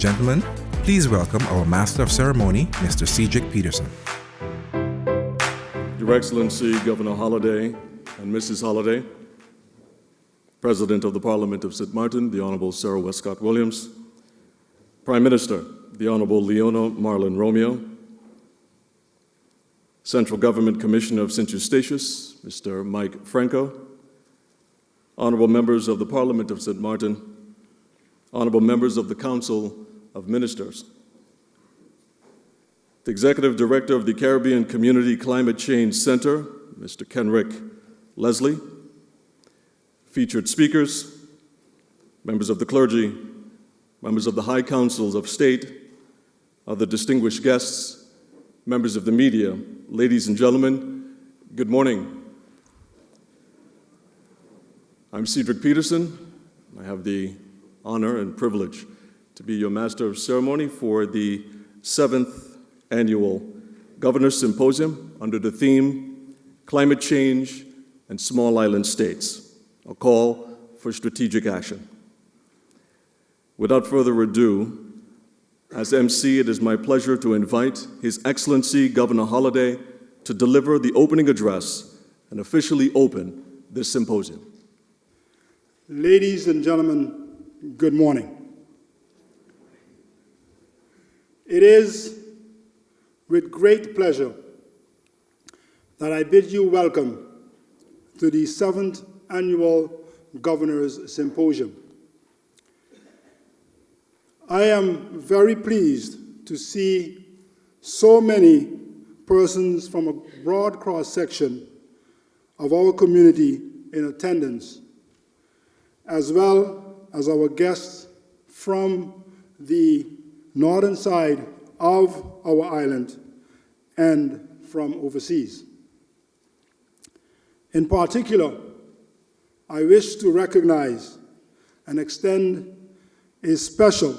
gentlemen, please welcome our Master of Ceremony, Mr. Cedric Peterson. Your Excellency Governor Holliday and Mrs. Holliday, President of the Parliament of St. Martin, the Honorable Sarah Westcott Williams, Prime Minister, the Honorable Leona Marlon Romeo, Central Government Commissioner of St. Eustatius, Mr. Mike Franco, Honorable members of the Parliament of St. Martin, Honorable members of the Council of Ministers, the Executive Director of the Caribbean Community Climate Change Center, Mr. Kenrick Leslie, featured speakers, members of the clergy, members of the High Councils of State, other distinguished guests, members of the media, ladies and gentlemen, good morning. I'm Cedric Peterson. I have the honor and privilege to be your Master of Ceremony for the 7th Annual Governor's Symposium under the theme, Climate Change and Small Island States, a call for strategic action. Without further ado, as MC, it is my pleasure to invite His Excellency Governor Holliday to deliver the opening address and officially open this symposium. Ladies and gentlemen, good morning. It is with great pleasure that I bid you welcome to the 7th Annual Governor's Symposium. I am very pleased to see so many persons from a broad cross-section of our community in attendance, as well as our guests from the northern side of our island and from overseas. In particular, I wish to recognize and extend a special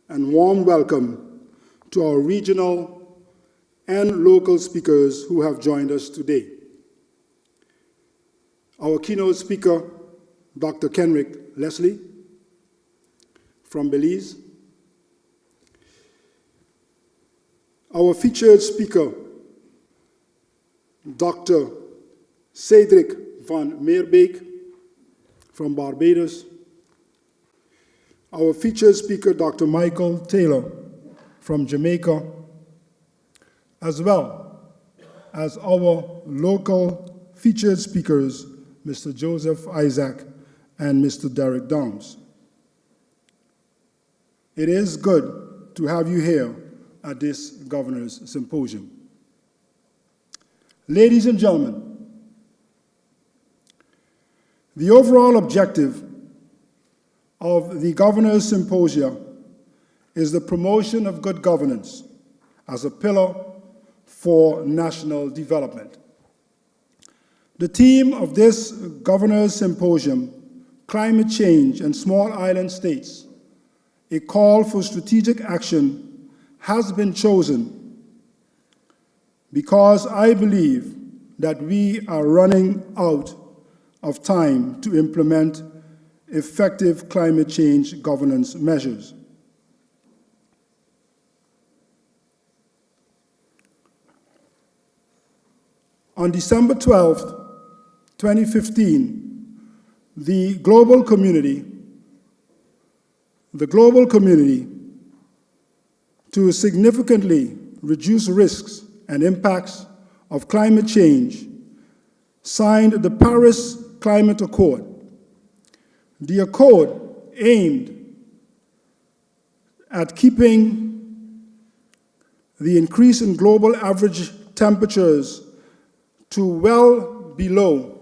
and warm welcome to our regional and local speakers who have joined us today. Our keynote speaker, Dr. Kenrick Leslie from Belize. Our featured speaker, Dr. Cedric van Meerbeek from Barbados. Our featured speaker, Dr. Michael Taylor from Jamaica, as well as our local featured speakers, Mr. Joseph Isaac and Mr. Derek Downs. It is good to have you here at this Governor's Symposium. Ladies and gentlemen, the overall objective of the Governor's Symposium is the promotion of good governance as a pillar for national development. The theme of this Governor's Symposium, Climate Change and Small Island States, a call for strategic action, has been chosen because I believe that we are running out of time to implement effective climate change governance measures. On December 12, 2015, the global community to significantly reduce risks and impacts of climate change signed the Paris Climate Accord. The accord aimed at keeping the increase in global average temperatures to well below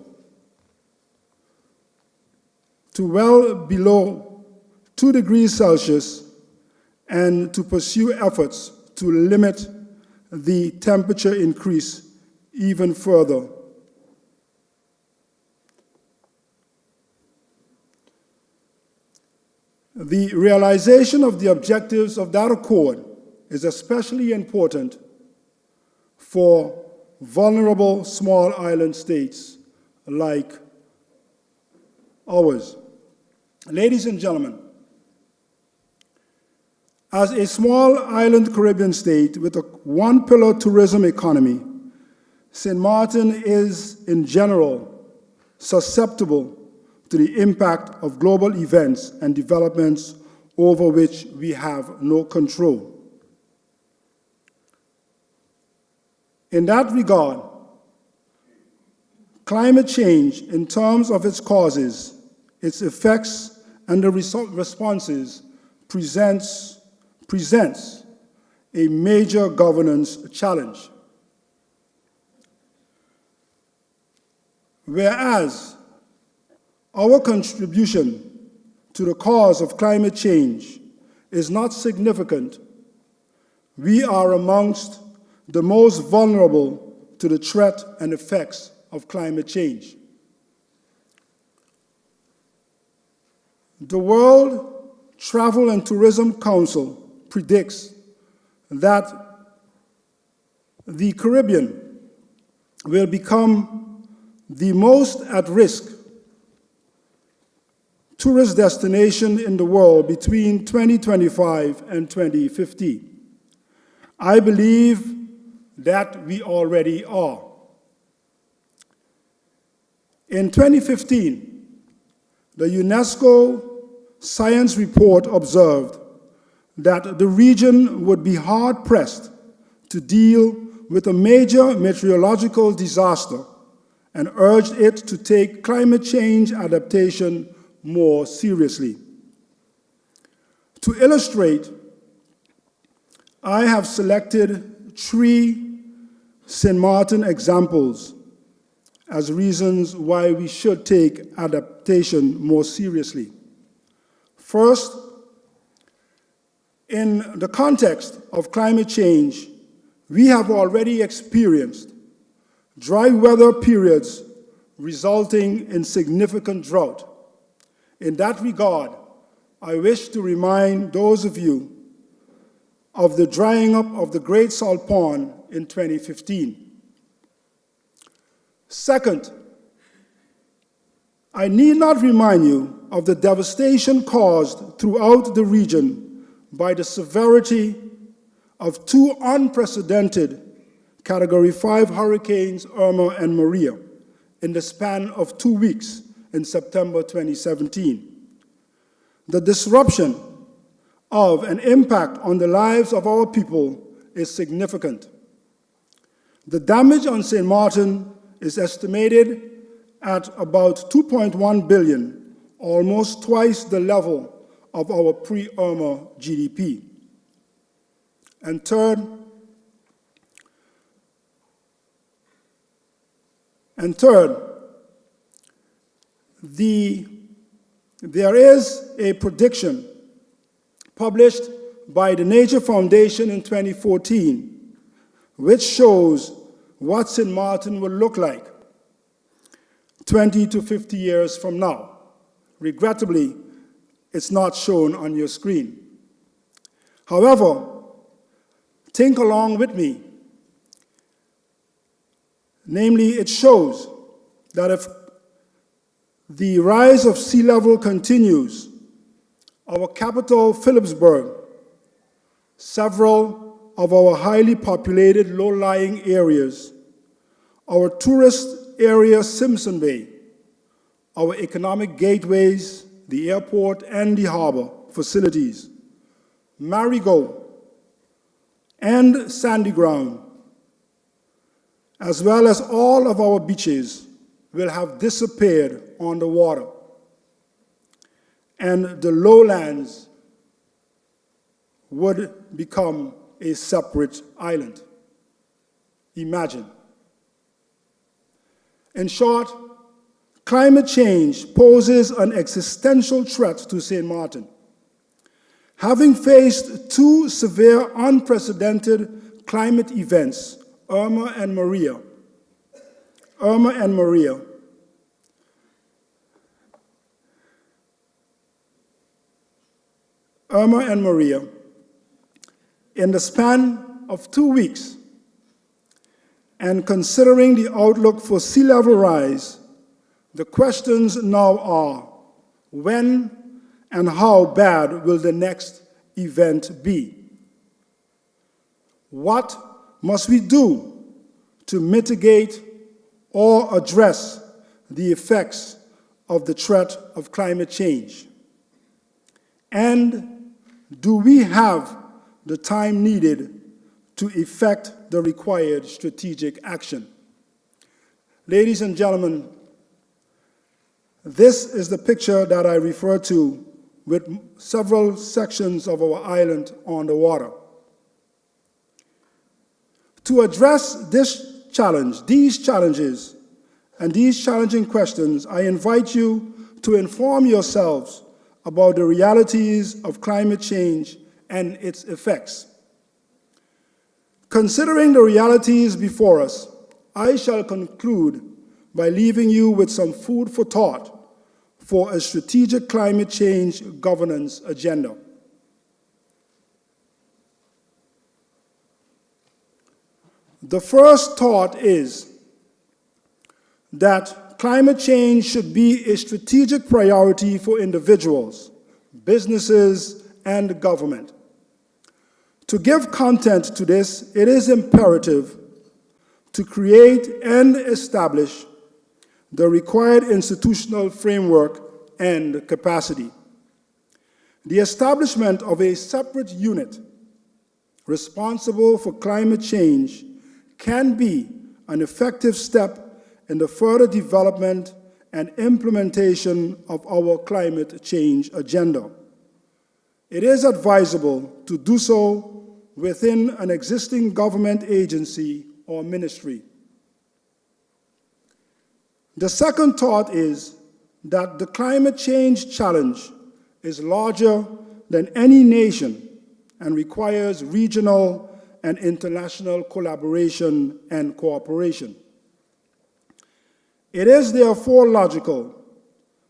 2 degrees Celsius and to pursue efforts to limit the temperature increase even further. The realization of the objectives of that accord is especially important for vulnerable small island states like ours. Ladies and gentlemen, As a small island Caribbean state with a one-pillar tourism economy, St. Martin is, in general, susceptible to the impact of global events and developments over which we have no control. In that regard, climate change, in terms of its causes, its effects, and the responses, presents a major governance challenge. Whereas our contribution to the cause of climate change is not significant, we are amongst the most vulnerable to the threat and effects of climate change. The World Travel and Tourism Council predicts that the Caribbean will become the most at-risk tourist destination in the world between 2025 and 2050. I believe that we already are. In 2015, the UNESCO science report observed that the region would be hard-pressed to deal with a major meteorological disaster and urged it to take climate change adaptation more seriously. To illustrate, I have selected 3 St. Martin examples as reasons why we should take adaptation more seriously. First, in the context of climate change, we have already experienced dry weather periods resulting in significant drought. In that regard, I wish to remind those of you of the drying up of the Great Salt Pond in 2015. Second, I need not remind you of the devastation caused throughout the region by the severity of 2 unprecedented Category 5 hurricanes, Irma and Maria, in the span of 2 weeks in September 2017. The disruption of and impact on the lives of our people is significant. The damage on St. Martin is estimated at about $2.1 billion, almost twice the level of our pre-Irma GDP. And third, there is a prediction published by the Nature Foundation in 2014, which shows what St. Martin will look like 20 to 50 years from now. Regrettably, it's not shown on your screen. However, think along with me. Namely, it shows that if the rise of sea level continues, our capital, Philipsburg, several of our highly populated low-lying areas, our tourist area, Simpson Bay, our economic gateways, the airport and the harbor facilities, Marigot, and Sandy Ground, as well as all of our beaches, will have disappeared on the water. And the lowlands would become a separate island. Imagine. In short, climate change poses an existential threat to St. Martin. Having faced 2 severe, unprecedented climate events, Irma and Maria, in the span of 2 weeks, and considering the outlook for sea level rise, the questions now are, when and how bad will the next event be? What must we do to mitigate or address the effects of the threat of climate change? And do we have the time needed to effect the required strategic action? Ladies and gentlemen, this is the picture that I refer to with several sections of our island on the water. To address this challenge, these challenges, and these challenging questions, I invite you to inform yourselves about the realities of climate change and its effects. Considering the realities before us, I shall conclude by leaving you with some food for thought for a strategic climate change governance agenda. The first thought is that climate change should be a strategic priority for individuals, businesses, and government. To give content to this, it is imperative to create and establish the required institutional framework and capacity. The establishment of a separate unit responsible for climate change can be an effective step in the further development and implementation of our climate change agenda. It is advisable to do so within an existing government agency or ministry. The second thought is that the climate change challenge is larger than any nation and requires regional and international collaboration and cooperation. It is therefore logical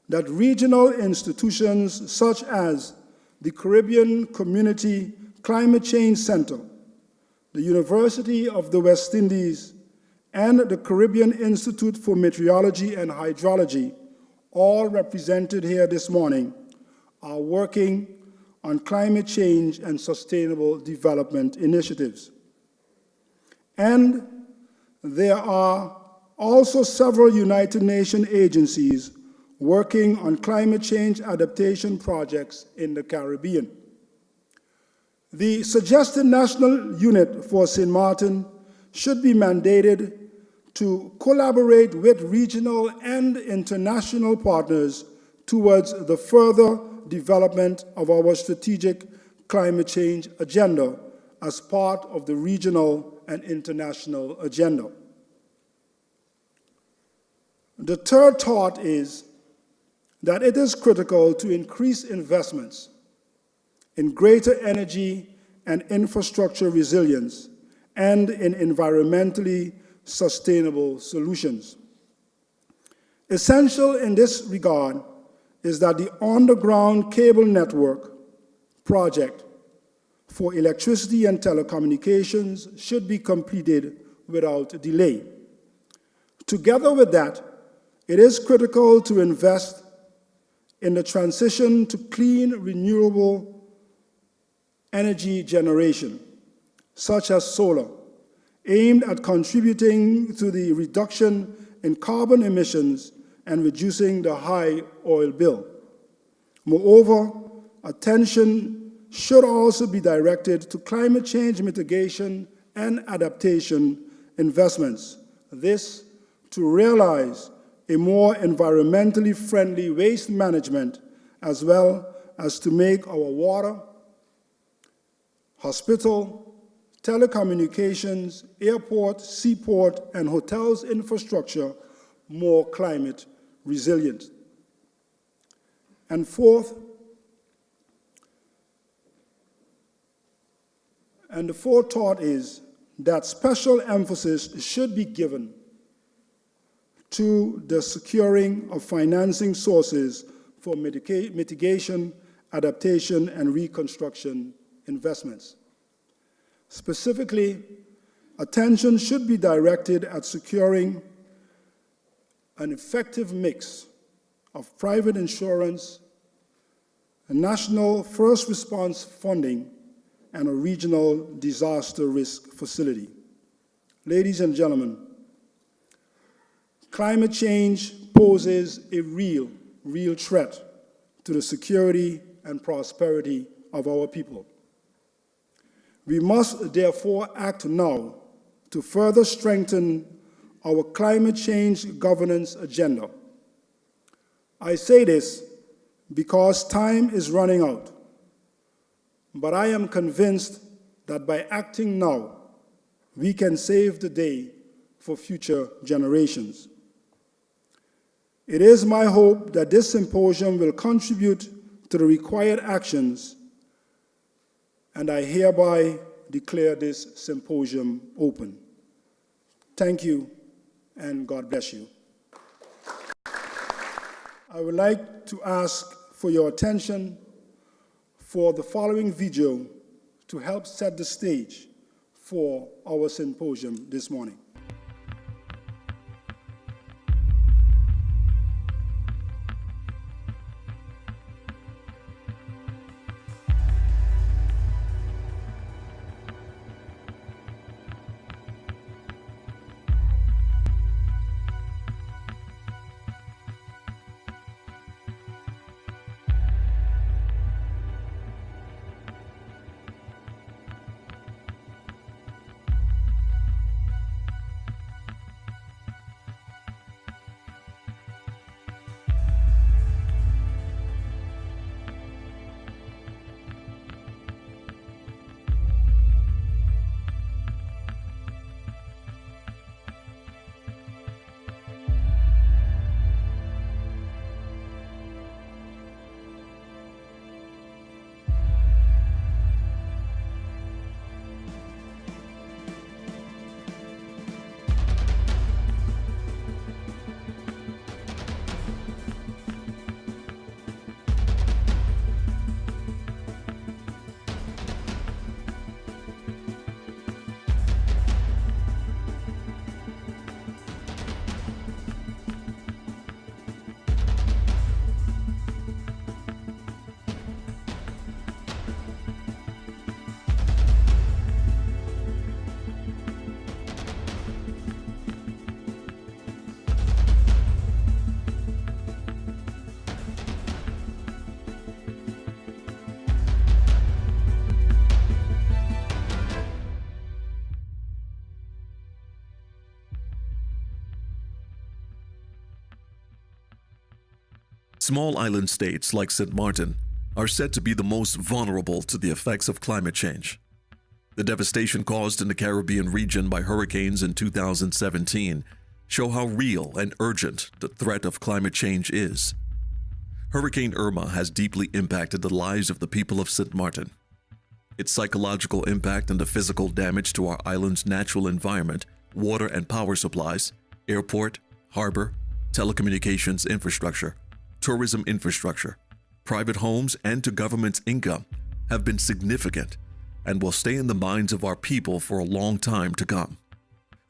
that regional institutions such as the Caribbean Community Climate Change Center, the University of the West Indies, and the Caribbean Institute for Meteorology and Hydrology, all represented here this morning, are working on climate change and sustainable development initiatives. And there are also several United Nations agencies working on climate change adaptation projects in the Caribbean. The suggested national unit for St. Martin should be mandated to collaborate with regional and international partners towards the further development of our strategic climate change agenda as part of the regional and international agenda. The third thought is that it is critical to increase investments in greater energy and infrastructure resilience and in environmentally sustainable solutions. Essential in this regard is that the underground cable network project for electricity and telecommunications should be completed without delay. Together with that, it is critical to invest in the transition to clean, renewable energy generation, such as solar, aimed at contributing to the reduction in carbon emissions and reducing the high oil bill. Moreover, attention should also be directed to climate change mitigation and adaptation investments. This to realize a more environmentally friendly waste management, as well as to make our water, hospital, telecommunications, airport, seaport, and hotels infrastructure more climate resilient. And fourth, and the fourth thought is that special emphasis should be given to the securing of financing sources for mitigation, adaptation, and reconstruction investments. Specifically, attention should be directed at securing an effective mix of private insurance, a national first response funding, and a regional disaster risk facility. Ladies and gentlemen, climate change poses a real threat to the security and prosperity of our people. We must therefore act now to further strengthen our climate change governance agenda. I say this because time is running out, but I am convinced that by acting now, we can save the day for future generations. It is my hope that this symposium will contribute to the required actions, and I hereby declare this symposium open. Thank you, and God bless you. I would like to ask for your attention for the following video to help set the stage for our symposium this morning. Small island states like St. Martin are said to be the most vulnerable to the effects of climate change. The devastation caused in the Caribbean region by hurricanes in 2017 show how real and urgent the threat of climate change is. Hurricane Irma has deeply impacted the lives of the people of St. Martin. Its psychological impact and the physical damage to our island's natural environment, water and power supplies, airport, harbor, telecommunications infrastructure, tourism infrastructure, private homes, and to government's income have been significant and will stay in the minds of our people for a long time to come.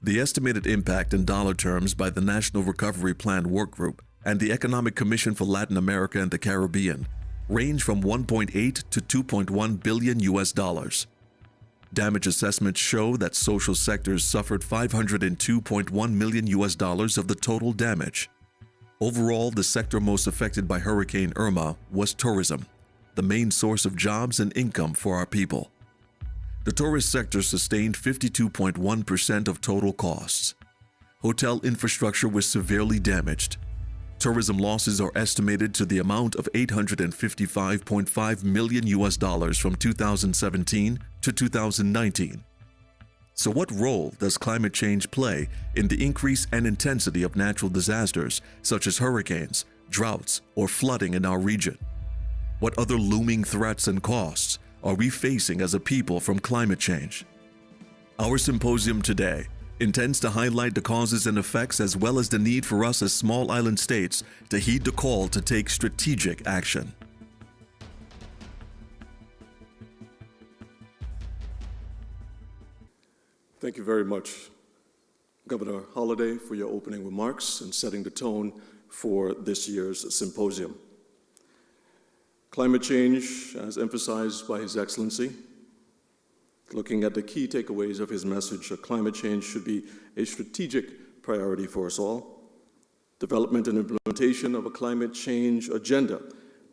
The estimated impact in dollar terms by the National Recovery Plan Work Group and the Economic Commission for Latin America and the Caribbean range from 1.8 to 2.1 billion US dollars. Damage assessments show that social sectors suffered 502.1 million US dollars of the total damage. Overall, the sector most affected by Hurricane Irma was tourism, the main source of jobs and income for our people. The tourist sector sustained 52.1% of total costs. Hotel infrastructure was severely damaged. Tourism losses are estimated to the amount of 855.5 million US dollars from 2017 to 2019. So what role does climate change play in the increase and intensity of natural disasters such as hurricanes, droughts, or flooding in our region? What other looming threats and costs are we facing as a people from climate change? Our symposium today intends to highlight the causes and effects as well as the need for us as small island states to heed the call to take strategic action. Thank you very much, Governor Holliday, for your opening remarks and setting the tone for this year's symposium. Climate change, as emphasized by His Excellency, looking at the key takeaways of his message, climate change should be a strategic priority for us all. Development and implementation of a climate change agenda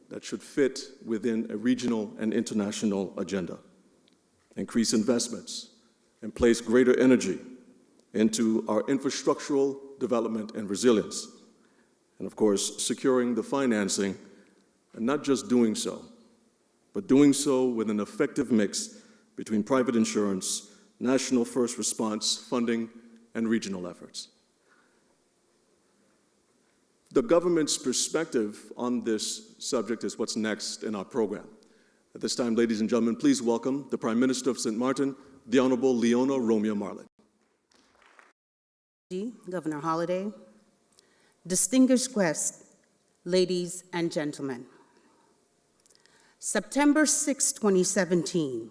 that should fit within a regional and international agenda. Increase investments and place greater energy into our infrastructural development and resilience. And of course, securing the financing, and not just doing so, but doing so with an effective mix between private insurance, national first response funding, and regional efforts. The government's perspective on this subject is what's next in our program. At this time, ladies and gentlemen, please welcome the Prime Minister of St. Martin, the Honorable Leona Romeo Marlin. Governor Holliday, distinguished guests, ladies and gentlemen. September 6, 2017,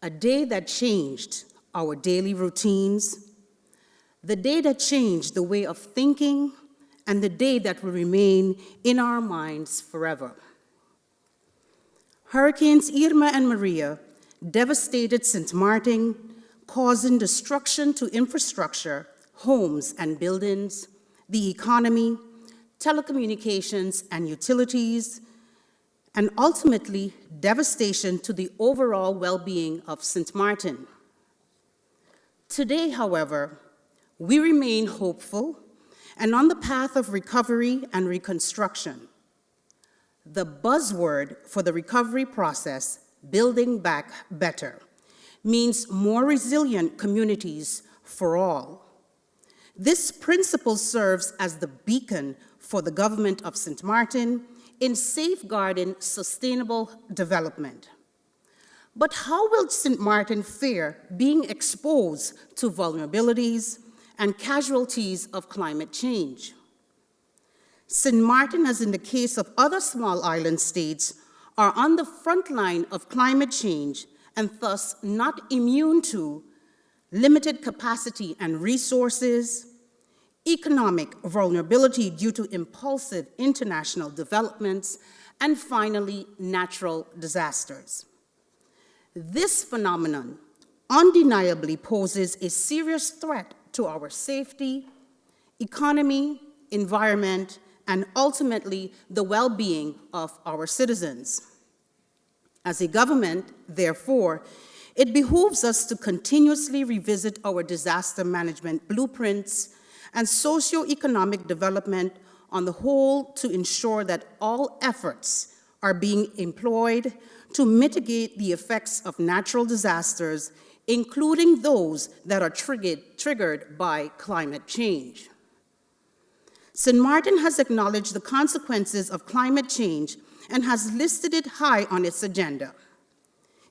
a day that changed our daily routines, the day that changed the way of thinking, and the day that will remain in our minds forever. Hurricanes Irma and Maria devastated St. Martin, causing destruction to infrastructure, homes and buildings, the economy, telecommunications and utilities, and ultimately devastation to the overall well-being of St. Martin. Today, however, we remain hopeful and on the path of recovery and reconstruction. The buzzword for the recovery process, building back better, means more resilient communities for all. This principle serves as the beacon for the government of St. Martin in safeguarding sustainable development. But how will St. Martin fare being exposed to vulnerabilities and casualties of climate change? St. Martin, as in the case of other small island states, are on the front line of climate change and thus not immune to limited capacity and resources, economic vulnerability due to impulsive international developments, and finally, natural disasters. This phenomenon undeniably poses a serious threat to our safety, economy, environment, and ultimately the well-being of our citizens. As a government, therefore, it behooves us to continuously revisit our disaster management blueprints and socio-economic development on the whole to ensure that all efforts are being employed to mitigate the effects of natural disasters, including those that are triggered by climate change. St. Martin has acknowledged the consequences of climate change and has listed it high on its agenda.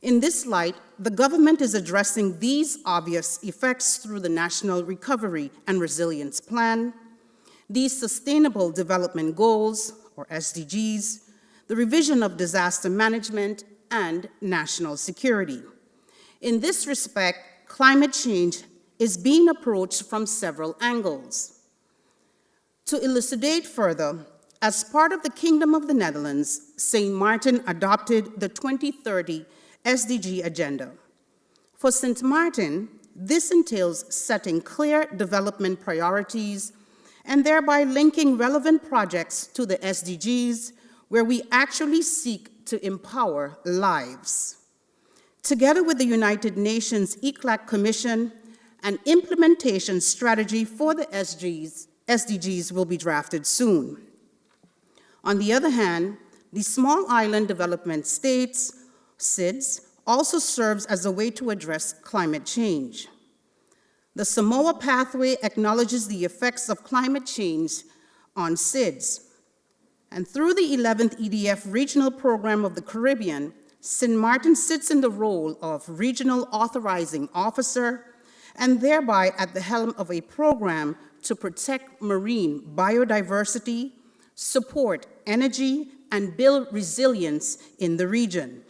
In this light, the government is addressing these obvious effects through the National Recovery and Resilience Plan, these Sustainable Development Goals, or SDGs, the revision of disaster management, and national security. In this respect, climate change is being approached from several angles. To elucidate further, as part of the Kingdom of the Netherlands, St. Martin adopted the 2030 SDG agenda. For St. Martin, this entails setting clear development priorities and thereby linking relevant projects to the SDGs, where we actually seek to empower lives. Together with the United Nations ECLAC Commission, an implementation strategy for the SDGs will be drafted soon. On the other hand, the Small Island Development States, SIDS, also serves as a way to address climate change. The Samoa Pathway acknowledges the effects of climate change on SIDS. And through the 11th EDF Regional Program of the Caribbean, St. Martin sits in the role of Regional Authorizing Officer and thereby at the helm of a program to protect marine biodiversity, support energy, and build resilience in the region.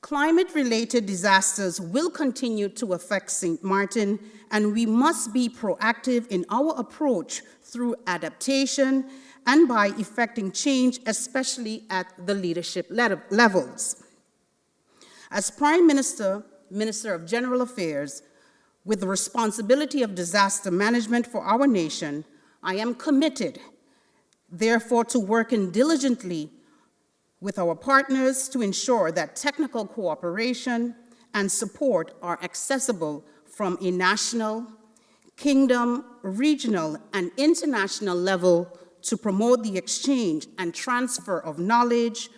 Climate-related disasters will continue to affect St. Martin, and we must be proactive in our approach through adaptation and by effecting change, especially at the leadership levels. As Prime Minister, Minister of General Affairs, with the responsibility of disaster management for our nation, I am committed, therefore, to working diligently with our partners to ensure that technical cooperation and support are accessible from a national, kingdom, regional, and international level to promote the exchange and transfer of knowledge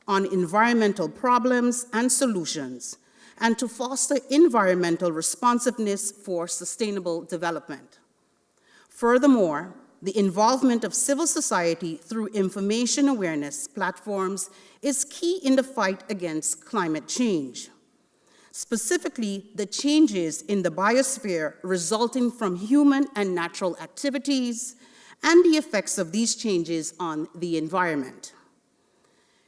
on environmental problems and solutions, and to foster environmental responsiveness for sustainable development. Furthermore, the involvement of civil society through information awareness platforms is key in the fight against climate change. Specifically, the changes in the biosphere resulting from human and natural activities and the effects of these changes on the environment.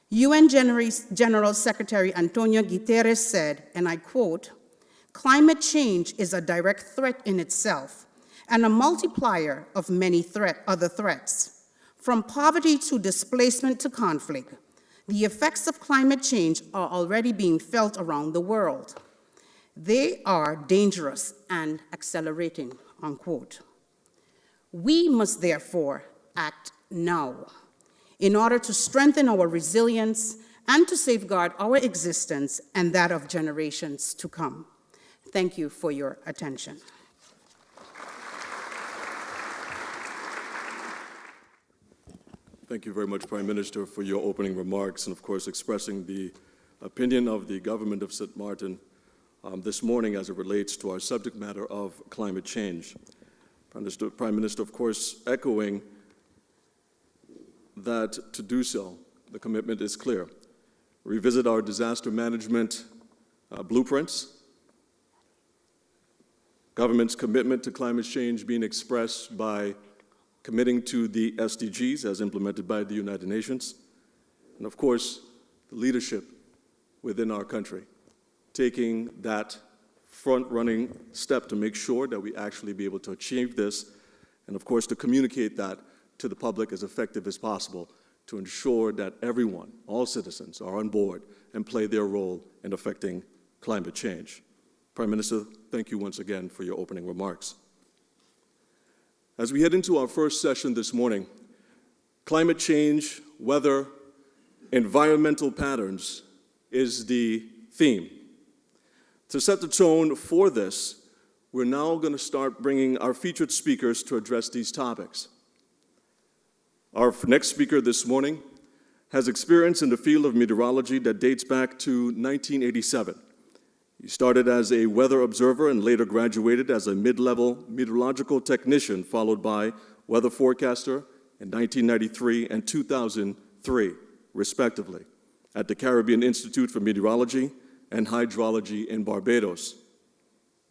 UN General Secretary Antonio Guterres said, and I quote, "Climate change is a direct threat in itself and a multiplier of many other threats. From poverty to displacement to conflict, the effects of climate change are already being felt around the world. They are dangerous and accelerating," unquote. We must therefore act now in order to strengthen our resilience and to safeguard our existence and that of generations to come. Thank you for your attention. Thank you very much, Prime Minister, for your opening remarks and, of course, expressing the opinion of the government of St. Martin this morning as it relates to our subject matter of climate change. Prime Minister, of course, echoing that to do so, the commitment is clear. Revisit our disaster management blueprints, government's commitment to climate change being expressed by committing to the SDGs as implemented by the United Nations, and of course, the leadership within our country, taking that front-running step to make sure that we actually be able to achieve this, and of course, to communicate that to the public as effective as possible to ensure that everyone, all citizens, are on board and play their role in affecting climate change. Prime Minister, thank you once again for your opening remarks. As we head into our first session this morning, climate change, weather, environmental patterns is the theme. To set the tone for this, we're now going to start bringing our featured speakers to address these topics. Our next speaker this morning has experience in the field of meteorology that dates back to 1987. He started as a weather observer and later graduated as a mid-level meteorological technician, followed by weather forecaster in 1993 and 2003, respectively, at the Caribbean Institute for Meteorology and Hydrology in Barbados.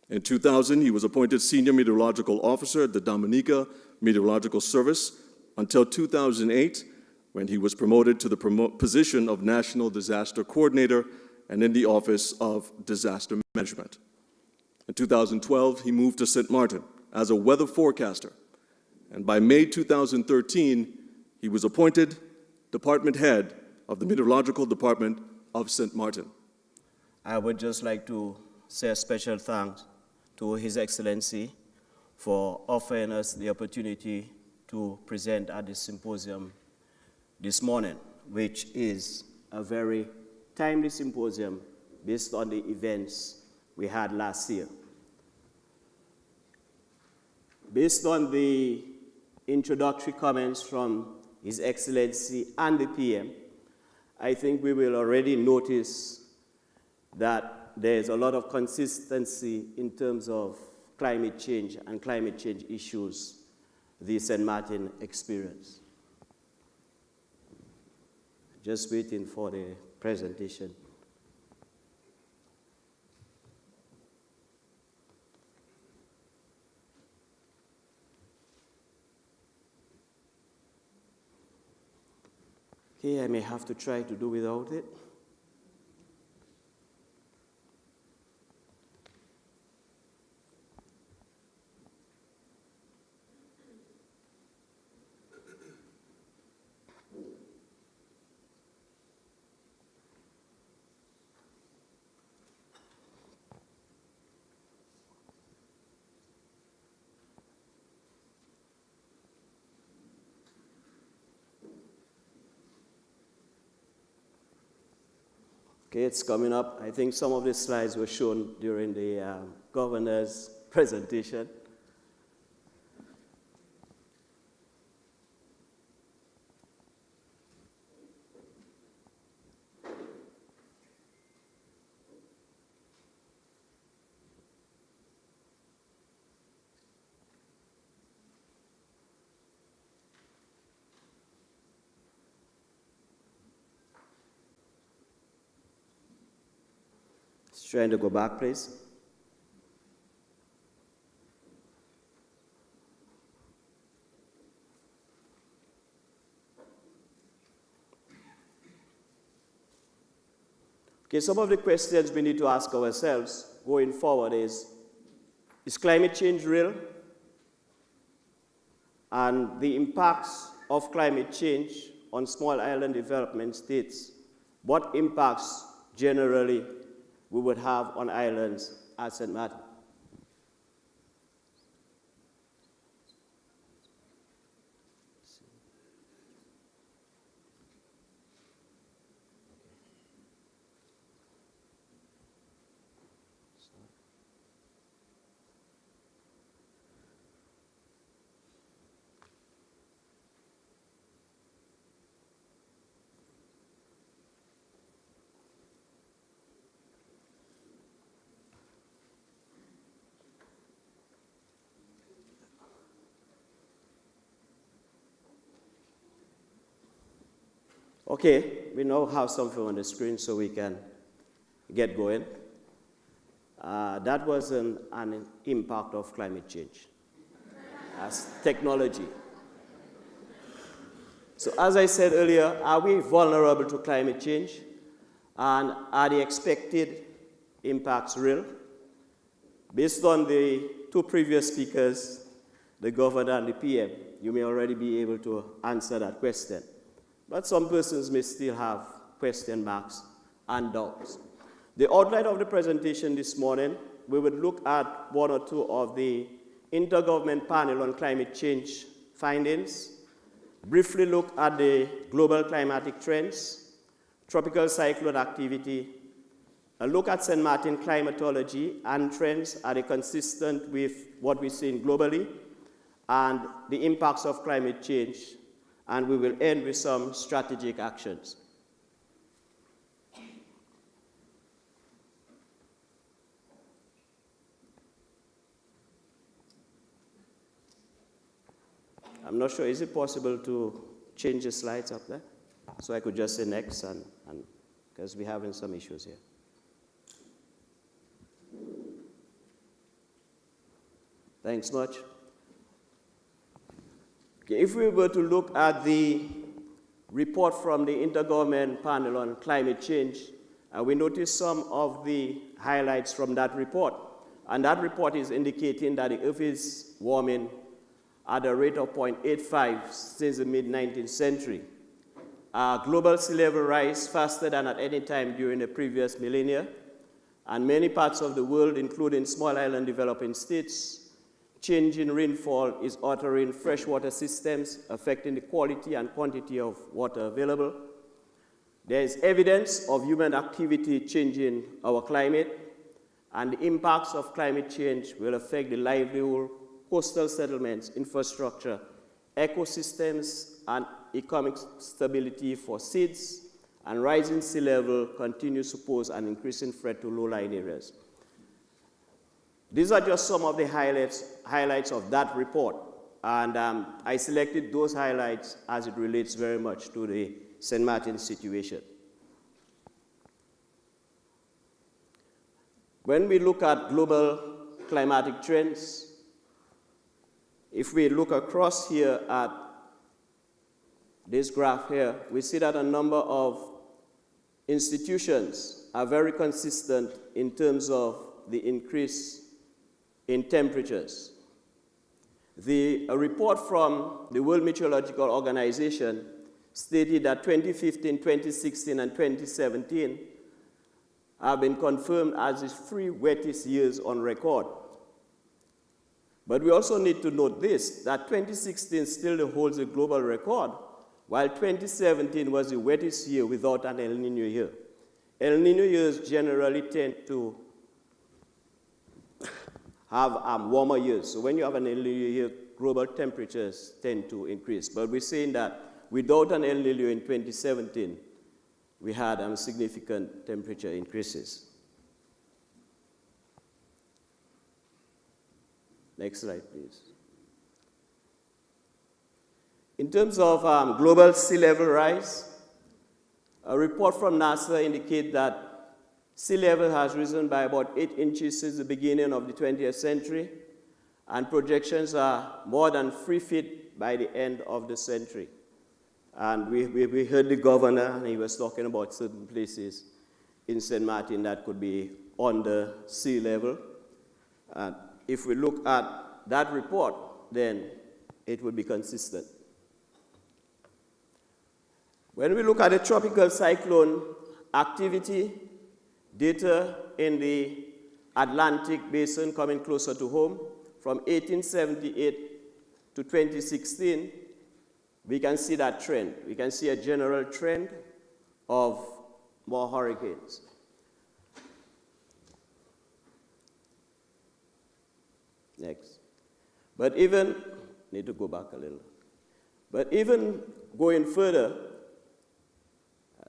In 2000, he was appointed Senior Meteorological Officer at the Dominica Meteorological Service until 2008, when he was promoted to the position of National Disaster Coordinator and in the Office of Disaster Management. In 2012, he moved to St. Martin as a weather forecaster, and by May 2013, he was appointed Department Head of the Meteorological Department of St. Martin. I would just like to say a special thanks to His Excellency for offering us the opportunity to present at this symposium this morning, which is a very timely symposium based on the events we had last year. Based on the introductory comments from His Excellency and the PM, I think we will already notice that there's a lot of consistency in terms of climate change and climate change issues the St. Martin experience. Just waiting for the presentation. Okay, I may have to try to do without it. Okay, it's coming up. I think some of the slides were shown during the governor's presentation. Trying to go back, please. Okay, some of the questions we need to ask ourselves going forward is climate change real? And the impacts of climate change on small island development states, what impacts generally we would have on islands at St. Martin? Okay, we now have something on the screen so we can get going. That was an impact of climate change as technology. So as I said earlier, are we vulnerable to climate change? And are the expected impacts real? Based on the two previous speakers, the governor and the PM, you may already be able to answer that question. But some persons may still have question marks and doubts. The outline of the presentation this morning, we would look at one or two of the Intergovernment Panel on Climate Change findings, briefly look at the global climatic trends, tropical cyclone activity, a look at St. Martin climatology and trends, are they consistent with what we're seeing globally, and the impacts of climate change, and we will end with some strategic actions. I'm not sure, is it possible to change the slides up there? So I could just say next, and because we're having some issues here. Thanks much. Okay, if we were to look at the report from the Intergovernment Panel on Climate Change, we notice some of the highlights from that report. And that report is indicating that the Earth is warming at a rate of 0.85 since the mid-19th century. Global sea level rise faster than at any time during the previous millennia, and many parts of the world, including small island developing states, change in rainfall is altering freshwater systems, affecting the quality and quantity of water available. There is evidence of human activity changing our climate, and the impacts of climate change will affect the livelihood, coastal settlements, infrastructure, ecosystems, and economic stability for seeds, and rising sea level continues to pose an increasing threat to low-lying areas. These are just some of the highlights of that report, and I selected those highlights as it relates very much to the St. Martin situation. When we look at global climatic trends, if we look across here at this graph here, we see that a number of institutions are very consistent in terms of the increase in temperatures. A report from the World Meteorological Organization stated that 2015, 2016, and 2017 have been confirmed as the 3 wettest years on record. But we also need to note this, that 2016 still holds a global record, while 2017 was the wettest year without an El Niño year. El Nino years generally tend to have warmer years. So when you have an El Nino year, global temperatures tend to increase. But we're saying that without an El Nino in 2017, we had significant temperature increases. Next slide, please. In terms of global sea level rise, a report from NASA indicates that sea level has risen by about 8 inches since the beginning of the 20th century, and projections are more than 3 feet by the end of the century. And we heard the governor, and he was talking about certain places in St. Martin that could be under sea level. And if we look at that report, then it would be consistent. When we look at the tropical cyclone activity data in the Atlantic basin coming closer to home, from 1878 to 2016, we can see that trend. We can see a general trend of more hurricanes. Next. But even, need to go back a little. But even going further,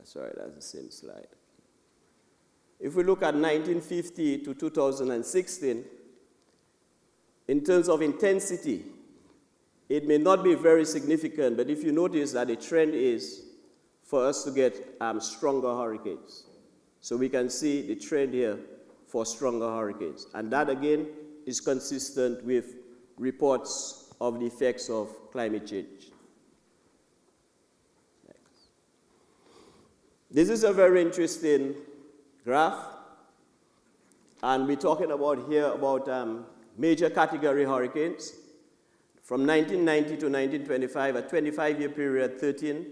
sorry, that's the same slide. If we look at 1950 to 2016, in terms of intensity, it may not be very significant, but if you notice that the trend is for us to get stronger hurricanes. So we can see the trend here for stronger hurricanes. And that, again, is consistent with reports of the effects of climate change. Next. This is a very interesting graph. And we're talking about here about major category hurricanes. From 1990 to 1925, a 25-year period, 13.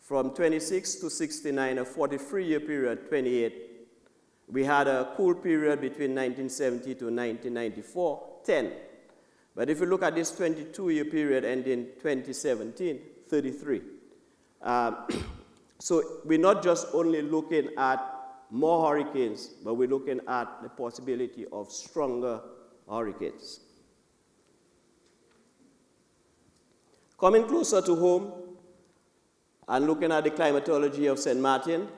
From 26 to 69, a 43-year period, 28. We had a cool period between 1970 to 1994, 10. But if you look at this 22-year period ending 2017, 33. So we're not just only looking at more hurricanes, but we're looking at the possibility of stronger hurricanes. Coming closer to home and looking at the climatology of St. Martin,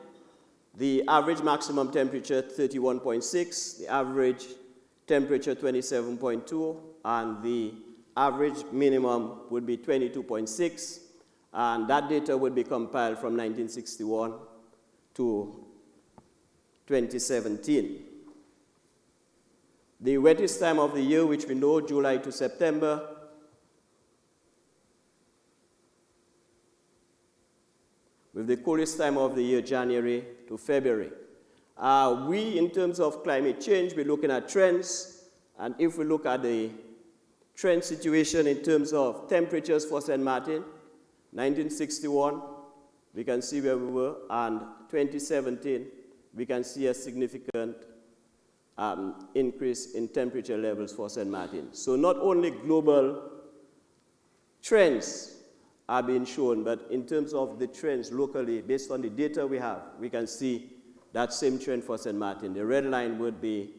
the average maximum temperature 31.6, the average temperature 27.2, and the average minimum would be 22.6, and that data would be compiled from 1961 to 2017. The wettest time of the year, which we know, July to September, with the coolest time of the year, January to February. We, in terms of climate change, we're looking at trends, and if we look at the trend situation in terms of temperatures for St. Martin, 1961, we can see where we were, and 2017, we can see a significant increase in temperature levels for St. Martin. So not only global trends are being shown, but in terms of the trends locally, based on the data we have, we can see that same trend for St. Martin. The red line would be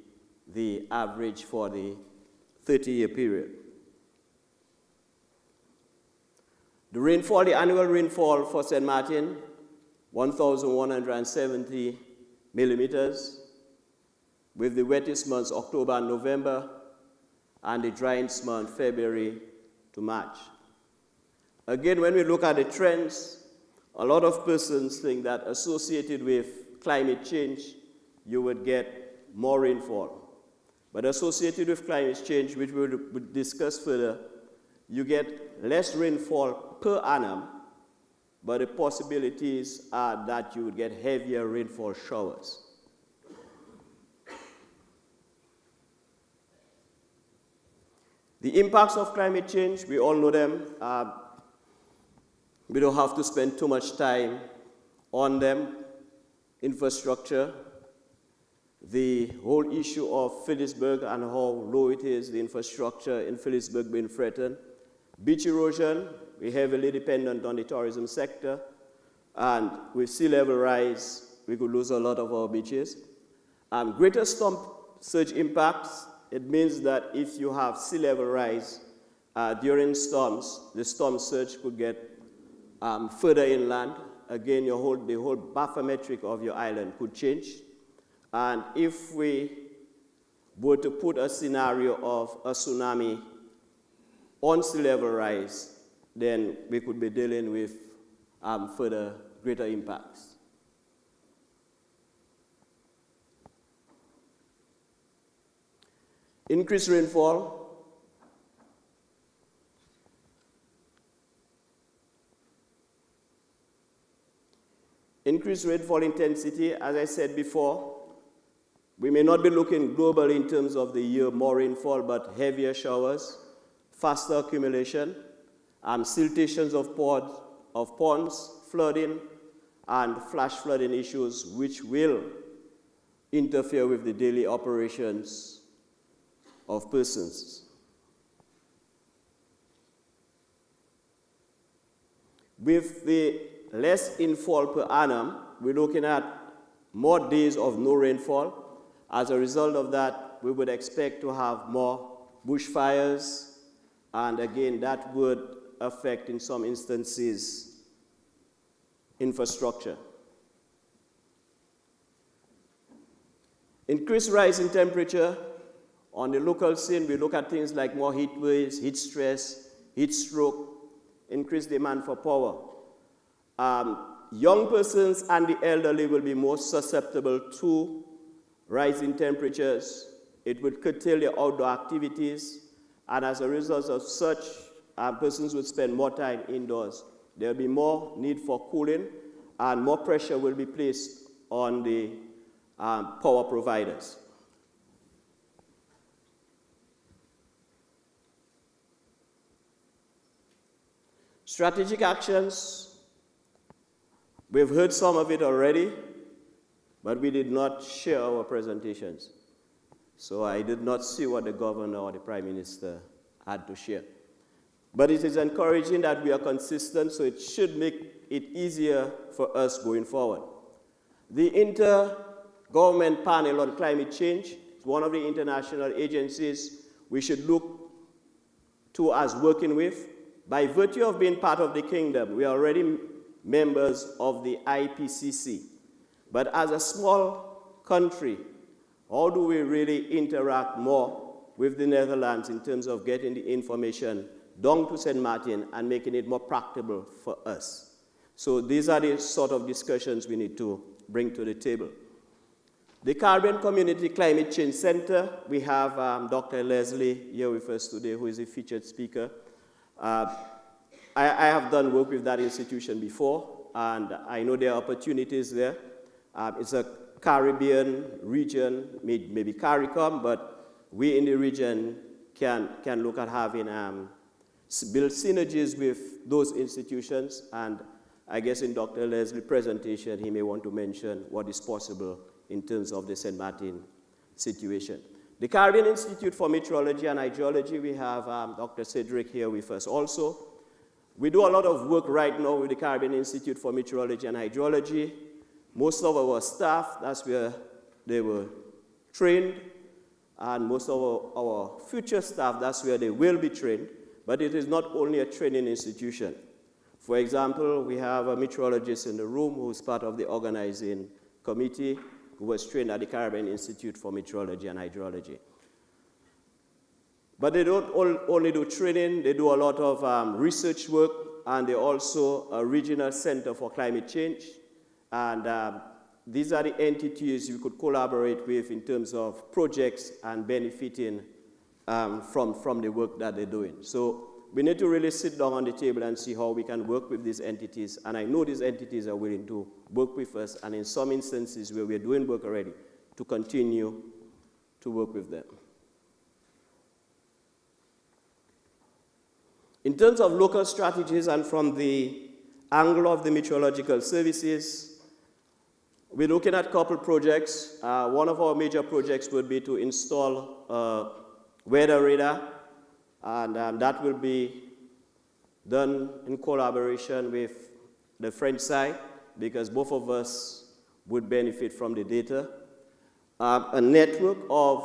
the average for the 30-year period. The rainfall, the annual rainfall for St. Martin, 1,170 millimeters, with the wettest months October and November, and the driest month February to March. Again, when we look at the trends, a lot of persons think that associated with climate change, you would get more rainfall. But associated with climate change, which we will discuss further, you get less rainfall per annum, but the possibilities are that you would get heavier rainfall showers. The impacts of climate change, we all know them. We don't have to spend too much time on them. Infrastructure, the whole issue of Phillipsburg and how low it is, the infrastructure in Phillipsburg being threatened. Beach erosion, we're heavily dependent on the tourism sector. And with sea level rise, we could lose a lot of our beaches. Greater storm surge impacts, it means that if you have sea level rise during storms, the storm surge could get further inland. Again, the whole bathymetric of your island could change. And if we were to put a scenario of a tsunami on sea level rise, then we could be dealing with further greater impacts. Increased rainfall. Increased rainfall intensity, as I said before, we may not be looking globally in terms of the year, more rainfall, but heavier showers, faster accumulation, siltations of ponds, flooding, and flash flooding issues, which will interfere with the daily operations of persons. With the less infall per annum, we're looking at more days of no rainfall. As a result of that, we would expect to have more bushfires, and again, that would affect, in some instances, infrastructure. Increased rise in temperature. On the local scene, we look at things like more heat waves, heat stress, heat stroke, increased demand for power. Young persons and the elderly will be more susceptible to rising temperatures. It would curtail their outdoor activities, and as a result of such, persons would spend more time indoors. There will be more need for cooling, and more pressure will be placed on the power providers. Strategic actions. We've heard some of it already, but we did not share our presentations. So I did not see what the governor or the prime minister had to share. But it is encouraging that we are consistent, so it should make it easier for us going forward. The Intergovernmental Panel on Climate Change is one of the international agencies we should look to as working with. By virtue of being part of the kingdom, we are already members of the IPCC. But as a small country, how do we really interact more with the Netherlands in terms of getting the information down to St. Martin and making it more practicable for us? So these are the sort of discussions we need to bring to the table. The Caribbean Community Climate Change Center, we have Dr. Leslie here with us today, who is a featured speaker. I have done work with that institution before, and I know there are opportunities there. It's a Caribbean region, maybe CARICOM, but we in the region can look at having build synergies with those institutions, and I guess in Dr. Leslie's presentation, he may want to mention what is possible in terms of the St. Martin situation. The Caribbean Institute for Meteorology and Hydrology, we have Dr. Cedric here with us also. We do a lot of work right now with the Caribbean Institute for Meteorology and Hydrology. Most of our staff, that's where they were trained, and most of our future staff, that's where they will be trained. But it is not only a training institution. For example, we have a meteorologist in the room who's part of the organizing committee who was trained at the Caribbean Institute for Meteorology and Hydrology. But they don't only do training, they do a lot of research work, and they're also a regional center for climate change. And these are the entities you could collaborate with in terms of projects and benefiting from the work that they're doing. So we need to really sit down on the table and see how we can work with these entities. And I know these entities are willing to work with us, and in some instances where we're doing work already, to continue to work with them. In terms of local strategies and from the angle of the meteorological services, we're looking at a couple projects. One of our major projects would be to install a weather radar, and that will be done in collaboration with the French side, because both would benefit from the data. A network of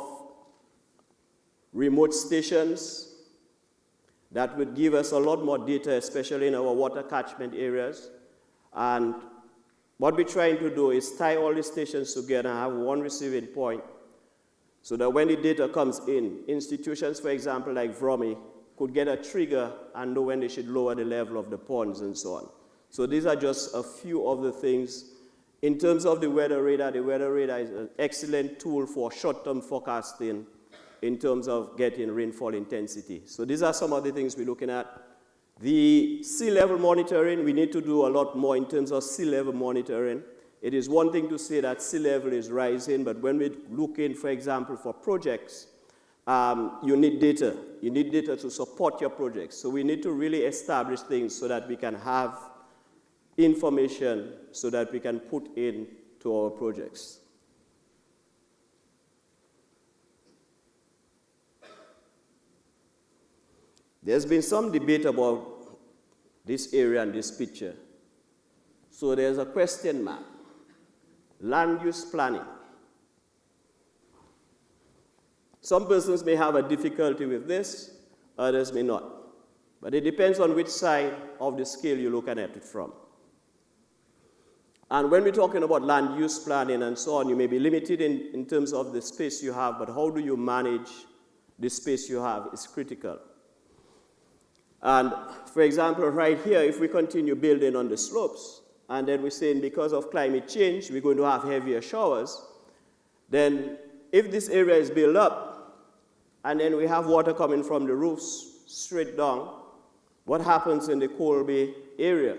remote stations that would give us a lot more data, especially in our water catchment areas. And what we're trying to do is tie all the stations together and have one receiving point so that when the data comes in, institutions, for example, like VROMI, could get a trigger and know when they should lower the level of the ponds and so on. So these are just a few of the things. In terms of the weather radar is an excellent tool for short-term forecasting in terms of getting rainfall intensity. So these are some of the things we're looking at. The sea level monitoring, we need to do a lot more in terms of sea level monitoring. It is one thing to say that sea level is rising, but when we look in, for example, for projects, you need data. You need data to support your projects. So we need to really establish things so that we can have information so that we can put in to our projects. There's been some debate about this area and this picture. So there's a question mark. Land use planning. Some persons may have a difficulty with this, others may not. But it depends on which side of the scale you're looking at it from. And when we're talking about land use planning and so on, you may be limited in terms of the space you have, but how do you manage the space you have is critical. And for example, right here, if we continue building on the slopes, and then we're saying because of climate change, we're going to have heavier showers, then if this area is built up, and then we have water coming from the roofs straight down, what happens in the Coral Bay area?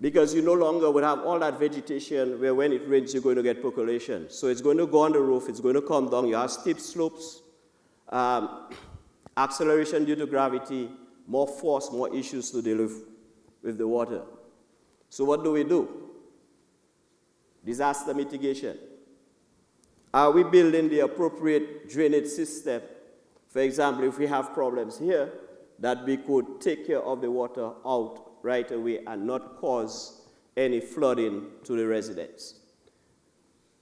Because you no longer would have all that vegetation where when it rains, you're going to get percolation. So it's going to go on the roof, it's going to come down, you have steep slopes, acceleration due to gravity, more force, more issues to deal with the water. So what do? Disaster mitigation. Are we building the appropriate drainage system? For example, if we have problems here, that we could take care of the water out right away and not cause any flooding to the residents.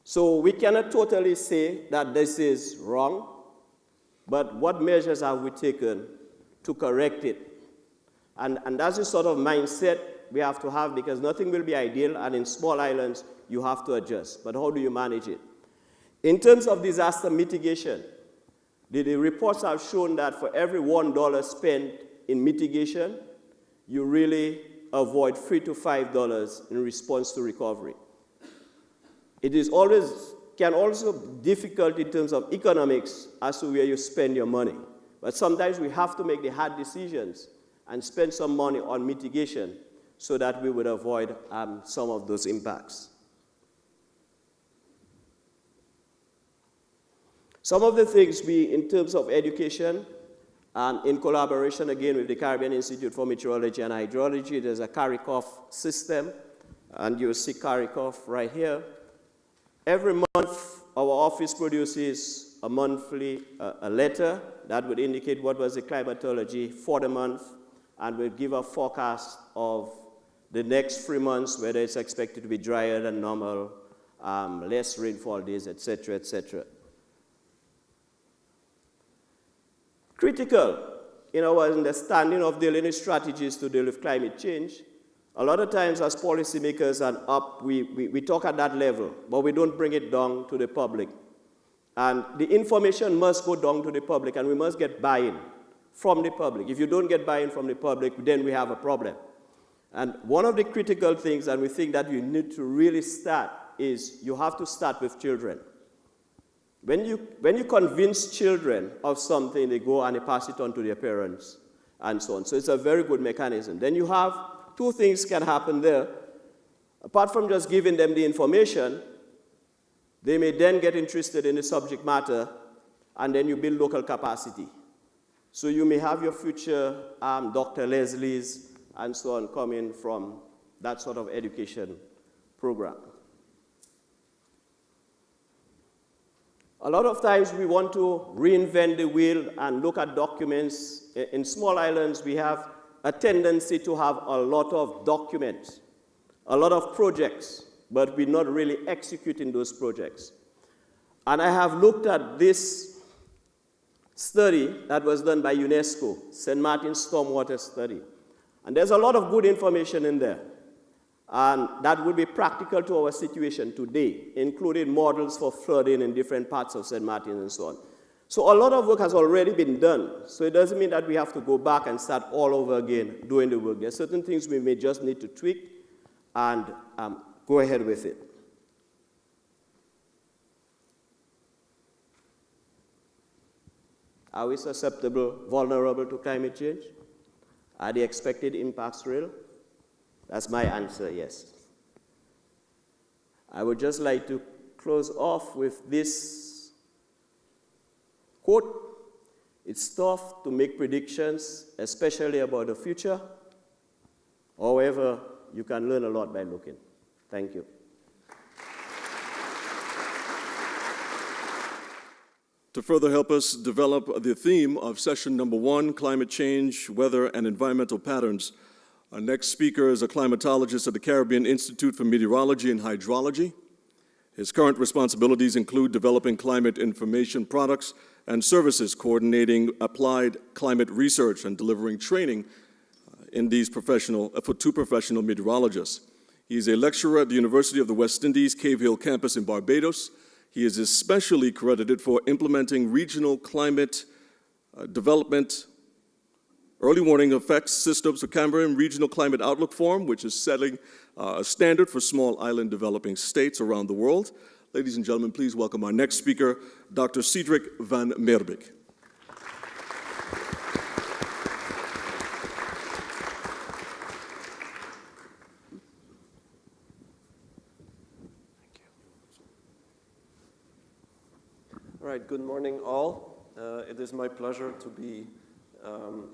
So we cannot totally say that this is wrong, but what measures have we taken to correct it? And that's the sort of mindset we have to have, because nothing will be ideal, and in small islands, you have to adjust. But how do you manage it? In terms of disaster mitigation, the reports have shown that for every $1 spent in mitigation, you really avoid $3 to $5 in response to recovery. It is can also be difficult in terms of economics as to where you spend your money. But sometimes we have to make the hard decisions and spend some money on mitigation so that we would avoid some of those impacts. Some of the things in terms of education, in collaboration again with the Caribbean Institute for Meteorology and Hydrology, there's a CARICOF system, and you'll see CARICOF right here. Every month, our office produces a monthly letter that would indicate what was the climatology for the month, and will give a forecast of the next 3 months, whether it's expected to be drier than normal, less rainfall days, etc., etc. Critical in our understanding of dealing with strategies to deal with climate change. A lot of times as policymakers we talk at that level, but we don't bring it down to the public. And the information must go down to the public, and we must get buy-in from the public. If you don't get buy-in from the public, then we have a problem. And one of the critical things, and we think that you need to really start, is you have to start with children. When you convince children of something, they go and they pass it on to their parents and so on. So it's a very good mechanism. Then you have two things can happen there. Apart from just giving them the information, they may then get interested in the subject matter, and then you build local capacity. So you may have your future Dr. Leslie's and so on coming from that sort of education program. A lot of times we want to reinvent the wheel and look at documents. In small islands, we have a tendency to have a lot of documents, a lot of projects. but we're not really executing those projects. And I have looked at this study that was done by UNESCO, St. Martin's Stormwater Study. And there's a lot of good information in there. And that would be practical to our situation today, including models for flooding in different parts of St. Martin and so on. So a lot of work has already been done. So it doesn't mean that we have to go back and start all over again doing the work. There are certain things we may just need to tweak and go ahead with it. Are we susceptible, vulnerable to climate change? Are the expected impacts real? That's my answer, yes. I would just like to close off with this quote. It's tough to make predictions, especially about the future. However, you can learn a lot by looking. Thank you. To further help us develop the theme of session number 1, climate change, weather, and environmental patterns, our next speaker is a climatologist at the Caribbean Institute for Meteorology and Hydrology. His current responsibilities include developing climate information products and services, coordinating applied climate research, and delivering training for 2 professional meteorologists. He is a lecturer at the University of the West Indies Cave Hill campus in Barbados. He is especially credited for implementing regional climate development early warning effects systems for Cambrian Regional Climate Outlook Forum, which is setting a standard for small island developing states around the world. Ladies and gentlemen, please welcome our next speaker, Dr. Cedric van Meerbeke. All right, good morning all. It is my pleasure to be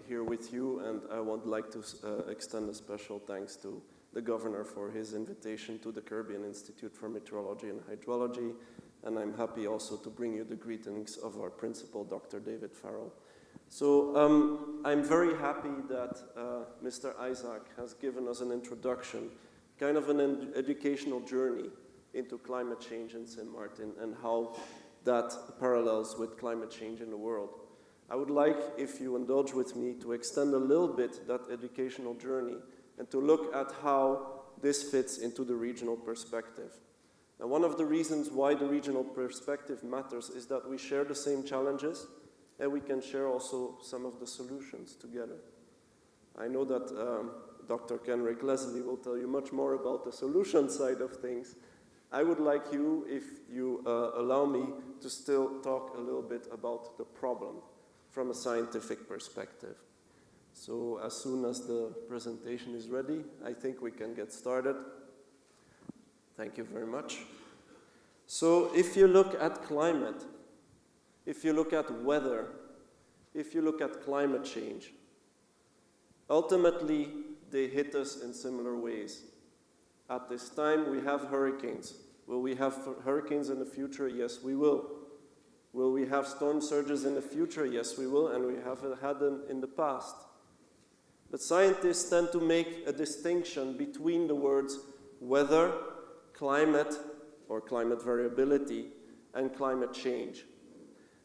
here with you, and I would like to extend a special thanks to the Governor for his invitation to the Caribbean Institute for Meteorology and Hydrology, and I'm happy also to bring you the greetings of our principal, Dr. David Farrell. So I'm very happy that Mr. Isaac has given us an introduction, kind of an educational journey into climate change in St. Martin and how that parallels with climate change in the world. I would like, if you indulge with me, to extend a little bit that educational journey and to look at how this fits into the regional perspective. And one of the reasons why the regional perspective matters is that we share the same challenges and we can share also some of the solutions together. I know that Dr. Kenrick Leslie will tell you much more about the solution side of things. I would like you, if you allow me, to still talk a little bit about the problem from a scientific perspective. So as soon as the presentation is ready, I think we can get started. Thank you very much. So if you look at climate, if you look at weather, if you look at climate change, ultimately they hit us in similar ways. At this time, we have hurricanes. Will we have hurricanes in the future? Yes, we will. Will we have storm surges in the future? Yes, we will, and we have had them in the past. But scientists tend to make a distinction between the words weather, climate, or climate variability, and climate change.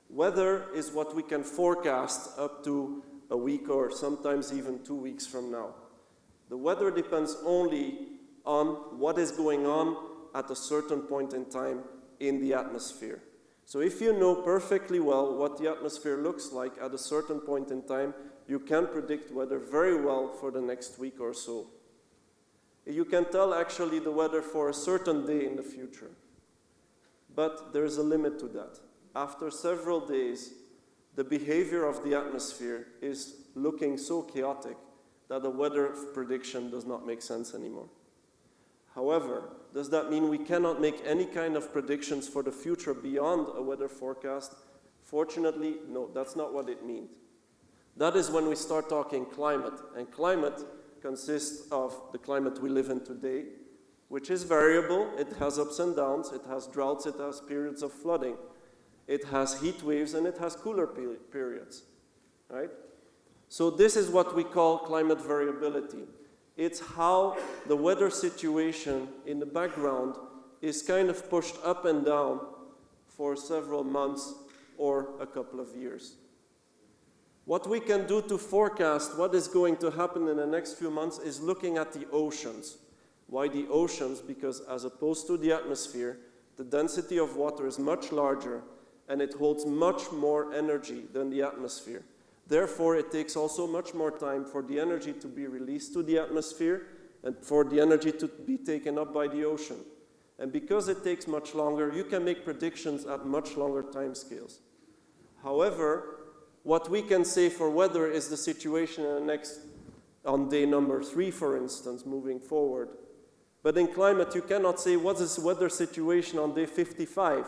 Weather is what we can forecast up to a week or sometimes even 2 weeks from now. The weather depends only on what is going on at a certain point in time in the atmosphere. So if you know perfectly well what the atmosphere looks like at a certain point in time, you can predict weather very well for the next week or so. You can tell actually the weather for a certain day in the future. But there's a limit to that. After several days, the behavior of the atmosphere is looking so chaotic that the weather prediction does not make sense anymore. However, does that mean we cannot make any kind of predictions for the future beyond a weather forecast? Fortunately, no, that's not what it means. That is when we start talking climate, and climate consists of the climate we live in today, which is variable. It has ups and downs, it has droughts, it has periods of flooding, it has heat waves, and it has cooler periods, right? So this is what we call climate variability. It's how the weather situation in the background is kind of pushed up and down for several months or a couple of years. What we can do to forecast what is going to happen in the next few months is looking at the oceans. Why the oceans? Because as opposed to the atmosphere, the density of water is much larger and it holds much more energy than the atmosphere. Therefore, it takes also much more time for the energy to be released to the atmosphere and for the energy to be taken up by the ocean. And because it takes much longer, you can make predictions at much longer timescales. However, what we can say for weather is the situation on day number 3, for instance, moving forward. But in climate, you cannot say what is the weather situation on day 55.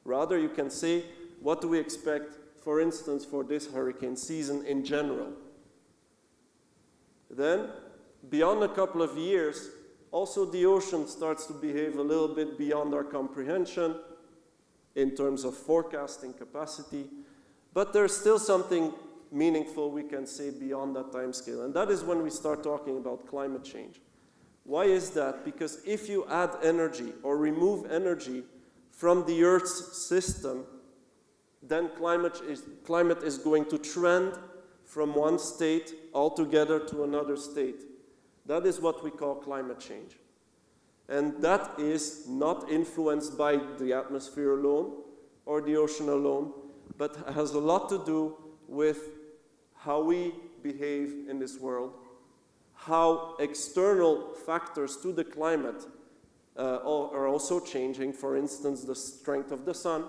Rather, you can say, what do we expect, for instance, for this hurricane season in general? Then, beyond a couple of years, also the ocean starts to behave a little bit beyond our comprehension in terms of forecasting capacity. But there's still something meaningful we can say beyond that time scale, and that is when we start talking about climate change. Why is that? Because if you add energy or remove energy from the Earth's system, then climate is going to trend from one state altogether to another state. That is what we call climate change. And that is not influenced by the atmosphere alone or the ocean alone, but has a lot to do with how we behave in this world, how external factors to the climate are also changing, for instance, the strength of the sun,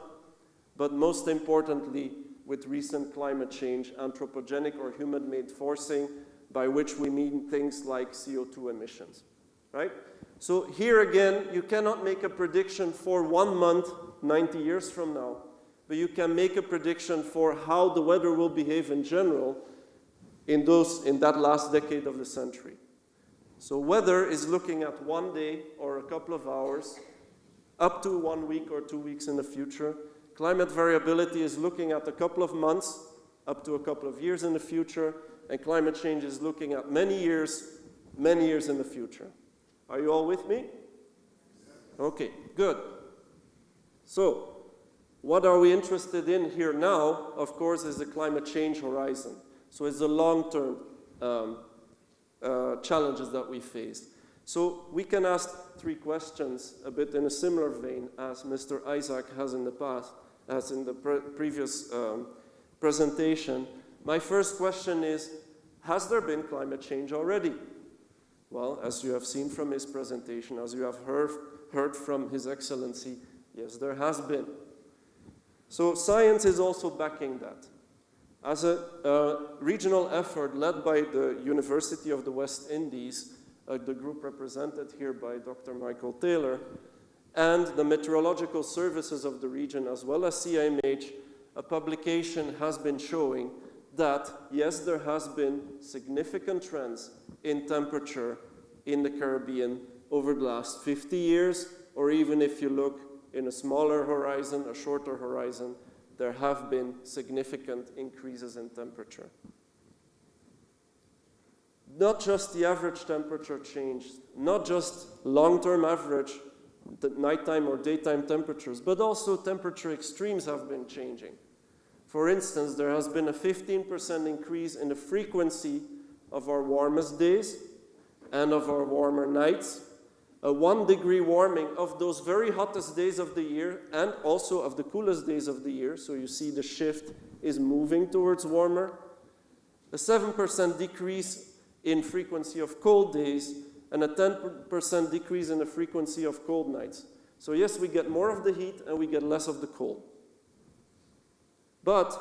but most importantly, with recent climate change, anthropogenic or human-made forcing, by which we mean things like CO2 emissions, right? So here again, you cannot make a prediction for 1 month, 90 years from now, but you can make a prediction for how the weather will behave in general in that last decade of the century. So weather is looking at 1 day or a couple of hours, up to 1 week or 2 weeks in the future. Climate variability is looking at a couple of months, up to a couple of years in the future, and climate change is looking at many years in the future. Are you all with me? Okay, good. So, what are we interested in here now, of course, is the climate change horizon. So it's the long-term challenges that we face. So we can ask 3 questions a bit in a similar vein as Mr. Isaac has in the past, as in the previous presentation. My first question is, has there been climate change already? Well, as you have seen from his presentation, as you have heard from His Excellency, yes, there has been. So science is also backing that. As a regional effort led by the University of the West Indies, the group represented here by Dr. Michael Taylor, and the meteorological services of the region, as well as CIMH, a publication has been showing that, yes, there has been significant trends in temperature in the Caribbean over the last 50 years, or even if you look in a smaller horizon, a shorter horizon, there have been significant increases in temperature. Not just the average temperature changed, not just long-term average, the nighttime or daytime temperatures, but also temperature extremes have been changing. For instance, there has been a 15% increase in the frequency of our warmest days and of our warmer nights, a 1 degree warming of those very hottest days of the year and also of the coolest days of the year. So you see the shift is moving towards warmer. A 7% decrease in frequency of cold days and a 10% decrease in the frequency of cold nights. So yes, we get more of the heat and we get less of the cold. But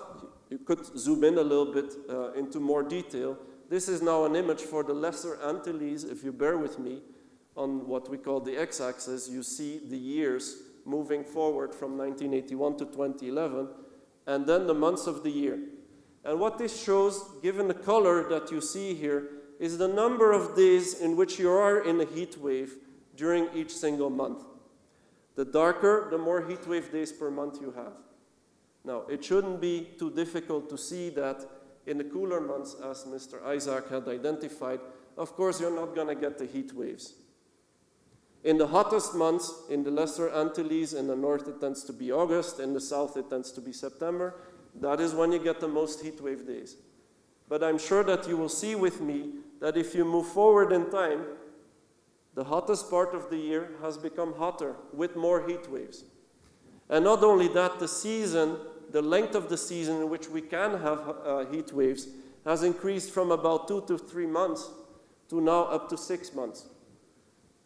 you could zoom in a little bit into more detail. This is now an image for the Lesser Antilles. If you bear with me, on what we call the x-axis, you see the years moving forward from 1981 to 2011, and then the months of the year. And what this shows, given the color that you see here, is the number of days in which you are in a heat wave during each single month. The darker, the more heat wave days per month you have. Now, it shouldn't be too difficult to see that in the cooler months, as Mr. Isaac had identified, of course you're not going to get the heat waves. In the hottest months, in the Lesser Antilles, in the north it tends to be August, in the south it tends to be September. That is when you get the most heat wave days. But I'm sure that you will see with me that if you move forward in time, the hottest part of the year has become hotter with more heat waves. And not only that, the season, the length of the season in which we can have heat waves has increased from about 2 to 3 months to now up to 6 months.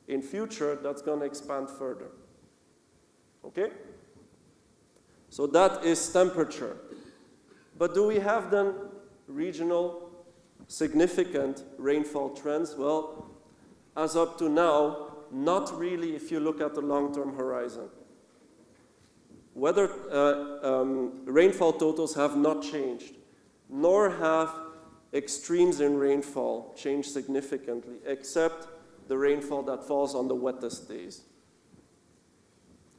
In future, that's going to expand further. Okay? So that is temperature. But do we have then regional significant rainfall trends? Well, as up to now, not really if you look at the long-term horizon. Rainfall totals have not changed, nor have extremes in rainfall changed significantly, except the rainfall that falls on the wettest days.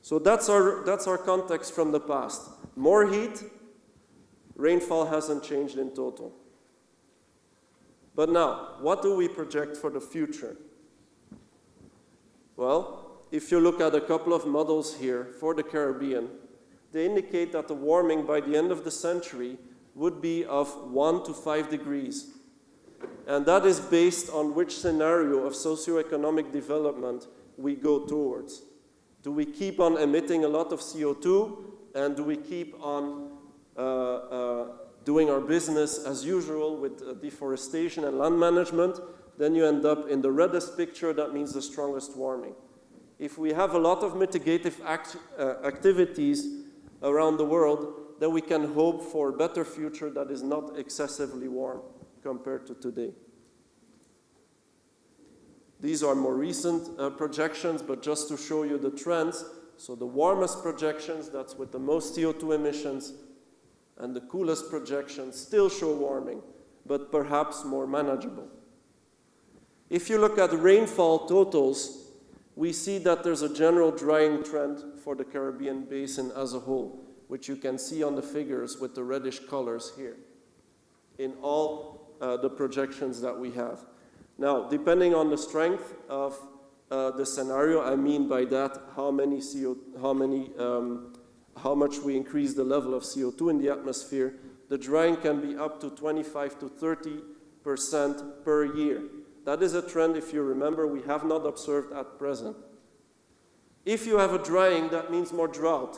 So that's our context from the past. More heat, rainfall hasn't changed in total. But now, what do we project for the future? Well, if you look at a couple of models here for the Caribbean, they indicate that the warming by the end of the century would be of 1 to 5 degrees. And that is based on which scenario of socioeconomic development we go towards. Do we keep on emitting a lot of CO2, and do we keep on doing our business as usual with deforestation and land management? Then you end up in the reddest picture. That means the strongest warming. If we have a lot of mitigative activities around the world, then we can hope for a better future that is not excessively warm compared to today. These are more recent projections, but just to show you the trends. So the warmest projections, that's with the most CO2 emissions, and the coolest projections still show warming, but perhaps more manageable. If you look at rainfall totals, we see that there's a general drying trend for the Caribbean basin as a whole, which you can see on the figures with the reddish colors here in all the projections that we have. Now, depending on the strength of the scenario, I mean by that how much we increase the level of CO2 in the atmosphere, the drying can be up to 25 to 30% per year. That is a trend, if you remember, we have not observed at present. If you have a drying, that means more drought,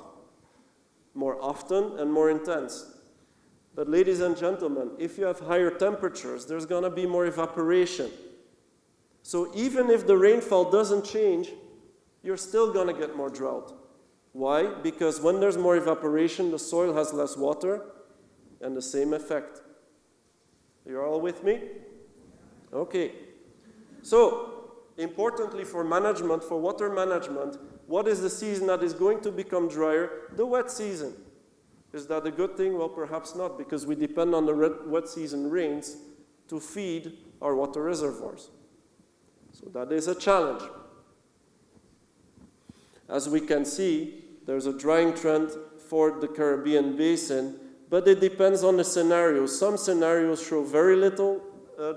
more often and more intense. But ladies and gentlemen, if you have higher temperatures, there's going to be more evaporation. So even if the rainfall doesn't change, you're still going to get more drought. Why? Because when there's more evaporation, the soil has less water, and the same effect. You're all with me? Okay. So, importantly for management, for water management, what is the season that is going to become drier? The wet season. Is that a good thing? Well, perhaps not, because we depend on the wet season rains to feed our water reservoirs. So that is a challenge. As we can see, there's a drying trend for the Caribbean basin, but it depends on the scenario. Some scenarios show very little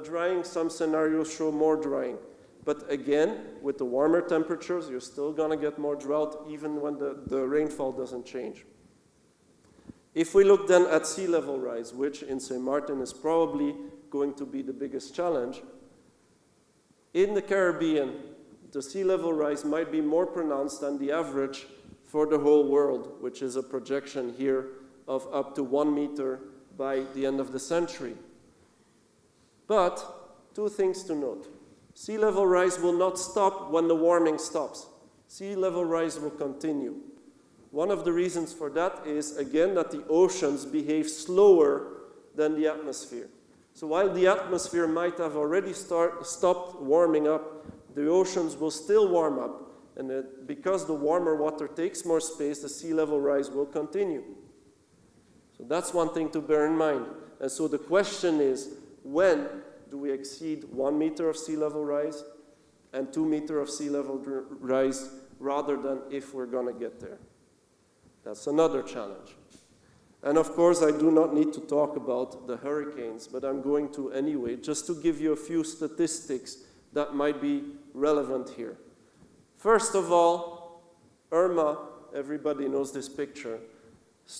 drying, some scenarios show more drying. But again, with the warmer temperatures, you're still going to get more drought even when the rainfall doesn't change. If we look then at sea level rise, which in St. Martin is probably going to be the biggest challenge, in the Caribbean, the sea level rise might be more pronounced than the average for the whole world, which is a projection here of up to 1 meter by the end of the century. But 2 things to note. Sea level rise will not stop when the warming stops. Sea level rise will continue. One of the reasons for that is, again, that the oceans behave slower than the atmosphere. So while the atmosphere might have already stopped warming up, the oceans will still warm up. And because the warmer water takes more space, the sea level rise will continue. So that's one thing to bear in mind. And so the question is, when do we exceed 1 meter of sea level rise and 2 meters of sea level rise, rather than if we're going to get there? That's another challenge. And of course, I do not need to talk about the hurricanes, but I'm going to anyway, just to give you a few statistics that might be relevant here. First of all, Irma, everybody knows this picture.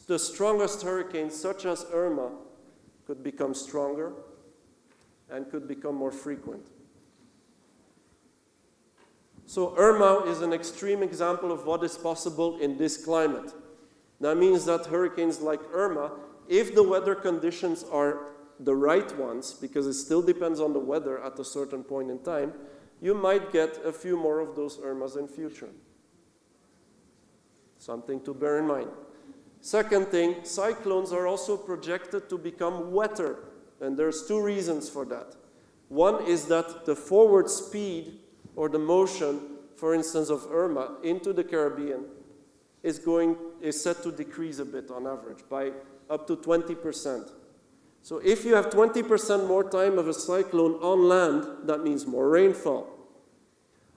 The strongest hurricanes, such as Irma, could become stronger and could become more frequent. So Irma is an extreme example of what is possible in this climate. That means that hurricanes like Irma, if the weather conditions are the right ones, because it still depends on the weather at a certain point in time, you might get a few more of those Irmas in future. Something to bear in mind. Second thing, cyclones are also projected to become wetter, and there's two reasons for that. One is that the forward speed or the motion, for instance, of Irma into the Caribbean is set to decrease a bit on average by up to 20%. So if you have 20% more time of a cyclone on land, that means more rainfall.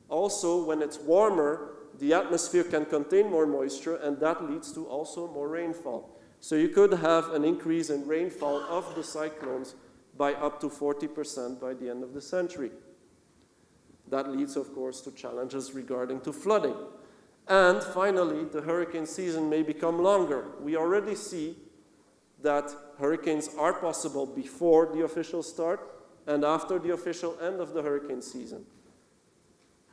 Also, when it's warmer, the atmosphere can contain more moisture, and that leads to also more rainfall. So you could have an increase in rainfall of the cyclones by up to 40% by the end of the century. That leads, of course, to challenges regarding to flooding. And finally, the hurricane season may become longer. We already see that hurricanes are possible before the official start and after the official end of the hurricane season.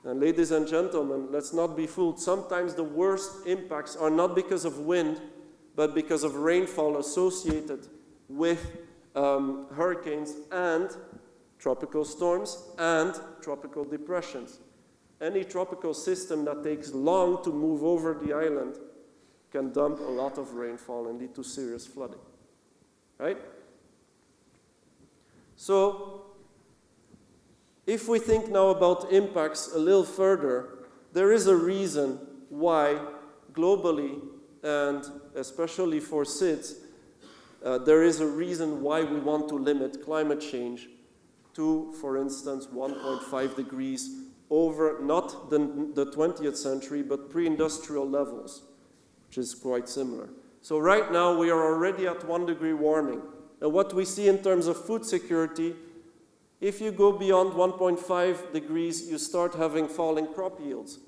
And ladies and gentlemen, let's not be fooled. Sometimes the worst impacts are not because of wind, but because of rainfall associated with hurricanes and tropical storms and tropical depressions. Any tropical system that takes long to move over the island can dump a lot of rainfall and lead to serious flooding. Right? So, if we think now about impacts a little further, there is a reason why globally, and especially for SIDS, there is a reason why we want to limit climate change to, for instance, 1.5 degrees over not the 20th century, but pre-industrial levels, which is quite similar. So right now we are already at 1 degree warming. And what we see in terms of food security, if you go beyond 1.5 degrees, you start having falling crop yields.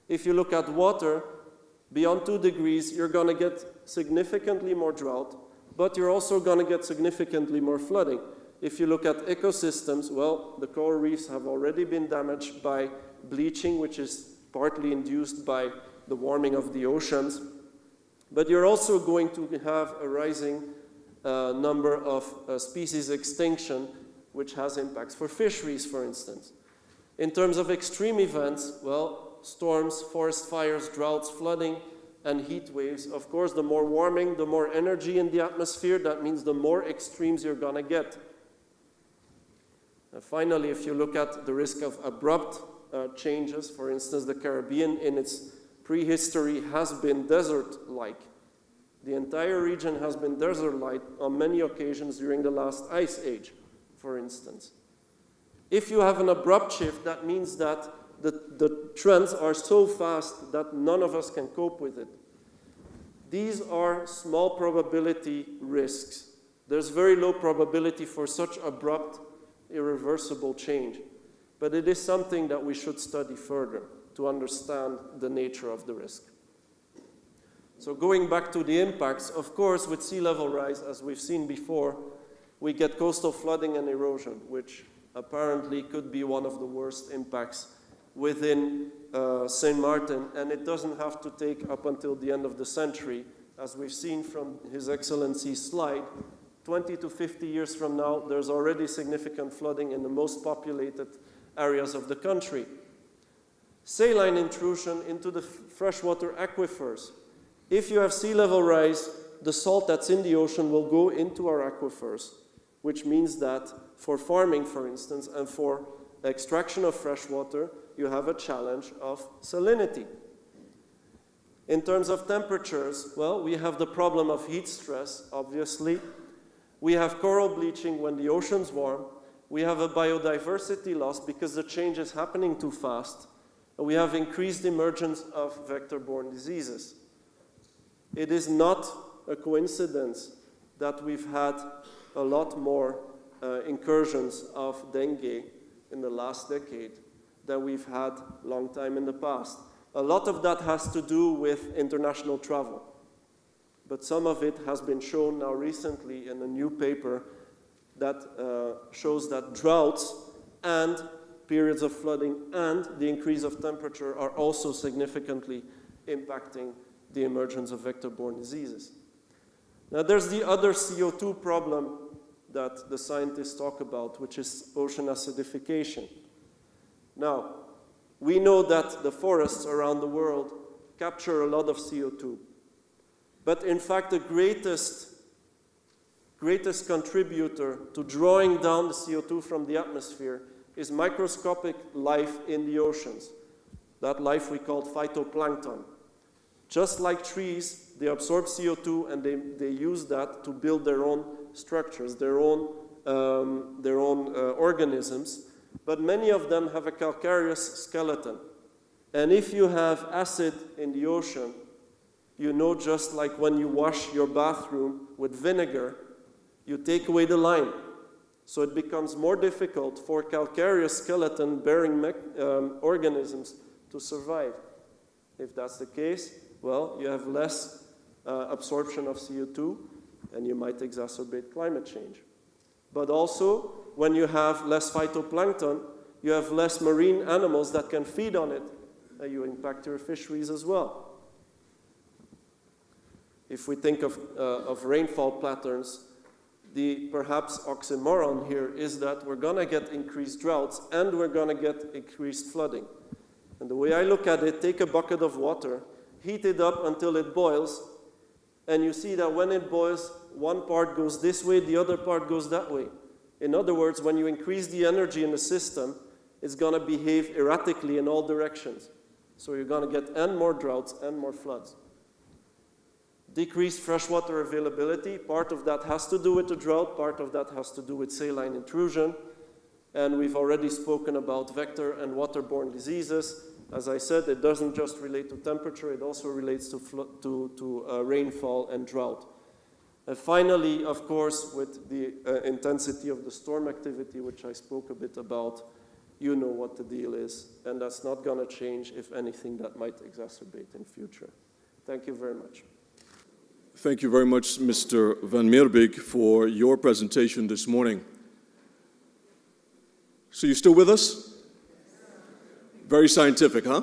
If you look at water, beyond 2 degrees, you're going to get significantly more drought, but you're also going to get significantly more flooding. If you look at ecosystems, well, the coral reefs have already been damaged by bleaching, which is partly induced by the warming of the oceans. But you're also going to have a rising number of species extinction, which has impacts for fisheries, for instance. In terms of extreme events, well, storms, forest fires, droughts, flooding, and heat waves. Of course, the more warming, the more energy in the atmosphere. That means the more extremes you're going to get. And finally, if you look at the risk of abrupt changes, for instance, the Caribbean in its prehistory has been desert-like. The entire region has been desert-like on many occasions during the last ice age, for instance. If you have an abrupt shift, that means that the trends are so fast that none of us can cope with it. These are small probability risks. There's very low probability for such abrupt, irreversible change. But it is something that we should study further to understand the nature of the risk. So going back to the impacts, of course, with sea level rise, as we've seen before, we get coastal flooding and erosion, which apparently could be one of the worst impacts within St. Martin, and it doesn't have to take up until the end of the century. As we've seen from His Excellency's slide, 20 to 50 years from now, there's already significant flooding in the most populated areas of the country. Saline intrusion into the freshwater aquifers. If you have sea level rise, the salt that's in the ocean will go into our aquifers, which means that for farming, for instance, and for extraction of fresh water, you have a challenge of salinity. In terms of temperatures, well, we have the problem of heat stress, obviously. We have coral bleaching when the ocean's warm. We have a biodiversity loss because the change is happening too fast. And we have increased emergence of vector-borne diseases. It is not a coincidence that we've had a lot more incursions of dengue in the last decade than we've had a long time in the past. A lot of that has to do with international travel. But some of it has been shown now recently in a new paper that shows that droughts and periods of flooding and the increase of temperature are also significantly impacting the emergence of vector-borne diseases. Now there's the other CO2 problem that the scientists talk about, which is ocean acidification. Now, we know that the forests around the world capture a lot of CO2. But in fact, the greatest contributor to drawing down the CO2 from the atmosphere is microscopic life in the oceans. That life we call phytoplankton. Just like trees, they absorb CO2 and they use that to build their own structures, their own organisms. But many of them have a calcareous skeleton. And if you have acid in the ocean, you know, just like when you wash your bathroom with vinegar, you take away the lime. So it becomes more difficult for calcareous skeleton-bearing organisms to survive. If that's the case, well, you have less absorption of CO2, and you might exacerbate climate change. But also, when you have less phytoplankton, you have less marine animals that can feed on it, and you impact your fisheries as well. If we think of rainfall patterns, the perhaps oxymoron here is that we're going to get increased droughts and we're going to get increased flooding. And the way I look at it, take a bucket of water, heat it up until it boils, and you see that when it boils, one part goes this way, the other part goes that way. In other words, when you increase the energy in the system, it's going to behave erratically in all directions. So you're going to get and more droughts and more floods. Decreased freshwater availability, part of that has to do with the drought, part of that has to do with saline intrusion, and we've already spoken about vector and waterborne diseases. As I said, it doesn't just relate to temperature, it also relates to rainfall and drought. And finally, of course, with the intensity of the storm activity, which I spoke a bit about, you know what the deal is, and that's not going to change. If anything, that might exacerbate in future. Thank you very much. Thank you very much, Mr. Van Meerbeke, for your presentation this morning. So you still with us? Very scientific, huh?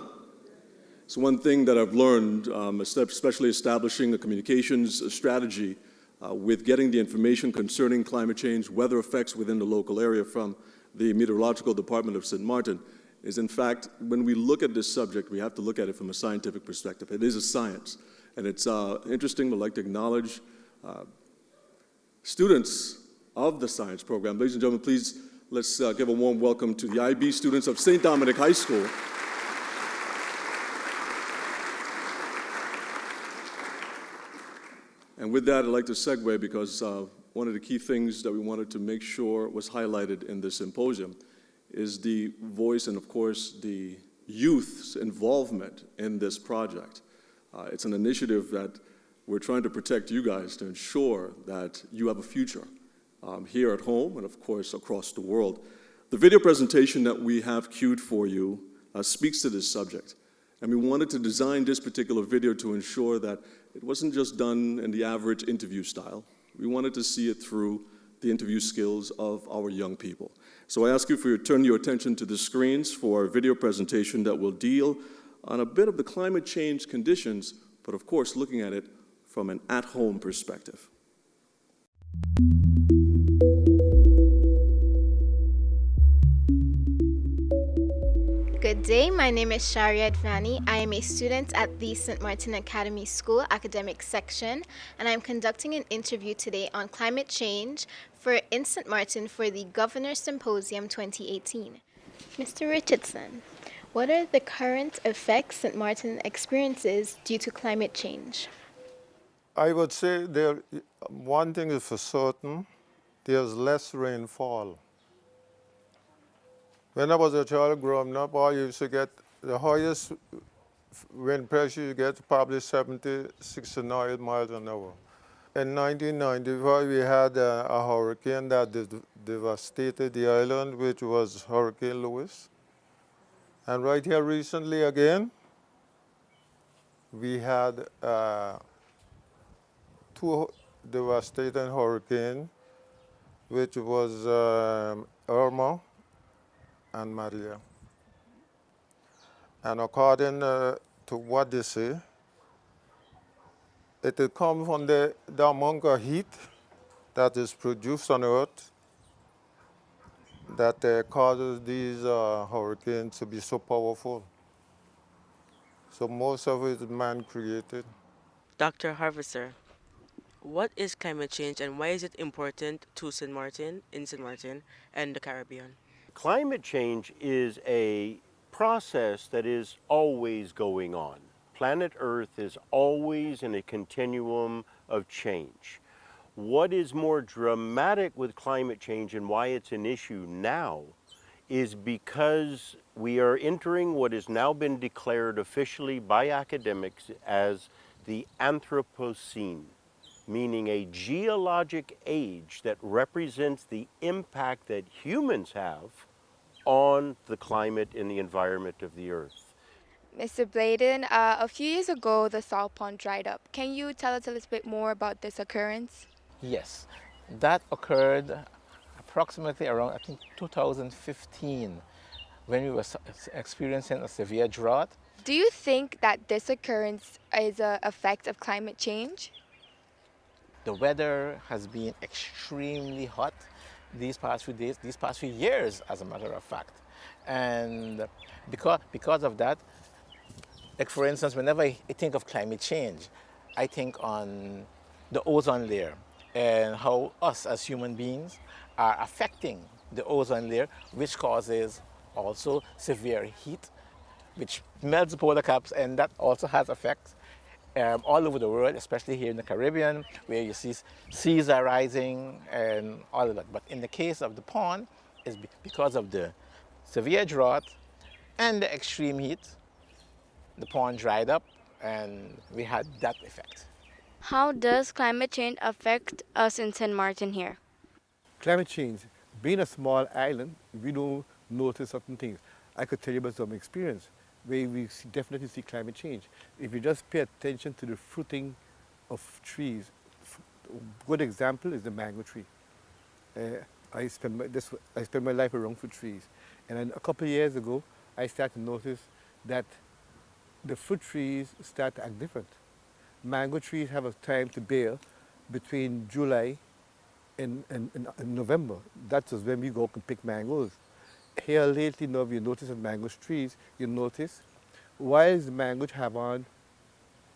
It's one thing that I've learned, especially establishing a communications strategy with getting the information concerning climate change, weather effects within the local area from the Meteorological Department of St. Martin, is in fact, when we look at this subject, we have to look at it from a scientific perspective. It is a science. And it's interesting, we'd like to acknowledge students of the science program. Ladies and gentlemen, please, let's give a warm welcome to the IB students of St. Dominic High School. And with that, I'd like to segue because one of the key things that we wanted to make sure was highlighted in this symposium is the voice and, of course, the youth's involvement in this project. It's an initiative that we're trying to protect you guys to ensure that you have a future here at home and, of course, across the world. The video presentation that we have queued for you speaks to this subject. And we wanted to design this particular video to ensure that it wasn't just done in the average interview style. We wanted to see it through the interview skills of our young people. So I ask you to turn your attention to the screens for a video presentation that will deal on a bit of the climate change conditions, but of course looking at it from an at-home perspective. Good day, my name is Sharia Advani. I am a student at the St. Martin Academy School Academic Section, and I'm conducting an interview today on climate change in St. Martin for the Governor's Symposium 2018. Mr. Richardson, what are the current effects St. Martin experiences due to climate change? I would say one thing is for certain, there's less rainfall. When I was a child growing up, I used to get the highest wind pressure you get, probably 70, 69 miles an hour. In 1995, we had a hurricane that devastated the island, which was Hurricane Lewis. And right here recently again, we had two devastating hurricanes, which was Irma and Maria. And according to what they say, it will come from the amount of heat that is produced on Earth that causes these hurricanes to be so powerful. So most of it is man-created. Dr. Harvester, what is climate change and why is it important to St. Martin, and the Caribbean? Climate change is a process that is always going on. Planet Earth is always in a continuum of change. What is more dramatic with climate change and why it's an issue now is because we are entering what has now been declared officially by academics as the Anthropocene, meaning a geologic age that represents the impact that humans have on the climate and the environment of the Earth. Mr. Bladen, a few years ago, the salt pond dried up. Can you tell us a little bit more about this occurrence? Yes, that occurred approximately around, I think, 2015, when we were experiencing a severe drought. Do you think that this occurrence is an effect of climate change? The weather has been extremely hot these past few days, these past few years, as a matter of fact. And because of that, like for instance, whenever I think of climate change, I think on the ozone layer and how us as human beings are affecting the ozone layer, which causes also severe heat, which melts the polar caps, and that also has effects all over the world, especially here in the Caribbean, where you see seas are rising and all of that. But in the case of the pond, it's because of the severe drought and the extreme heat, the pond dried up and we had that effect. How does climate change affect us in St. Martin here? Climate change, being a small island, we don't notice certain things. I could tell you about some experience where we definitely see climate change. If you just pay attention to the fruiting of trees, a good example is the mango tree. I spent my life around fruit trees. And then a couple of years ago, I started to notice that the fruit trees start to act different. Mango trees have a time to bear between July and November. That is when we go and pick mangoes. Here lately, now you notice that mango trees, you notice, while the mangoes have on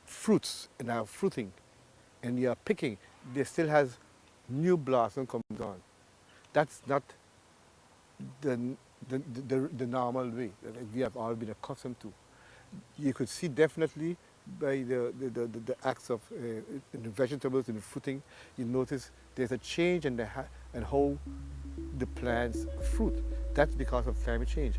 fruits and are fruiting, and you are picking, they still has new blossom coming on. That's not the normal way that we have all been accustomed to. You could see definitely by the acts of in the vegetables and the fruiting, you notice there's a change in and how the plants fruit. That's because of climate change.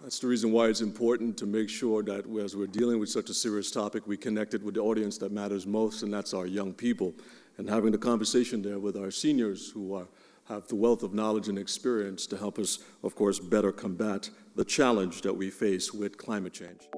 That's the reason why it's important to make sure that as we're dealing with such a serious topic, we connect it with the audience that matters most, and that's our young people. And having the conversation there with our seniors who have the wealth of knowledge and experience to help us, of course, better combat the challenge that we face with climate change.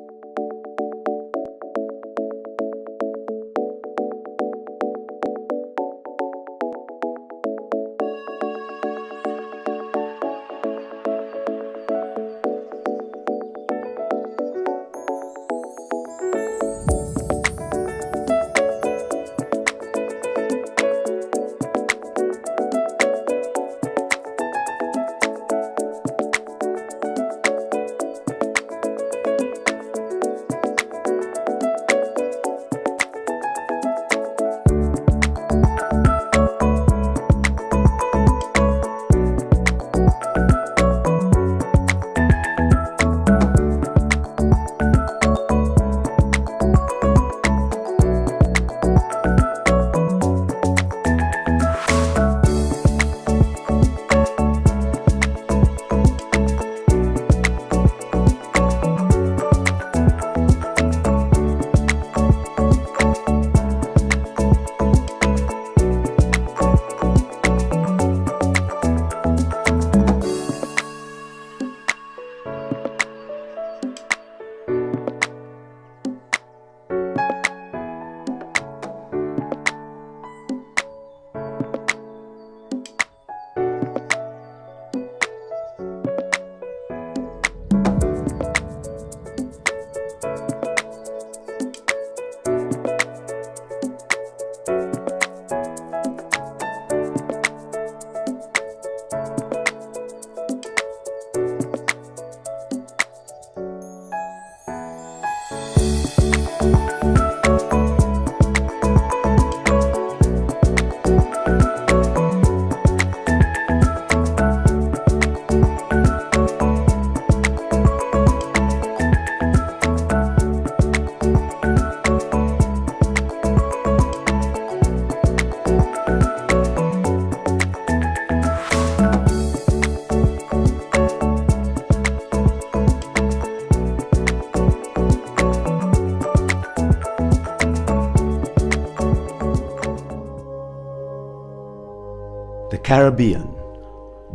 Caribbean,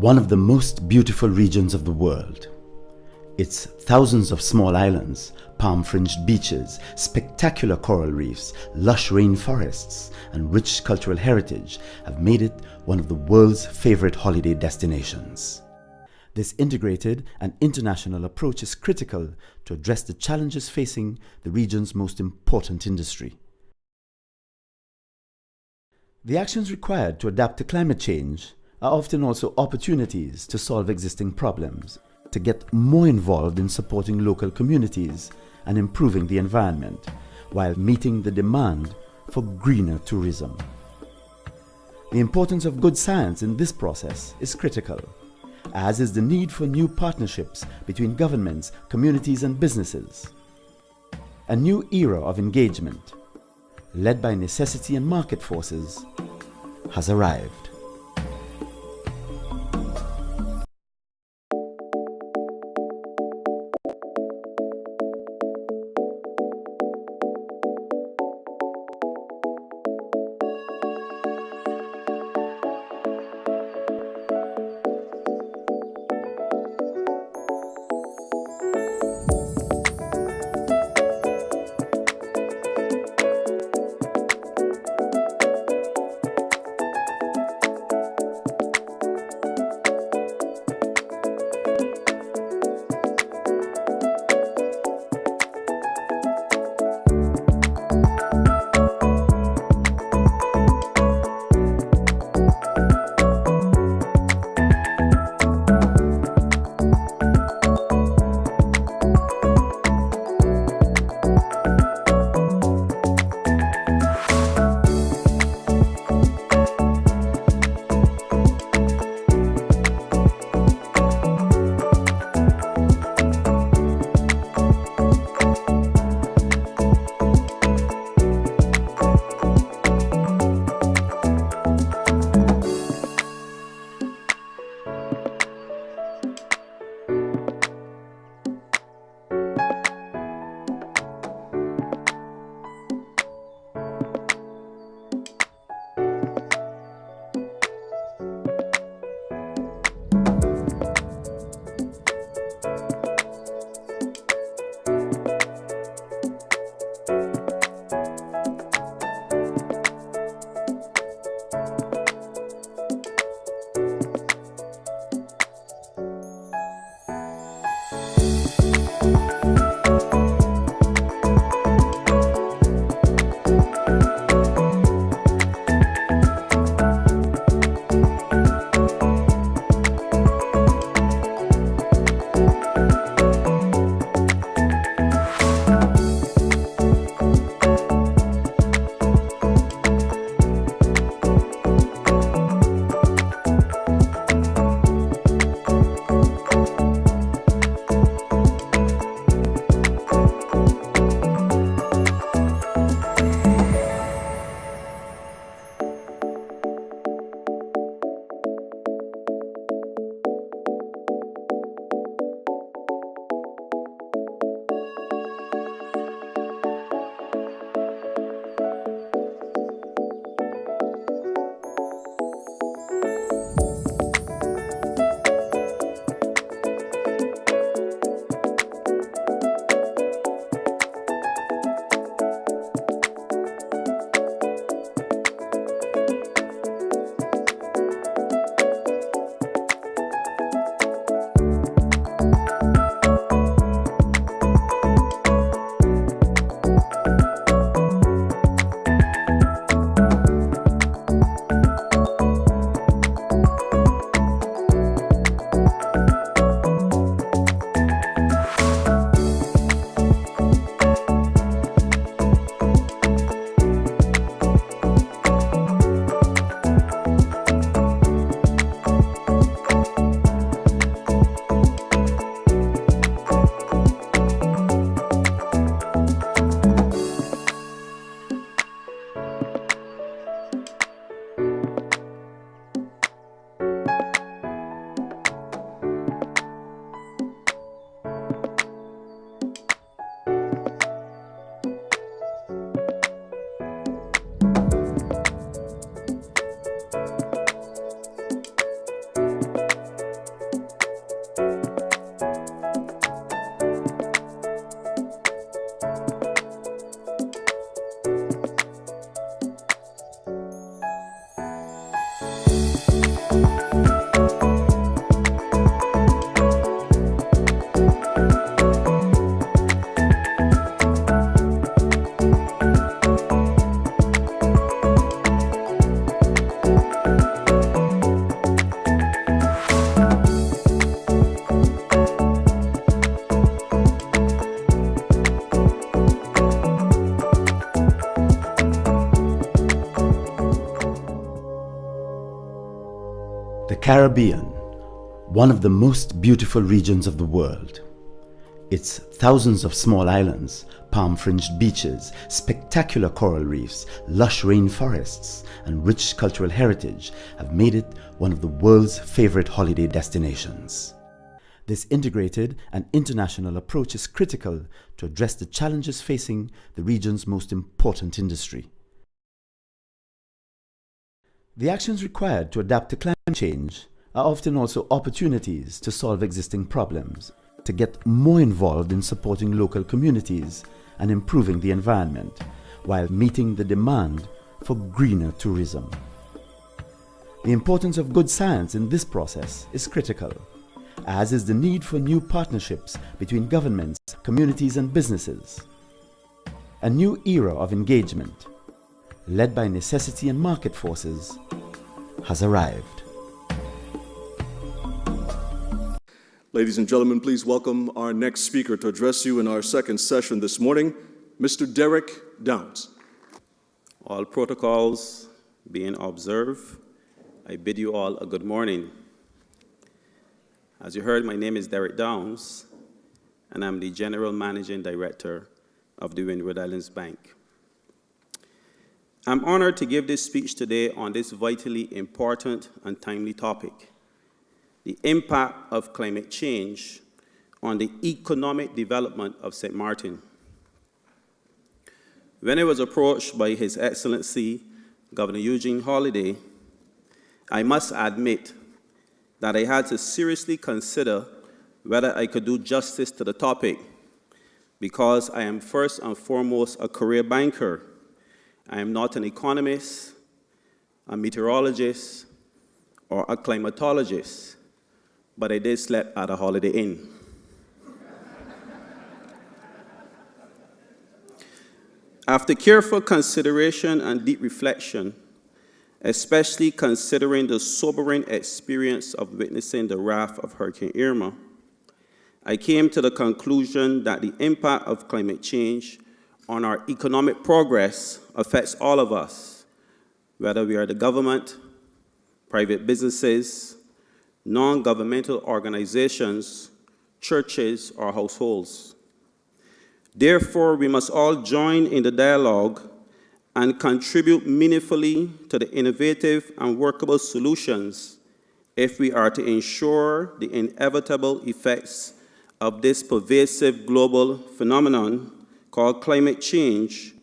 one of the most beautiful regions of the world. Its thousands of small islands, palm-fringed beaches, spectacular coral reefs, lush rainforests, and rich cultural heritage have made it one of the world's favorite holiday destinations. This integrated and international approach is critical to address the challenges facing the region's most important industry. The actions required to adapt to climate change are often also opportunities to solve existing problems, to get more involved in supporting local communities and improving the environment, while meeting the demand for greener tourism. The importance of good science in this process is critical, as is the need for new partnerships between governments, communities, and businesses. A new era of engagement, led by necessity and market forces, has arrived. Caribbean, one of the most beautiful regions of the world. Its thousands of small islands, palm-fringed beaches, spectacular coral reefs, lush rainforests, and rich cultural heritage have made it one of the world's favorite holiday destinations. This integrated and international approach is critical to address the challenges facing the region's most important industry. The actions required to adapt to climate change are often also opportunities to solve existing problems, to get more involved in supporting local communities and improving the environment, while meeting the demand for greener tourism. The importance of good science in this process is critical, as is the need for new partnerships between governments, communities and businesses. A new era of engagement, led by necessity and market forces, has arrived. Ladies and gentlemen, please welcome our next speaker to address you in our second session this morning, Mr. Derek Downs. All protocols being observed, I bid you all a good morning. As you heard, my name is Derek Downs, and I'm the General Managing Director of the Windward Islands Bank. I'm honored to give this speech today on this vitally important and timely topic, the impact of climate change on the economic development of St. Martin. When I was approached by His Excellency Governor Eugene Holliday, I must admit that I had to seriously consider whether I could do justice to the topic, because I am first and foremost a career banker. I am not an economist, a meteorologist, or a climatologist, but I did sleep at a Holiday Inn. After careful consideration and deep reflection, especially considering the sobering experience of witnessing the wrath of Hurricane Irma, I came to the conclusion that the impact of climate change on our economic progress affects all of us, whether we are the government, private businesses, non-governmental organizations, churches, or households. Therefore, we must all join in the dialogue and contribute meaningfully to the innovative and workable solutions if we are to ensure the inevitable effects of this pervasive global phenomenon called climate change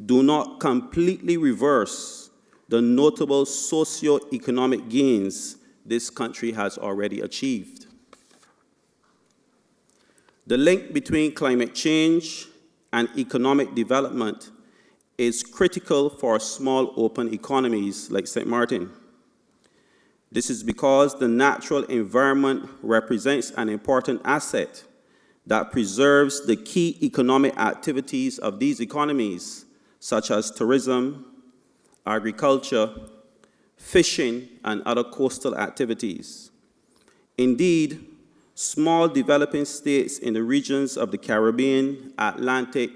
do not completely reverse the notable socio-economic gains this country has already achieved. The link between climate change and economic development is critical for small open economies like St. Martin. This is because the natural environment represents an important asset that preserves the key economic activities of these economies, such as tourism, agriculture, fishing, and other coastal activities. Indeed, small developing states in the regions of the Caribbean, Atlantic,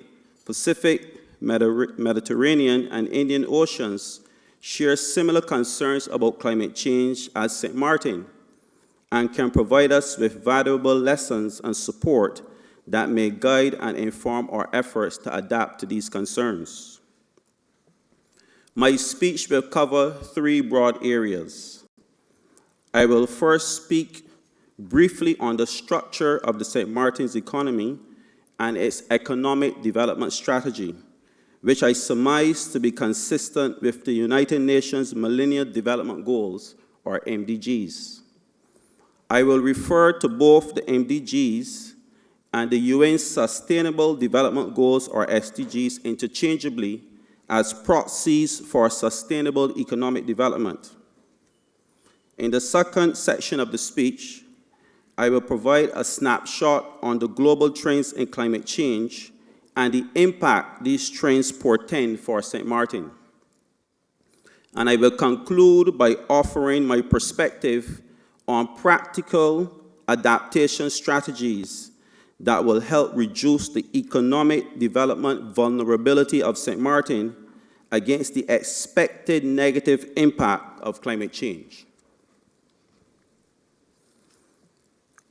Pacific, Mediterranean, and Indian Oceans share similar concerns about climate change as St. Martin, and can provide us with valuable lessons and support that may guide and inform our efforts to adapt to these concerns. My speech will cover three broad areas. I will first speak briefly on the structure of the St. Martin's economy and its economic development strategy, which I surmise to be consistent with the United Nations Millennium Development Goals, or MDGs. I will refer to both the MDGs and the UN's Sustainable Development Goals, or SDGs, interchangeably as proxies for sustainable economic development. In the second section of the speech, I will provide a snapshot on the global trends in climate change and the impact these trends portend for St. Martin. And I will conclude by offering my perspective on practical adaptation strategies that will help reduce the economic development vulnerability of St. Martin against the expected negative impact of climate change.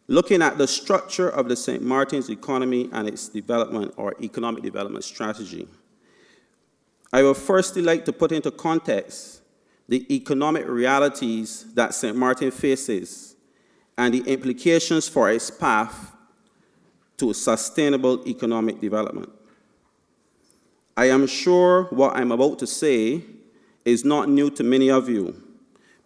looking at the structure of the St. Martin's economy and its development or economic development strategy, I would firstly like to put into context the economic realities that St. Martin faces and the implications for its path to sustainable economic development. I am sure what I'm about to say is not new to many of you,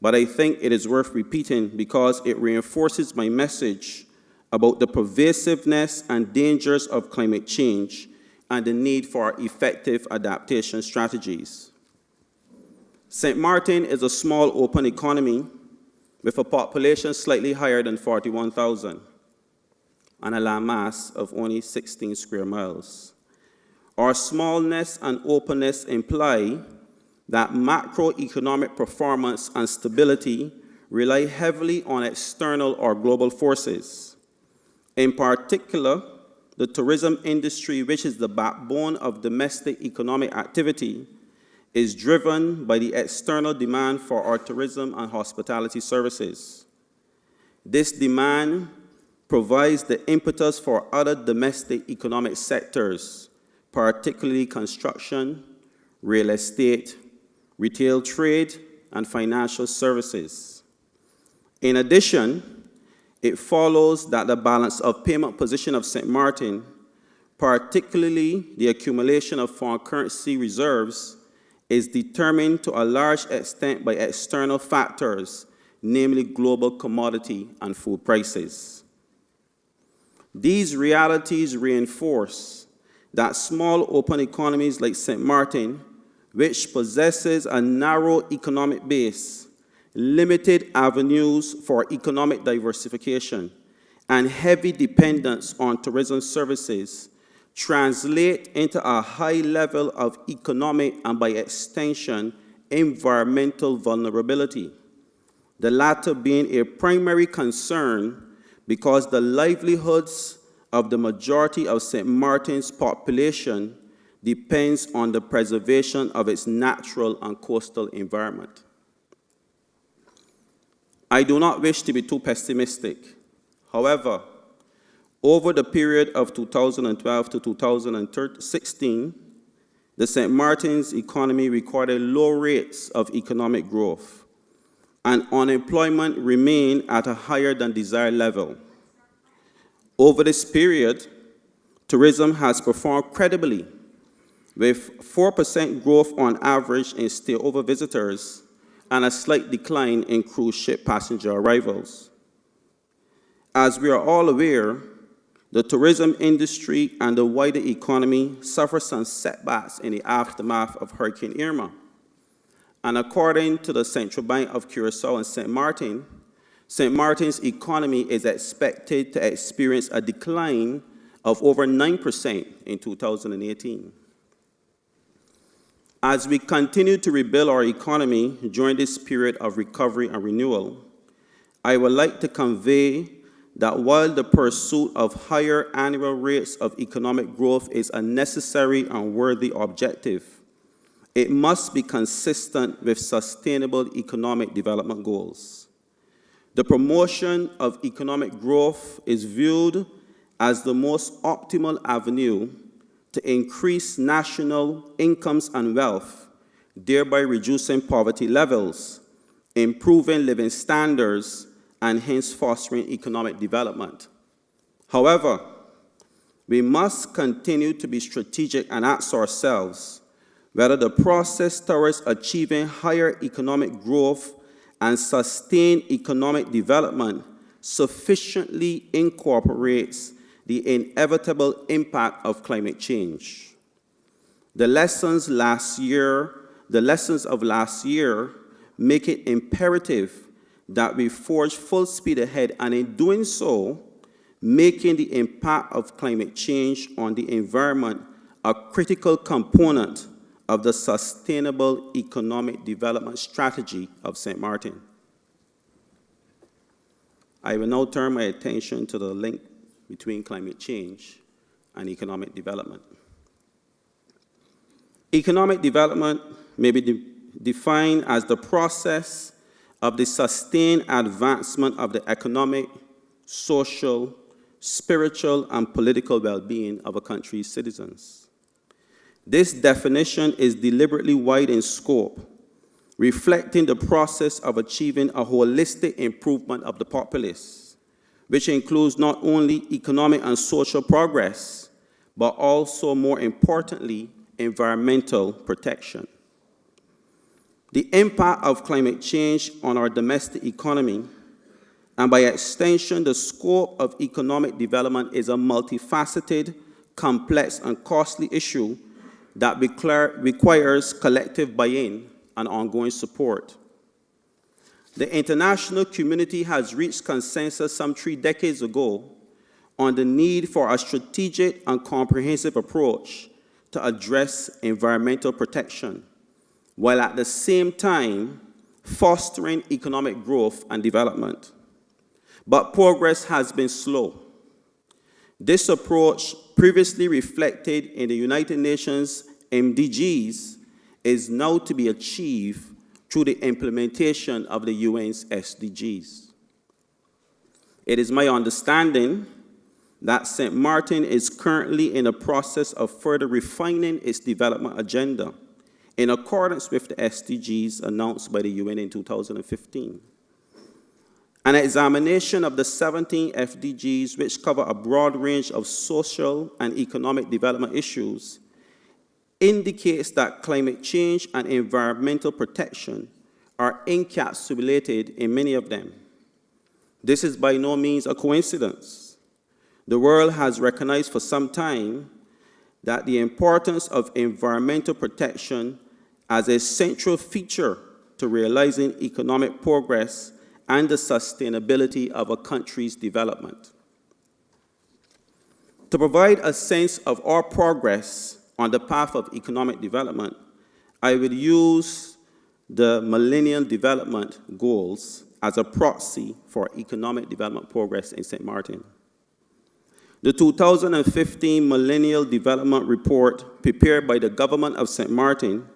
but I think it is worth repeating because it reinforces my message about the pervasiveness and dangers of climate change and the need for effective adaptation strategies. St. Martin is a small open economy with a population slightly higher than 41,000 and a land mass of only 16 square miles. Our smallness and openness imply that macroeconomic performance and stability rely heavily on external or global forces. In particular, the tourism industry, which is the backbone of domestic economic activity, is driven by the external demand for our tourism and hospitality services. This demand provides the impetus for other domestic economic sectors, particularly construction, real estate, retail trade, and financial services. In addition, it follows that the balance of payment position of St. Martin, particularly the accumulation of foreign currency reserves, is determined to a large extent by external factors, namely global commodity and food prices. These realities reinforce that small open economies like St. Martin, which possesses a narrow economic base, limited avenues for economic diversification, and heavy dependence on tourism services, translate into a high level of economic and, by extension, environmental vulnerability, the latter being a primary concern because the livelihoods of the majority of St. Martin's population depends on the preservation of its natural and coastal environment. I do not wish to be too pessimistic. However, over the period of 2012 to 2016, the St. Martin's economy recorded low rates of economic growth, and unemployment remained at a higher than desired level. Over this period, tourism has performed credibly, with 4% growth on average in stayover visitors and a slight decline in cruise ship passenger arrivals. As we are all aware, the tourism industry and the wider economy suffer some setbacks in the aftermath of Hurricane Irma. And according to the Central Bank of Curaçao and St. Martin's economy is expected to experience a decline of over 9% in 2018. As we continue to rebuild our economy during this period of recovery and renewal, I would like to convey that while the pursuit of higher annual rates of economic growth is a necessary and worthy objective, it must be consistent with sustainable economic development goals. The promotion of economic growth is viewed as the most optimal avenue to increase national incomes and wealth, thereby reducing poverty levels, improving living standards, and hence fostering economic development. However, we must continue to be strategic and ask ourselves whether the process towards achieving higher economic growth and sustained economic development sufficiently incorporates the inevitable impact of climate change. The lessons of last year make it imperative that we forge full speed ahead, and in doing so, making the impact of climate change on the environment a critical component of the sustainable economic development strategy of St. Martin. I will now turn my attention to the link between climate change and economic development. Economic development may be defined as the process of the sustained advancement of the economic, social, spiritual, and political well-being of a country's citizens. This definition is deliberately wide in scope, reflecting the process of achieving a holistic improvement of the populace, which includes not only economic and social progress, but also, more importantly, environmental protection. The impact of climate change on our domestic economy, and by extension, the scope of economic development, is a multifaceted, complex, and costly issue that requires collective buy-in and ongoing support. The international community has reached consensus some 3 decades ago on the need for a strategic and comprehensive approach to address environmental protection, while at the same time fostering economic growth and development. But progress has been slow. This approach, previously reflected in the United Nations MDGs, is now to be achieved through the implementation of the UN's SDGs. It is my understanding that St. Martin is currently in the process of further refining its development agenda in accordance with the SDGs announced by the UN in 2015. An examination of the 17 SDGs, which cover a broad range of social and economic development issues, indicates that climate change and environmental protection are encapsulated in many of them. This is by no means a coincidence. The world has recognized for some time that the importance of environmental protection as a central feature to realizing economic progress and the sustainability of a country's development. To provide a sense of our progress on the path of economic development, I will use the Millennium Development Goals as a proxy for economic development progress in St. Martin. The 2015 Millennial Development Report, prepared by the government of St. Martin,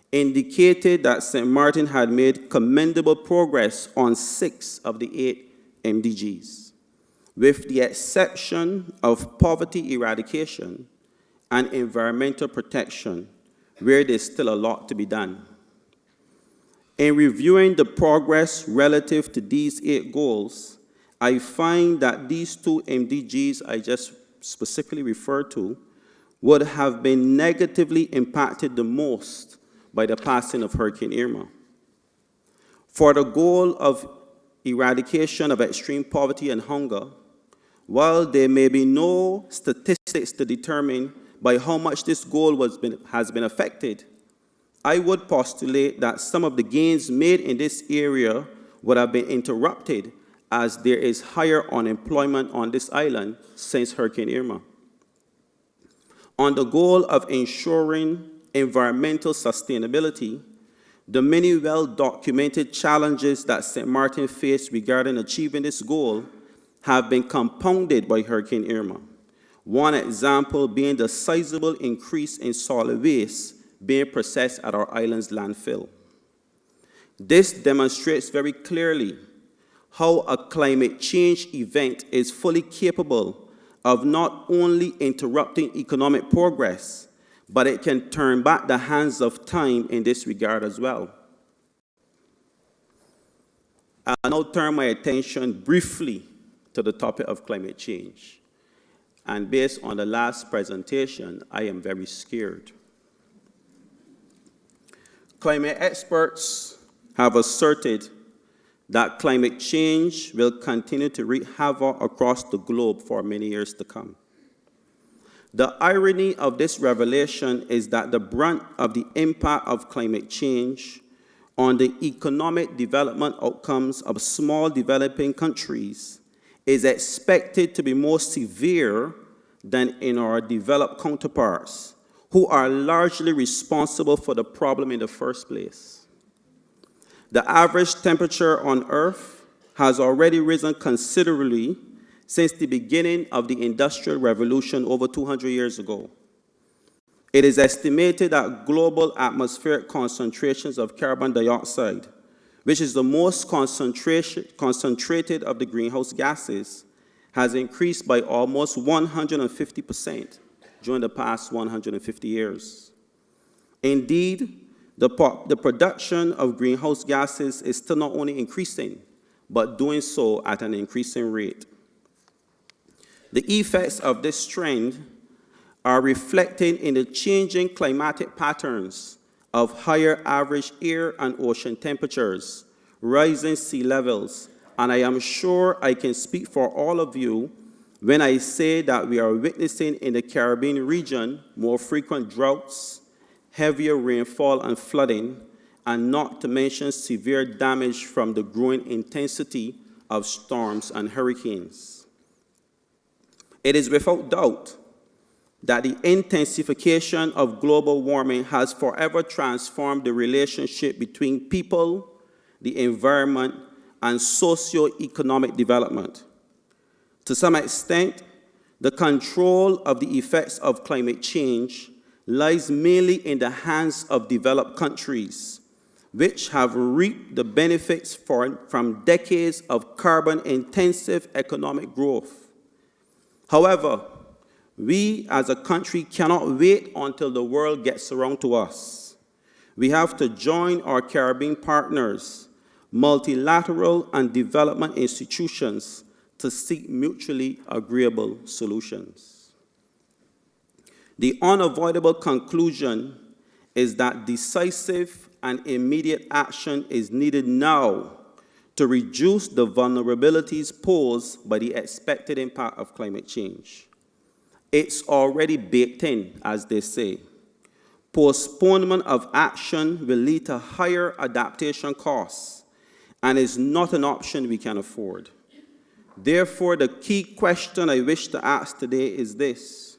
indicated that St. Martin had made commendable progress on 6 of the 8 MDGs, with the exception of poverty eradication and environmental protection, where there's still a lot to be done. In reviewing the progress relative to these 8 goals, I find that these 2 MDGs I just specifically referred to would have been negatively impacted the most by the passing of Hurricane Irma. For the goal of eradication of extreme poverty and hunger, while there may be no statistics to determine by how much this goal has been affected, I would postulate that some of the gains made in this area would have been interrupted, as there is higher unemployment on this island since Hurricane Irma. On the goal of ensuring environmental sustainability, the many well-documented challenges that St. Martin faced regarding achieving this goal have been compounded by Hurricane Irma. One example being the sizable increase in solid waste being processed at our island's landfill. This demonstrates very clearly how a climate change event is fully capable of not only interrupting economic progress, but it can turn back the hands of time in this regard as well. I'll now turn my attention briefly to the topic of climate change. And based on the last presentation, I am very scared. Climate experts have asserted that climate change will continue to wreak havoc across the globe for many years to come. The irony of this revelation is that the brunt of the impact of climate change on the economic development outcomes of small developing countries is expected to be more severe than in our developed counterparts, who are largely responsible for the problem in the first place. The average temperature on Earth has already risen considerably since the beginning of the Industrial Revolution over 200 years ago. It is estimated that global atmospheric concentrations of carbon dioxide, which is the most concentrated of the greenhouse gases, has increased by almost 150% during the past 150 years. Indeed, the production of greenhouse gases is still not only increasing, but doing so at an increasing rate. The effects of this trend are reflected in the changing climatic patterns of higher average air and ocean temperatures, rising sea levels, and I am sure I can speak for all of you when I say that we are witnessing in the Caribbean region more frequent droughts, heavier rainfall and flooding, and not to mention severe damage from the growing intensity of storms and hurricanes. It is without doubt that the intensification of global warming has forever transformed the relationship between people, the environment, and socio-economic development. To some extent, the control of the effects of climate change lies mainly in the hands of developed countries, which have reaped the benefits from decades of carbon-intensive economic growth. However, we as a country cannot wait until the world gets around to us. We have to join our Caribbean partners, multilateral and development institutions to seek mutually agreeable solutions. The unavoidable conclusion is that decisive and immediate action is needed now to reduce the vulnerabilities posed by the expected impact of climate change. It's already baked in, as they say. Postponement of action will lead to higher adaptation costs and is not an option we can afford. Therefore, the key question I wish to ask today is this: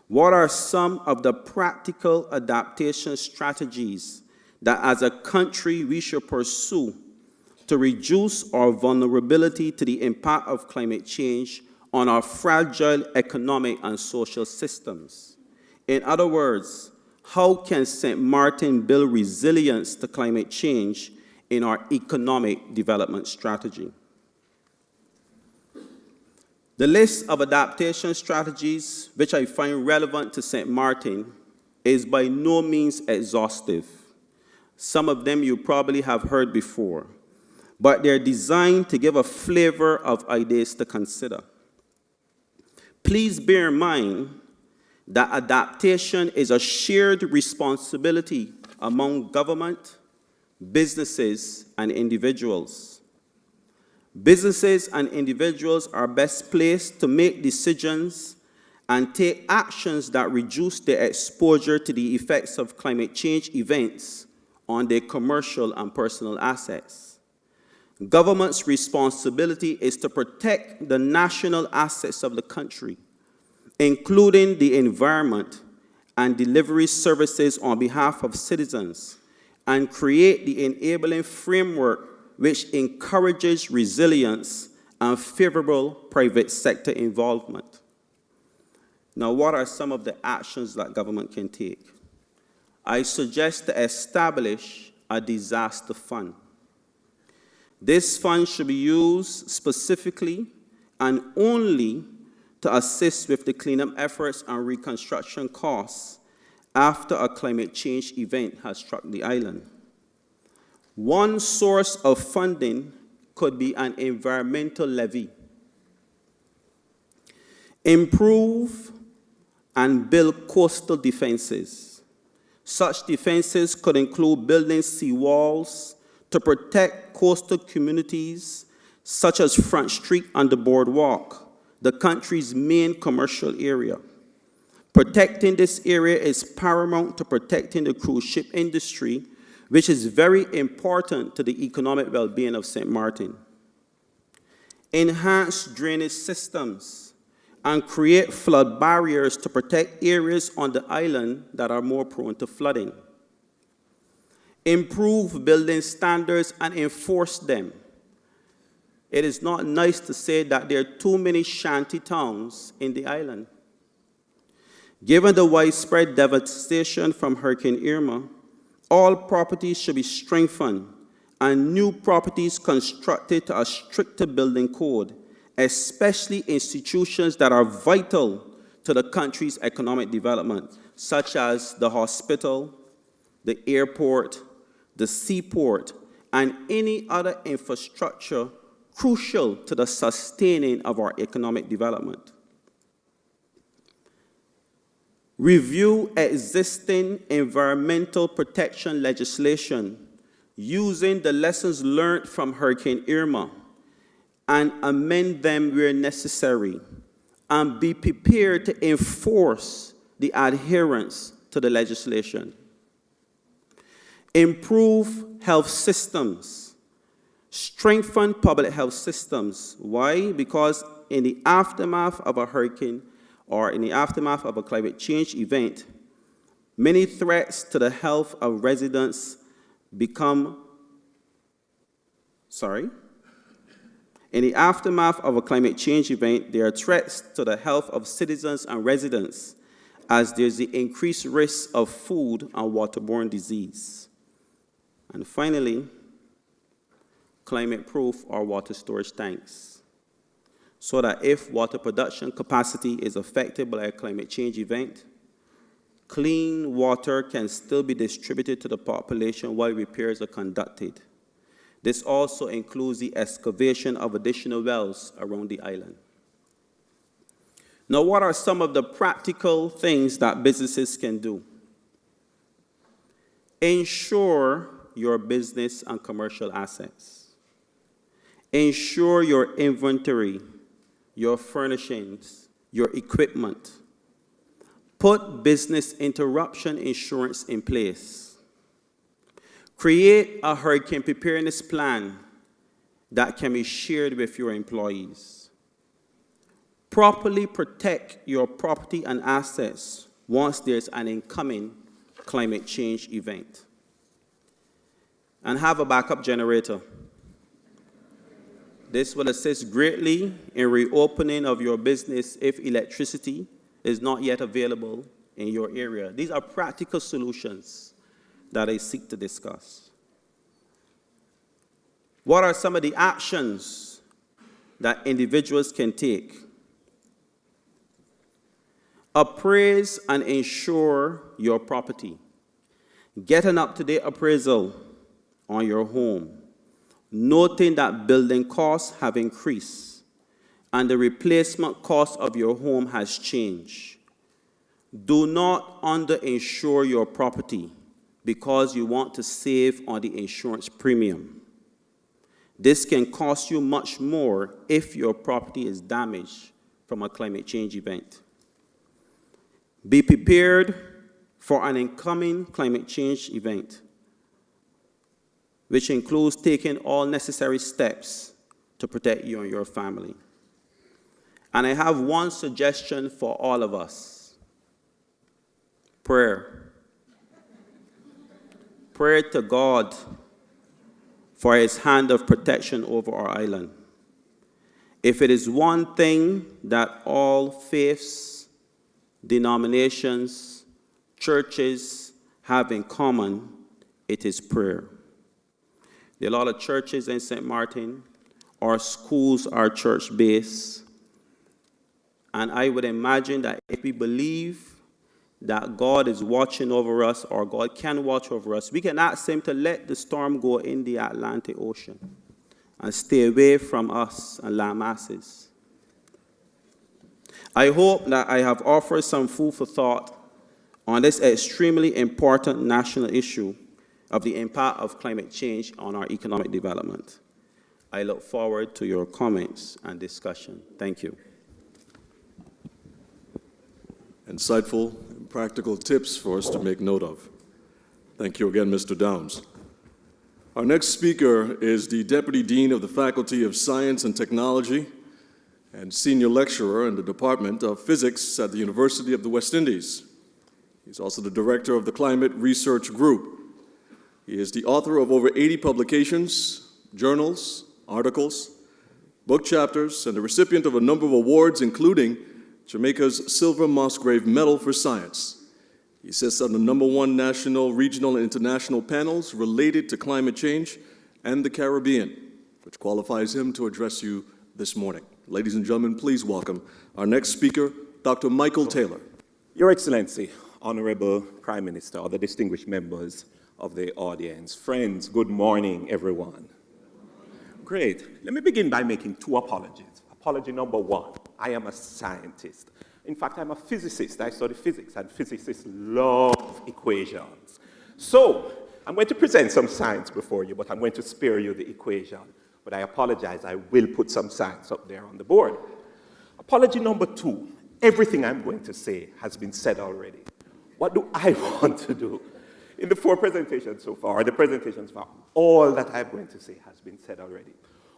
what are some of the practical adaptation strategies that as a country we should pursue to reduce our vulnerability to the impact of climate change on our fragile economic and social systems? In other words, how can St. Martin build resilience to climate change in our economic development strategy? The list of adaptation strategies which I find relevant to St. Martin is by no means exhaustive. Some of them you probably have heard before, but they're designed to give a flavor of ideas to consider. Please bear in mind that adaptation is a shared responsibility among government, businesses, and individuals. Businesses and individuals are best placed to make decisions and take actions that reduce their exposure to the effects of climate change events on their commercial and personal assets. Government's responsibility is to protect the national assets of the country, including the environment, and delivery services on behalf of citizens, and create the enabling framework which encourages resilience and favorable private sector involvement. Now, what are some of the actions that government can take? I suggest to establish a disaster fund. This fund should be used specifically and only to assist with the cleanup efforts and reconstruction costs after a climate change event has struck the island. One source of funding could be an environmental levy. Improve and build coastal defenses. Such defenses could include building seawalls to protect coastal communities such as Front Street and the Boardwalk, the country's main commercial area. Protecting this area is paramount to protecting the cruise ship industry, which is very important to the economic well-being of St. Martin. Enhance drainage systems and create flood barriers to protect areas on the island that are more prone to flooding. Improve building standards and enforce them. It is not nice to say that there are too many shanty towns in the island. Given the widespread devastation from Hurricane Irma, all properties should be strengthened and new properties constructed to a stricter building code especially institutions that are vital to the country's economic development, such as the hospital, the airport, the seaport, and any other infrastructure crucial to the sustaining of our economic development. Review existing environmental protection legislation using the lessons learned from Hurricane Irma and amend them where necessary, and be prepared to enforce the adherence to the legislation. Improve health systems. Strengthen public health systems. Why? Because in the aftermath of a hurricane or in the aftermath of a climate change event, many threats to the health of residents become, In the aftermath of a climate change event, there are threats to the health of citizens and residents, as there's the increased risk of food and waterborne disease. And finally, climate-proof our water storage tanks, so that if water production capacity is affected by a climate change event, clean water can still be distributed to the population while repairs are conducted. This also includes the excavation of additional wells around the island. Now, what are some of the practical things that businesses can do? Ensure your business and commercial assets. Ensure your inventory, your furnishings, your equipment. Put business interruption insurance in place. Create a hurricane preparedness plan that can be shared with your employees. Properly protect your property and assets once there's an incoming climate change event. And have a backup generator. This will assist greatly in reopening of your business if electricity is not yet available in your area. These are practical solutions that I seek to discuss. What are some of the actions that individuals can take? Appraise and insure your property. Get an up-to-date appraisal on your home, noting that building costs have increased and the replacement cost of your home has changed. Do not under-insure your property because you want to save on the insurance premium. This can cost you much more if your property is damaged from a climate change event. Be prepared for an incoming climate change event, which includes taking all necessary steps to protect you and your family. And I have one suggestion for all of us: prayer. Pray to God for his hand of protection over our island. If it is one thing that all faiths, denominations, churches have in common, it is prayer. There are a lot of churches in St. Martin. Our schools are church-based. And I would imagine that if we believe that God is watching over us, or God can watch over us, we can ask him to let the storm go in the Atlantic Ocean and stay away from us and land masses. I hope that I have offered some food for thought on this extremely important national issue of the impact of climate change on our economic development. I look forward to your comments and discussion. Thank you. Insightful and practical tips for us to make note of. Thank you again, Mr. Downs. Our next speaker is the Deputy Dean of the Faculty of Science and Technology and Senior Lecturer in the Department of Physics at the University of the West Indies. He's also the Director of the Climate Research Group. He is the author of over 80 publications, journals, articles, book chapters, and the recipient of a number of awards, including Jamaica's Silver Musgrave Medal for Science. He sits on the #1 national, regional, and international panels related to climate change and the Caribbean, which qualifies him to address you this morning. Ladies and gentlemen, please welcome our next speaker, Dr. Michael Taylor. Your Excellency, Honorable Prime Minister, other distinguished members of the audience, friends, good morning, everyone. Great. Let me begin by making two apologies. Apology number one, I am a scientist. In fact, I'm a physicist. I study physics, and physicists love equations. So, I'm going to present some science before you, but I'm going to spare you the equation. But I apologize, I will put some science up there on the board. Apology number two, everything I'm going to say has been said already. What do I want to do? In the four presentations so far, or the presentations so far, all that I'm going to say has been said already.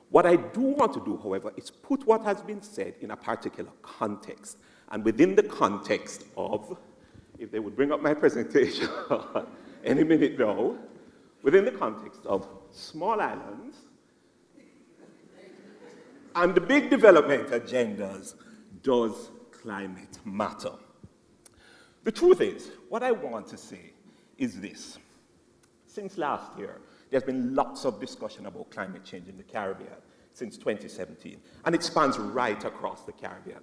What I do want to do, however, is put what has been said in a particular context. And within the context of, if they would bring up my presentation any minute now, within the context of small islands and the big development agendas, does climate matter? The truth is, what I want to say is this. Since last year, there's been lots of discussion about climate change in the Caribbean since 2017, and it spans right across the Caribbean.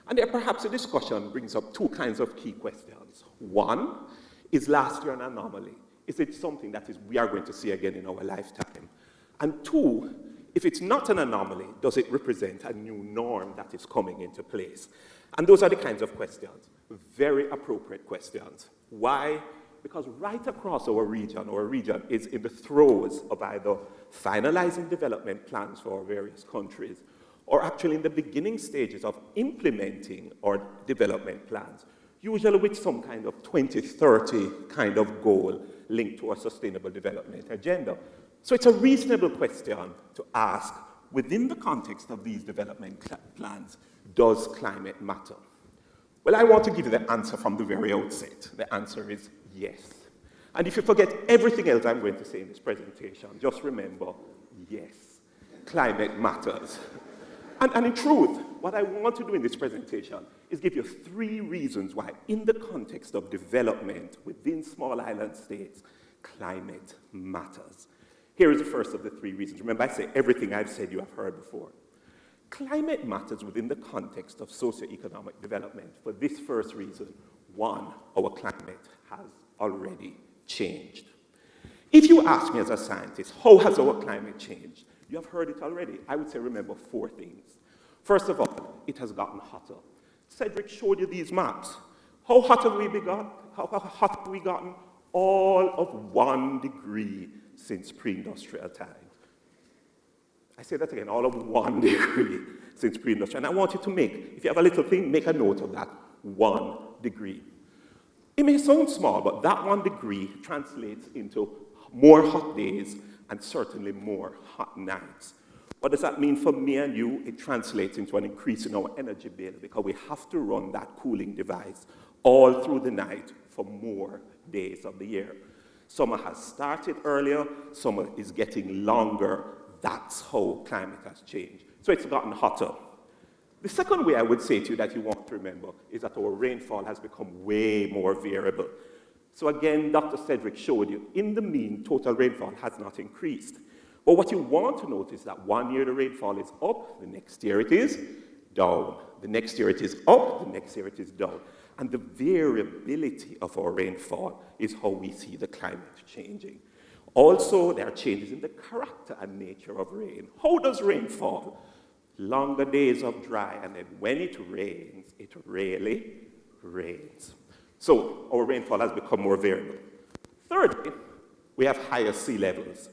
And there perhaps a discussion brings up two kinds of key questions. One, is last year an anomaly? Is it something that we are going to see again in our lifetime? And two, if it's not an anomaly, does it represent a new norm that is coming into place? And those are the kinds of questions, very appropriate questions. Why? Because right across our region is in the throes of either finalizing development plans for our various countries, or actually in the beginning stages of implementing our development plans, usually with some kind of 2030 kind of goal linked to our sustainable development agenda. So it's a reasonable question to ask, within the context of these development plans, does climate matter? Well, I want to give you the answer from the very outset. The answer is yes. And if you forget everything else I'm going to say in this presentation, just remember, yes, climate matters. And in truth, what I want to do in this presentation is give you three reasons why, in the context of development within small island states, climate matters. Here is the first of the three reasons. Remember, I say everything I've said you have heard before. Climate matters within the context of socioeconomic development for this first reason. One, our climate has already changed. If you ask me as a scientist, how has our climate changed? You have heard it already. I would say remember four things. First of all, it has gotten hotter. Cedric showed you these maps. How hot have we begun? How hot have we gotten? All of 1 degree since pre-industrial times. I say that again, all of 1 degree since pre-industrial. And I want you to if you have a little thing, make a note of that, 1 degree. It may sound small, but that 1 degree translates into more hot days and certainly more hot nights. What does that mean for me and you? It translates into an increase in our energy bill because we have to run that cooling device all through the night for more days of the year. Summer has started earlier, summer is getting longer. That's how climate has changed. So it's gotten hotter. The second way I would say to you that you want to remember is that our rainfall has become way more variable. So again, Dr. Cedric showed you, in the mean, total rainfall has not increased. But what you want to notice is that 1 year the rainfall is up, the next year it is down. The next year it is up, the next year it is down. And the variability of our rainfall is how we see the climate changing. Also, there are changes in the character and nature of rain. How does rain fall? Longer days of dry, and then when it rains, it really rains. So our rainfall has become more variable. Thirdly, we have higher sea levels.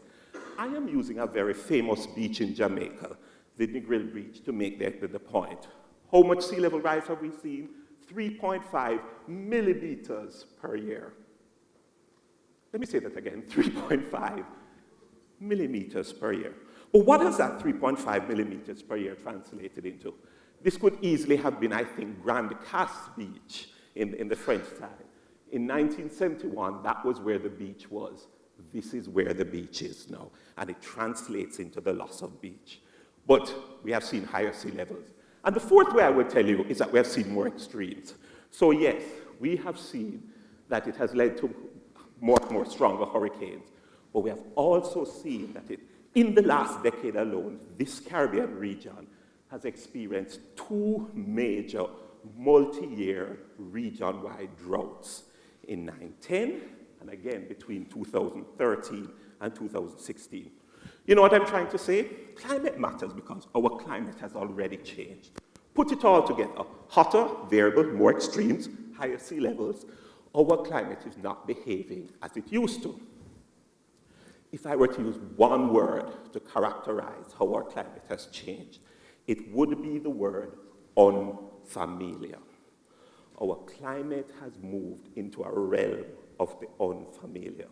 I am using a very famous beach in Jamaica, the Negril Beach, to make the point. How much sea level rise have we seen? 3.5 millimeters per year. Let me say that again, 3.5 millimeters per year. But what has that 3.5 millimeters per year translated into? This could easily have been, I think, Grand Casse Beach in the French side. In 1971, that was where the beach was. This is where the beach is now, and it translates into the loss of beach. But we have seen higher sea levels. And the fourth way I would tell you is that we have seen more extremes. So yes, we have seen that it has led to more stronger hurricanes, but we have also seen that in the last decade alone, this Caribbean region has experienced two major multi-year region-wide droughts in 9-10 and again between 2013 and 2016. You know what I'm trying to say? Climate matters because our climate has already changed. Put it all together, hotter, variable, more extremes, higher sea levels, our climate is not behaving as it used to. If I were to use one word to characterize how our climate has changed, it would be the word unfamiliar. Our climate has moved into a realm of the unfamiliar.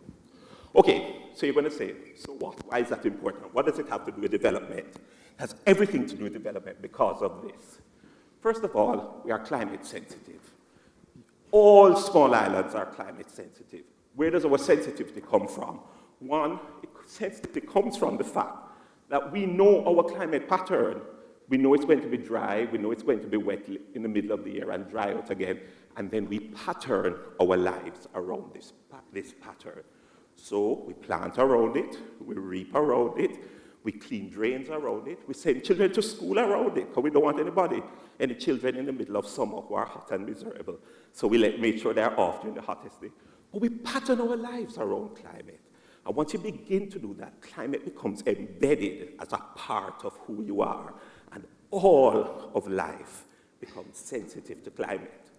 Okay, so you're going to say, so what? Why is that important? What does it have to do with development? It has everything to do with development because of this. First of all, we are climate sensitive. All small islands are climate sensitive. Where does our sensitivity come from? One, sensitivity comes from the fact that we know our climate pattern. We know it's going to be dry, we know it's going to be wet in the middle of the year and dry out again, and then we pattern our lives around this pattern. So we plant around it, we reap around it, we clean drains around it, we send children to school around it, because we don't want any children in the middle of summer who are hot and miserable. So we make sure they're off during the hottest day. But we pattern our lives around climate. And once you begin to do that, climate becomes embedded as a part of who you are. And all of life becomes sensitive to climate.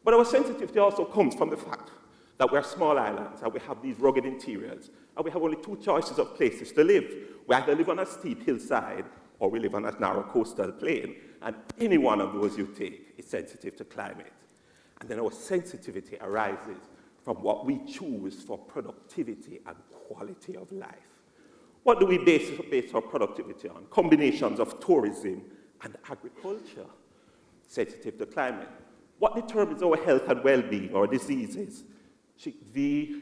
But our sensitivity also comes from the fact that we're small islands and we have these rugged interiors and we have only two choices of places to live. We either live on a steep hillside or we live on a narrow coastal plain, and any one of those you take is sensitive to climate. And then our sensitivity arises from what we choose for productivity and quality of life. What do we base our productivity on? Combinations of tourism and agriculture, sensitive to climate. What determines our health and well-being or diseases? Zika,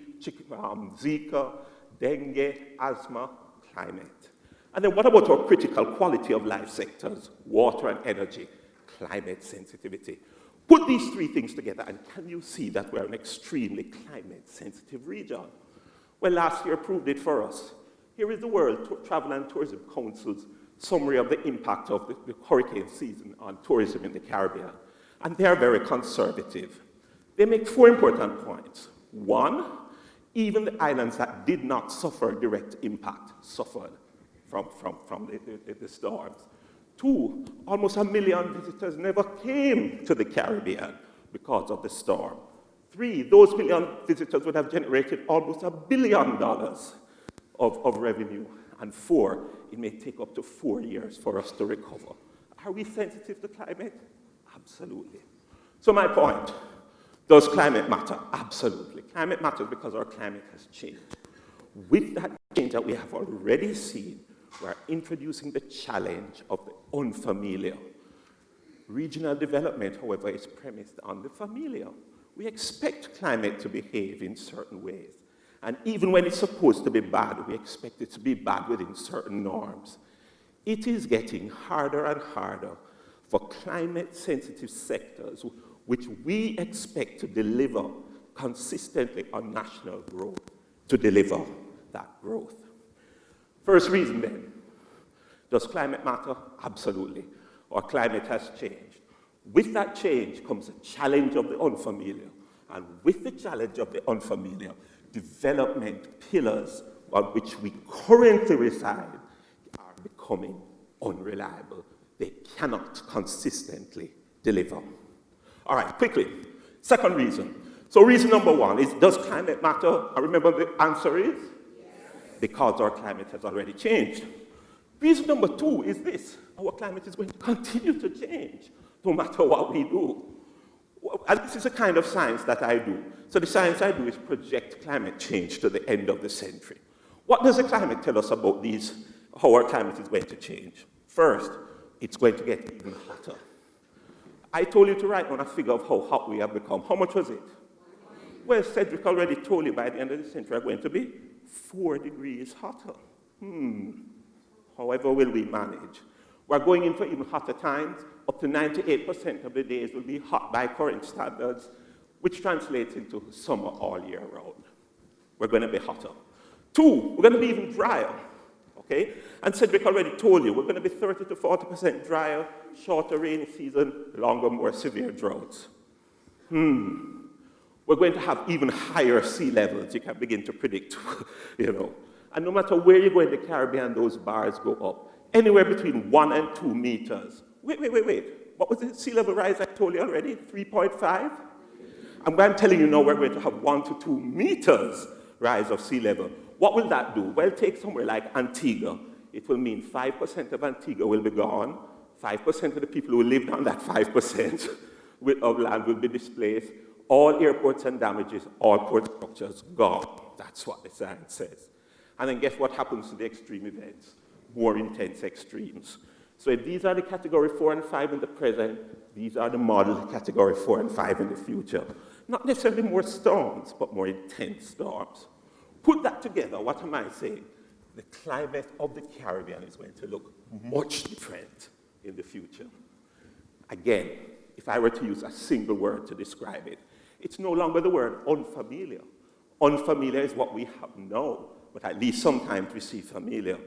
dengue, asthma, climate. And then what about our critical quality of life sectors? Water and energy, climate sensitivity. Put these three things together and can you see that we're an extremely climate sensitive region? Well, last year proved it for us. Here is the World Travel and Tourism Council's summary of the impact of the hurricane season on tourism in the Caribbean. And they are very conservative. They make four important points. One, even the islands that did not suffer direct impact suffered from the storms. Two, almost 1 million visitors never came to the Caribbean because of the storm. Three, those million visitors would have generated almost $1 billion of revenue. And four, it may take up to 4 years for us to recover. Are we sensitive to climate? Absolutely. So my point, does climate matter? Absolutely. Climate matters because our climate has changed. With that change that we have already seen, we are introducing the challenge of the unfamiliar. Regional development, however, is premised on the familiar. We expect climate to behave in certain ways. And even when it's supposed to be bad, we expect it to be bad within certain norms. It is getting harder and harder for climate-sensitive sectors, which we expect to deliver consistently on national growth, to deliver that growth. First reason then, does climate matter? Absolutely. Our climate has changed. With that change comes a challenge of the unfamiliar. And with the challenge of the unfamiliar, development pillars on which we currently reside are becoming unreliable. They cannot consistently deliver. All right, quickly. Second reason. So reason number one is, does climate matter? And remember the answer is? Because our climate has already changed. Reason number two is this: our climate is going to continue to change, no matter what we do. And this is a kind of science that I do. So the science I do is project climate change to the end of the century. What does the climate tell us about how our climate is going to change? First, it's going to get even hotter. I told you to write down a figure of how hot we have become. How much was it? Well, Cedric already told you by the end of the century we're going to be 4 degrees hotter. However will we manage? We're going in for even hotter times. Up to 98% of the days will be hot by current standards, which translates into summer all year round. We're going to be hotter. Two, we're going to be even drier. okay? And Cedric already told you, we're going to be 30 to 40% drier, shorter rainy season, longer, more severe droughts. We're going to have even higher sea levels, you can begin to predict, you know. And no matter where you go in the Caribbean, those bars go up. Anywhere between 1 and 2 meters. Wait. What was the sea level rise I told you already? 3.5? I'm telling you now we're going to have 1 to 2 meters rise of sea level. What will that do? Well, take somewhere like Antigua. It will mean 5% of Antigua will be gone. 5% of the people who lived on that 5% of land will be displaced. All airports and damages, all port structures gone. That's what the science says. And then guess what happens to the extreme events? More intense extremes. So if these are the category 4 and 5 in the present, these are the model category 4 and 5 in the future. Not necessarily more storms, but more intense storms. Put that together, what am I saying? The climate of the Caribbean is going to look much different in the future. Again, if I were to use a single word to describe it, it's no longer the word unfamiliar. Unfamiliar is what we have now, but at least sometimes we see familiar.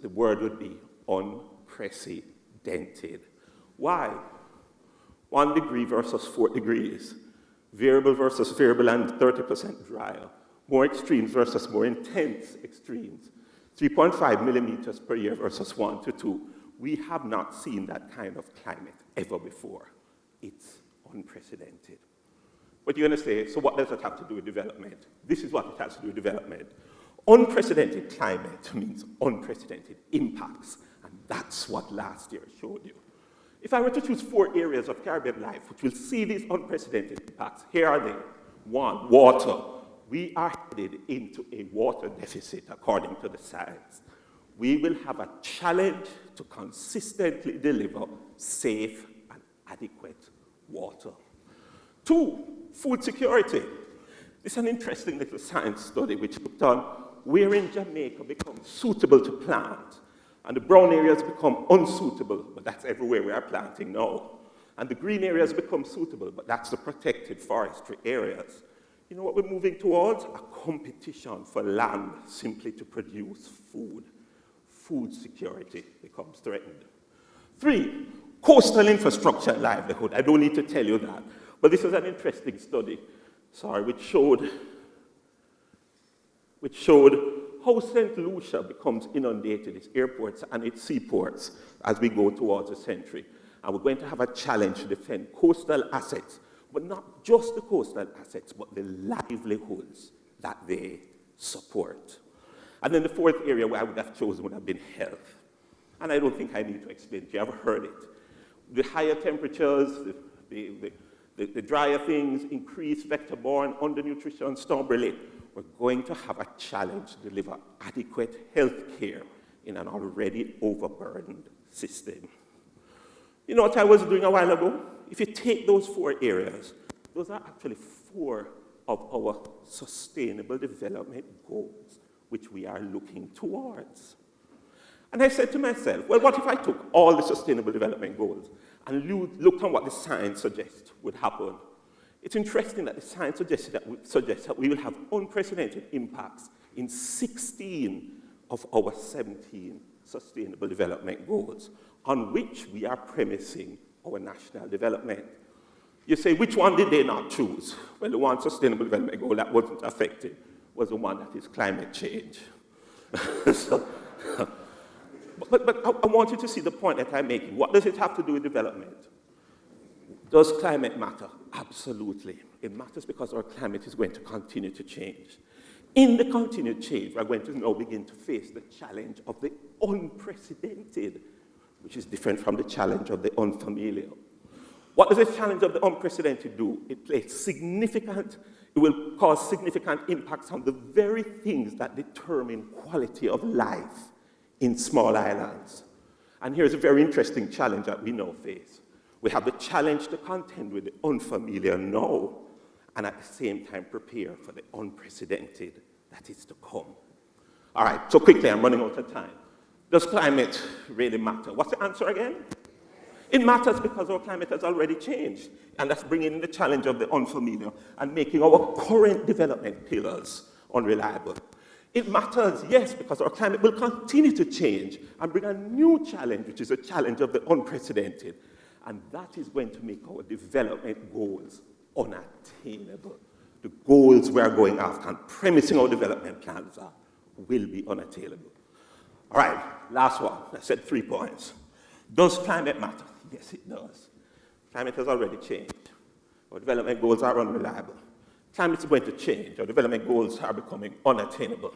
The word would be unprecedented. Why? 1 degree versus 4 degrees. Variable versus variable and 30% drier. More extremes versus more intense extremes. 3.5 millimeters per year versus 1 to 2. We have not seen that kind of climate ever before. It's unprecedented. But you're going to say, so what does it have to do with development? This is what it has to do with development. Unprecedented climate means unprecedented impacts, and that's what last year showed you. If I were to choose 4 areas of Caribbean life which will see these unprecedented impacts, here are they. 1, water. We are headed into a water deficit according to the science. We will have a challenge to consistently deliver safe and adequate water. 2, food security. This is an interesting little science study which looked on where in Jamaica becomes suitable to plant, and the brown areas become unsuitable, but that's everywhere we are planting now. And the green areas become suitable, but that's the protected forestry areas. You know what we're moving towards? A competition for land simply to produce food. Food security becomes threatened. 3, coastal infrastructure and livelihood. I don't need to tell you that. But this is an interesting study, which showed how St. Lucia becomes inundated, its airports and its seaports, as we go towards the century. And we're going to have a challenge to defend coastal assets, but not just the coastal assets, but the livelihoods that they support. And then the 4th area where I would have chosen would have been health. And I don't think I need to explain to you, I've heard it. The higher temperatures, the drier things, increased vector-borne undernutrition, storm-related. We're going to have a challenge to deliver adequate health care in an already overburdened system. You know what I was doing a while ago? If you take those 4 areas, those are actually 4 of our sustainable development goals, which we are looking towards. And I said to myself, well, what if I took all the sustainable development goals and looked on what the science suggests would happen? It's interesting that the science suggests that we will have unprecedented impacts in 16 of our 17 sustainable development goals, on which we are premising our national development. You say, which one did they not choose? Well, the one sustainable development goal that wasn't affected was the one that is climate change. But I want you to see the point that I'm making. What does it have to do with development? Does climate matter? Absolutely. It matters because our climate is going to continue to change. In the continued change, we're going to now begin to face the challenge of the unprecedented, which is different from the challenge of the unfamiliar. What does the challenge of the unprecedented do? It will cause significant impacts on the very things that determine quality of life in small islands. And here's a very interesting challenge that we now face. We have the challenge to contend with the unfamiliar now, and at the same time prepare for the unprecedented that is to come. All right, so quickly, I'm running out of time. Does climate really matter? What's the answer again? It matters because our climate has already changed, and that's bringing in the challenge of the unfamiliar and making our current development pillars unreliable. It matters, yes, because our climate will continue to change and bring a new challenge, which is a challenge of the unprecedented. And that is going to make our development goals unattainable. The goals we are going after and premising our development plans are will be unattainable. All right, last one. I said 3 points. Does climate matter? Yes, it does. Climate has already changed. Our development goals are unreliable. Climate is going to change. Our development goals are becoming unattainable.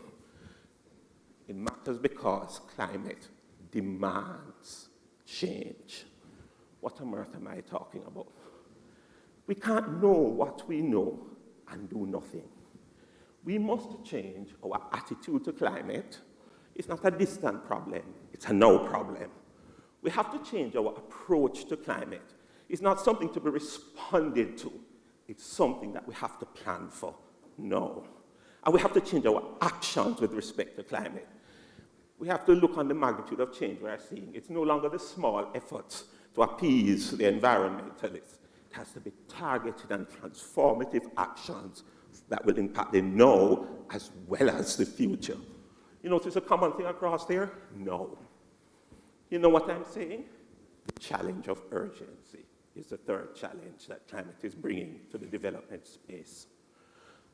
It matters because climate demands change. What on earth am I talking about? We can't know what we know and do nothing. We must change our attitude to climate. It's not a distant problem, it's a now problem. We have to change our approach to climate. It's not something to be responded to. It's something that we have to plan for now. And we have to change our actions with respect to climate. We have to look on the magnitude of change we are seeing. It's no longer the small efforts to appease the environmentalists. It has to be targeted and transformative actions that will impact the now as well as the future. You notice a common thing across there? No. You know what I'm saying? The challenge of urgency is the third challenge that climate is bringing to the development space.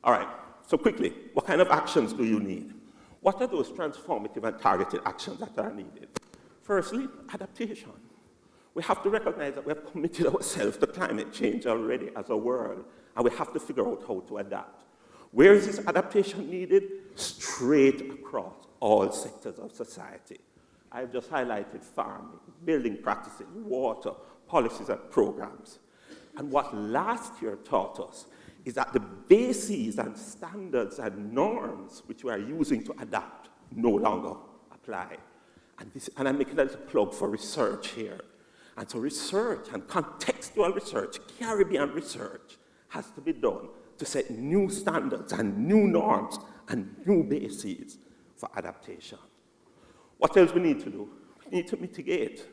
All right, so quickly, what kind of actions do you need? What are those transformative and targeted actions that are needed? Firstly, adaptation. We have to recognize that we have committed ourselves to climate change already as a world, and we have to figure out how to adapt. Where is this adaptation needed? Straight across all sectors of society. I've just highlighted farming, building practices, water, policies and programs. And what last year taught us is that the bases and standards and norms which we are using to adapt no longer apply. And I'm making a little plug for research here. And so research and contextual research, Caribbean research, has to be done to set new standards and new norms and new bases for adaptation. What else we need to do? We need to mitigate.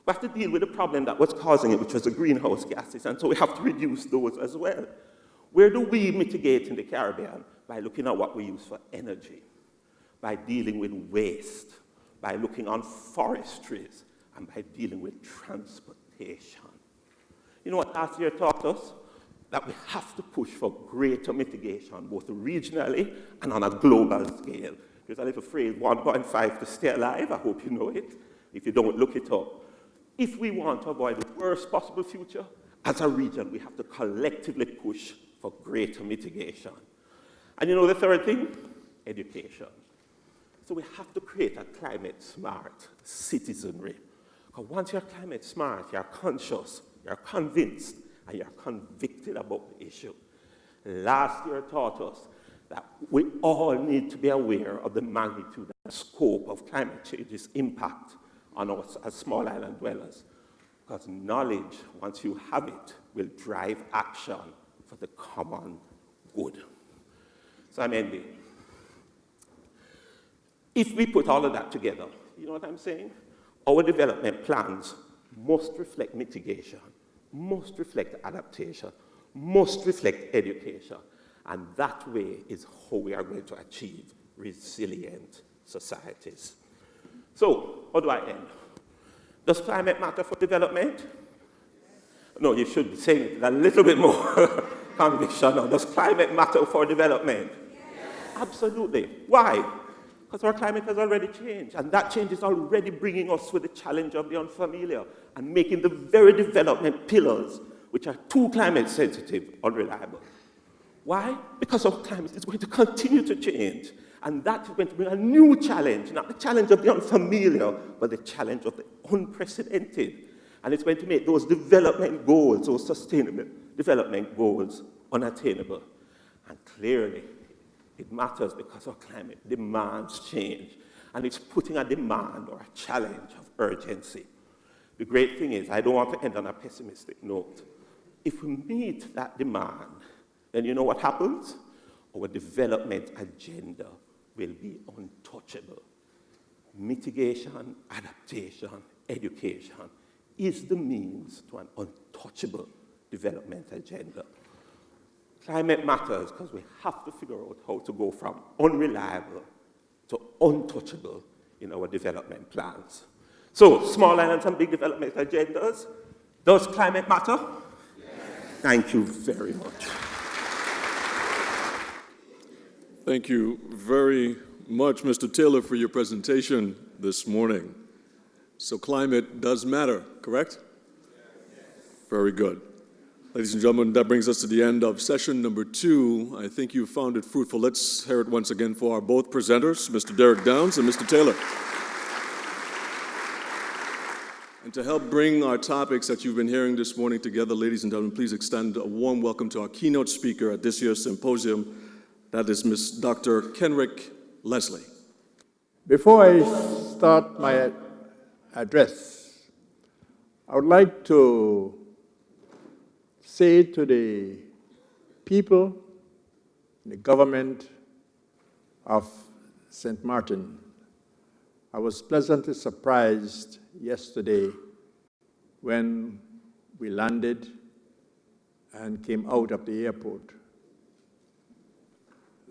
We have to deal with the problem that was causing it, which was the greenhouse gases, and so we have to reduce those as well. Where do we mitigate in the Caribbean? By looking at what we use for energy, by dealing with waste, by looking on forestries, and by dealing with transportation. You know what last year taught us? That we have to push for greater mitigation, both regionally and on a global scale. There's a little phrase, 1.5 to stay alive. I hope you know it. If you don't, look it up. If we want to avoid the worst possible future, as a region, we have to collectively push for greater mitigation. And you know the third thing? Education. So we have to create a climate-smart citizenry. Because once you're climate smart, you're conscious, you're convinced, and you're convicted about the issue. Last year taught us that we all need to be aware of the magnitude and scope of climate change's impact on us as small island dwellers. Because knowledge, once you have it, will drive action for the common good. So I'm ending. If we put all of that together, you know what I'm saying? Our development plans must reflect mitigation, must reflect adaptation, must reflect education. And that way is how we are going to achieve resilient societies. So, how do I end? Does climate matter for development? No, you should be saying it with a little bit more conviction. No, does climate matter for development? Yes. Absolutely. Why? Because our climate has already changed, and that change is already bringing us with the challenge of the unfamiliar and making the very development pillars, which are too climate sensitive, unreliable. Why? Because our climate is going to continue to change, and that is going to bring a new challenge, not the challenge of the unfamiliar, but the challenge of the unprecedented. And it's going to make those development goals, those sustainable development goals, unattainable. And clearly, it matters because our climate demands change, and it's putting a demand or a challenge of urgency. The great thing is, I don't want to end on a pessimistic note. If we meet that demand, then you know what happens? Our development agenda will be untouchable. Mitigation, adaptation, education is the means to an untouchable development agenda. Climate matters because we have to figure out how to go from unreliable to untouchable in our development plans. So, small islands and big development agendas. Does climate matter? Yes. Thank you very much. Thank you very much, Mr. Taylor, for your presentation this morning. So climate does matter, correct? Very good. Ladies and gentlemen, that brings us to the end of session number 2. I think you found it fruitful. Let's hear it once again for our both presenters, Mr. Derek Downs and Mr. Taylor. And to help bring our topics that you've been hearing this morning together, ladies and gentlemen, please extend a warm welcome to our keynote speaker at this year's symposium. That is Ms. Dr. Kenrick Leslie. Before I start my address, I would like to say to the people, the government of St. Martin, I was pleasantly surprised yesterday when we landed and came out of the airport.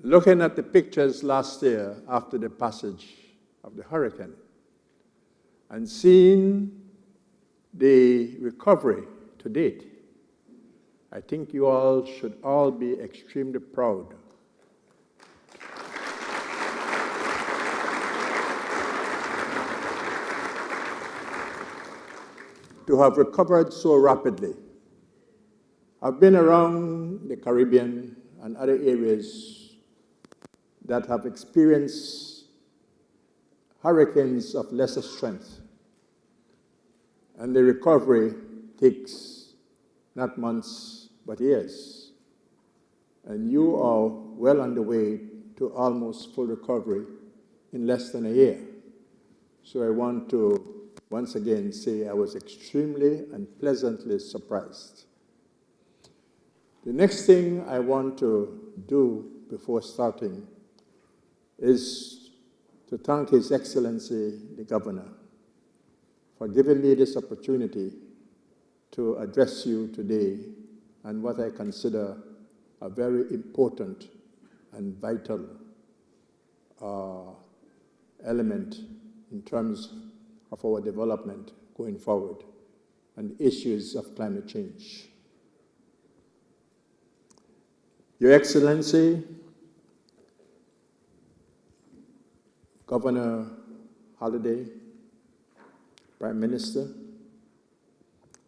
Looking at the pictures last year after the passage of the hurricane and seeing the recovery to date, I think you all should all be extremely proud. To have recovered so rapidly. I've been around the Caribbean and other areas that have experienced hurricanes of lesser strength. And the recovery takes not months, but years. And you are well on the way to almost full recovery in less than a year. So I want to once again say I was extremely and pleasantly surprised. The next thing I want to do before starting is to thank His Excellency, the Governor, for giving me this opportunity to address you today on what I consider a very important and vital element in terms of our development going forward and issues of climate change. Your Excellency, Governor Holliday, Prime Minister,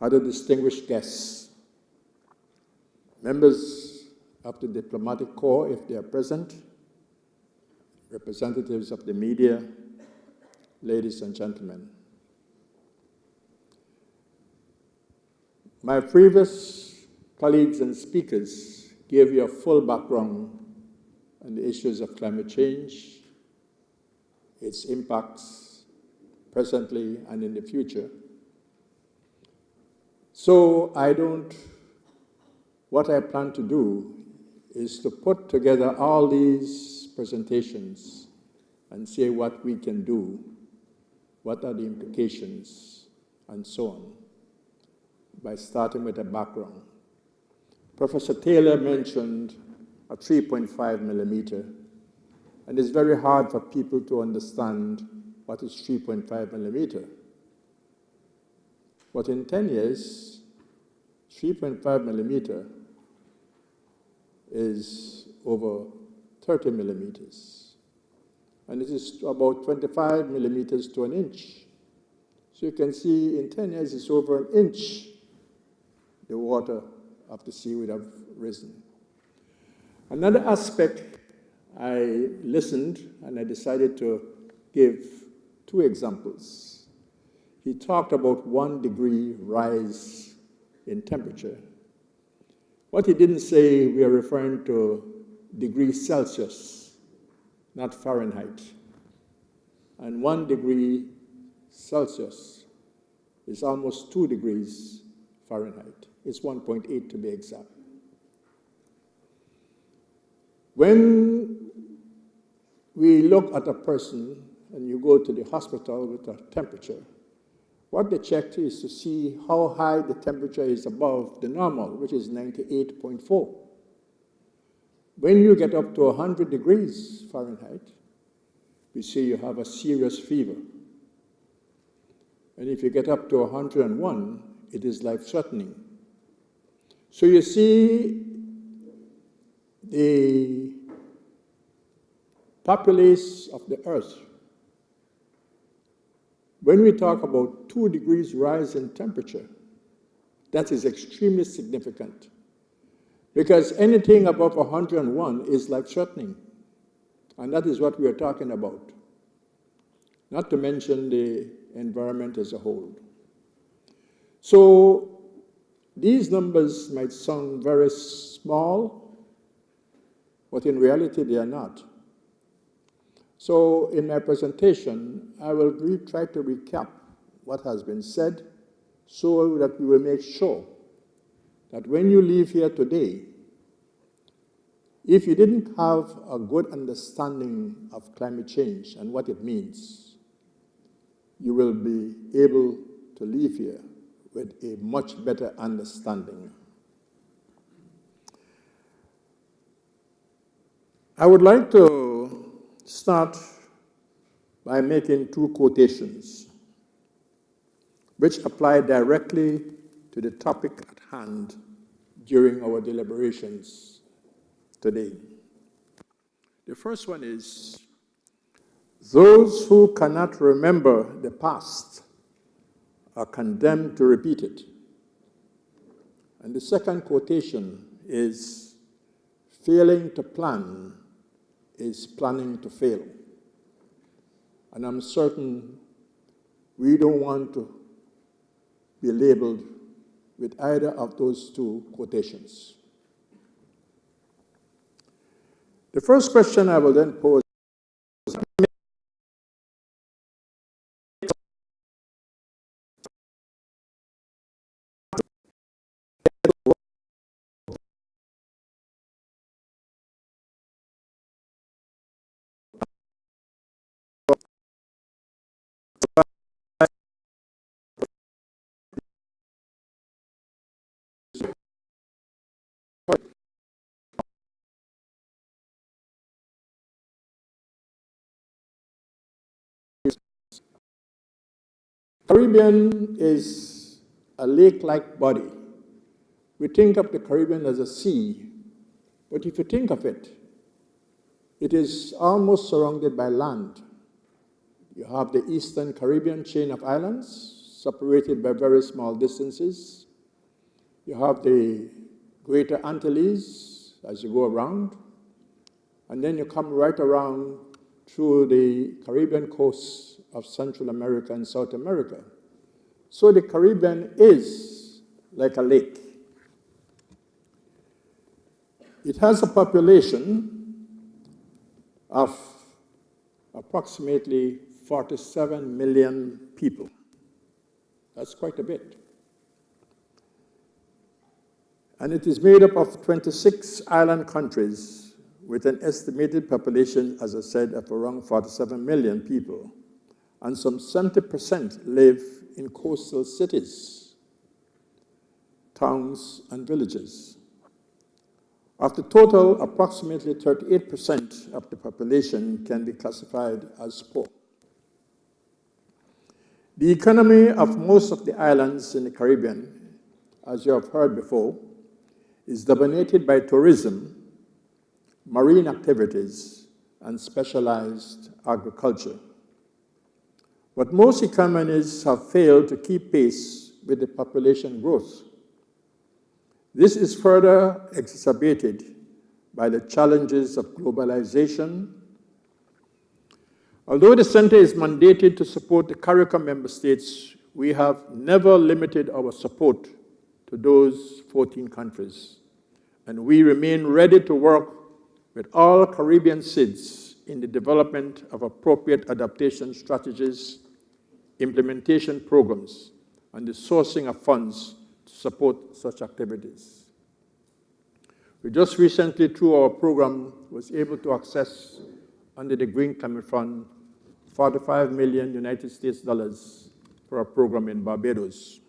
other distinguished guests, members of the diplomatic corps, if they are present, representatives of the media, ladies and gentlemen. My previous colleagues and speakers gave you a full background on the issues of climate change, its impacts presently and in the future. So what I plan to do is to put together all these presentations and say what we can do, what are the implications, and so on, by starting with a background. Professor Taylor mentioned a 3.5 millimeter, and it's very hard for people to understand what is 3.5 millimeter. But in 10 years, 3.5 millimeter is over 30 millimeters. And it is about 25 millimeters to an inch. So you can see in 10 years, it's over an inch, the water of the sea would have risen. Another aspect, I listened and I decided to give 2 examples. He talked about 1 degree rise in temperature. What he didn't say, we are referring to degrees Celsius, not Fahrenheit. And 1 degree Celsius is almost 2 degrees Fahrenheit. It's 1.8 to be exact. When we look at a person and you go to the hospital with a temperature, what they check is to see how high the temperature is above the normal, which is 98.4. When you get up to 100 degrees Fahrenheit, we say you have a serious fever. And if you get up to 101, it is life-threatening. So you see, the populace of the earth, when we talk about 2 degrees rise in temperature, that is extremely significant. Because anything above 101 is life-threatening. And that is what we are talking about. Not to mention the environment as a whole. So these numbers might sound very small, but in reality they are not. So in my presentation, I will try to recap what has been said so that we will make sure that when you leave here today, if you didn't have a good understanding of climate change and what it means, you will be able to leave here with a much better understanding. I would like to start by making 2 quotations which apply directly to the topic at hand during our deliberations today. The first one is, those who cannot remember the past are condemned to repeat it. And the second quotation is, failing to plan is planning to fail. And I'm certain we don't want to be labeled with either of those 2 quotations. The first question I will then pose is, Caribbean is a lake-like body. We think of the Caribbean as a sea, but if you think of it, it is almost surrounded by land. You have the Eastern Caribbean chain of islands, separated by very small distances. You have the Greater Antilles as you go around, and then you come right around through the Caribbean coasts of Central America and South America. So the Caribbean is like a lake. It has a population of approximately 47 million people. That's quite a bit. And it is made up of 26 island countries with an estimated population, as I said, of around 47 million people. And some 70% live in coastal cities, towns, and villages. Of the total, approximately 38% of the population can be classified as poor. The economy of most of the islands in the Caribbean, as you have heard before, is dominated by tourism, marine activities, and specialized agriculture. But most economies have failed to keep pace with the population growth. This is further exacerbated by the challenges of globalization. Although the Center is mandated to support the CARICOM member states, we have never limited our support to those 14 countries. And we remain ready to work with all Caribbean SIDS in the development of appropriate adaptation strategies, implementation programs, and the sourcing of funds to support such activities. We just recently, through our program, was able to access, under the Green Climate Fund, $45 million United States dollars for a program in Barbados.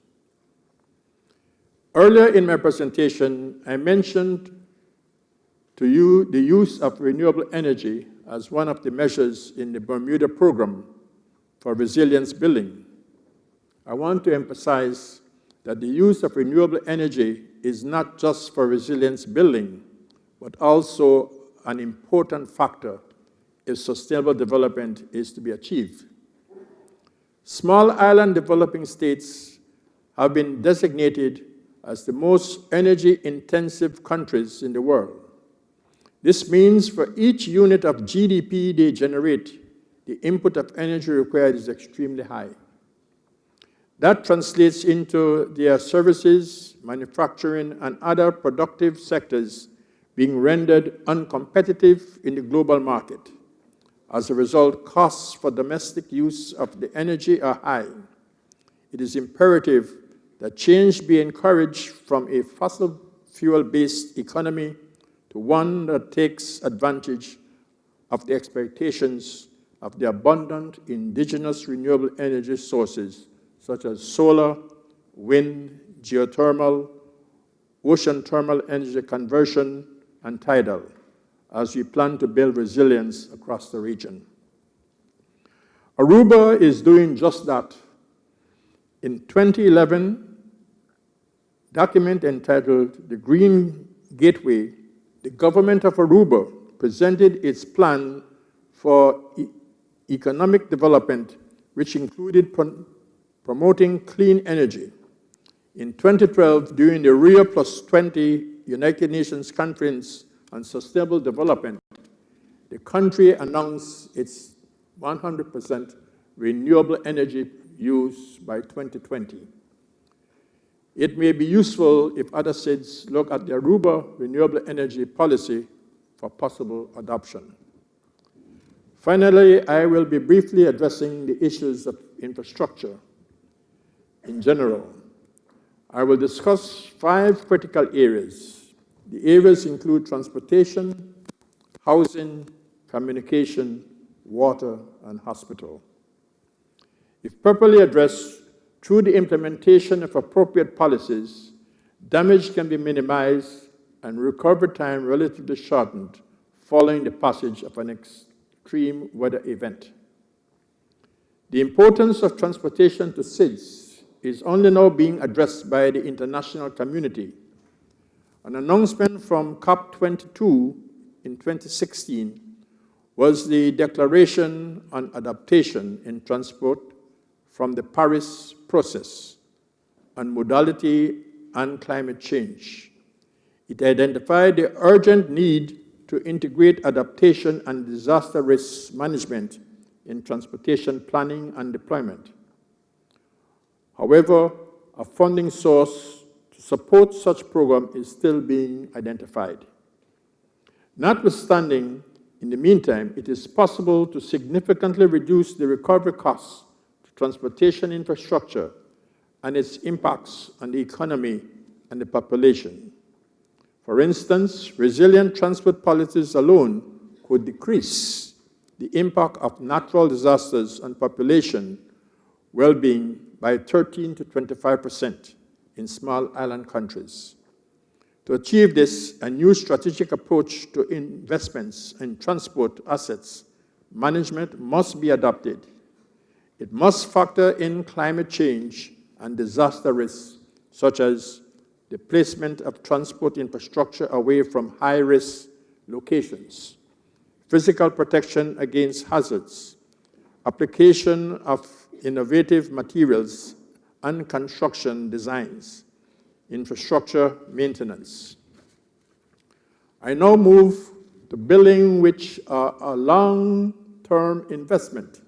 Earlier in my presentation, I mentioned to you the use of renewable energy as one of the measures in the Bermuda Program for resilience building. I want to emphasize that the use of renewable energy is not just for resilience building, but also an important factor if sustainable development is to be achieved. Small island developing states have been designated as the most energy-intensive countries in the world. This means for each unit of GDP they generate, the input of energy required is extremely high. That translates into their services, manufacturing, and other productive sectors being rendered uncompetitive in the global market. As a result, costs for domestic use of the energy are high. It is imperative that change be encouraged from a fossil fuel-based economy to one that takes advantage of the expectations of the abundant indigenous renewable energy sources such as solar, wind, geothermal, ocean thermal energy conversion, and tidal, as we plan to build resilience across the region. Aruba is doing just that. In 2011, document entitled The Green Gateway, the government of Aruba presented its plan for economic development, which included promoting clean energy. In 2012, during the Rio +20 United Nations Conference on Sustainable Development, the country announced its 100% renewable energy use by 2020. It may be useful if other states look at the Aruba renewable energy policy for possible adoption. Finally, I will be briefly addressing the issues of infrastructure in general. I will discuss 5 critical areas. The areas include transportation, housing, communication, water, and hospital. If properly addressed through the implementation of appropriate policies, damage can be minimized and recovery time relatively shortened following the passage of an extreme weather event. The importance of transportation to SIDS is only now being addressed by the international community. An announcement from COP22 in 2016 was the Declaration on Adaptation in Transport from the Paris Process on Modality and Climate Change. It identified the urgent need to integrate adaptation and disaster risk management in transportation planning and deployment. However, a funding source to support such program is still being identified. Notwithstanding, in the meantime, it is possible to significantly reduce the recovery costs to transportation infrastructure and its impacts on the economy and the population. For instance, resilient transport policies alone could decrease the impact of natural disasters on population well-being by 13 to 25% in small island countries. To achieve this, a new strategic approach to investments in transport assets management must be adopted. It must factor in climate change and disaster risks, such as the placement of transport infrastructure away from high-risk locations, physical protection against hazards, application of innovative materials and construction designs, infrastructure maintenance. I now move to building which are a long-term investment.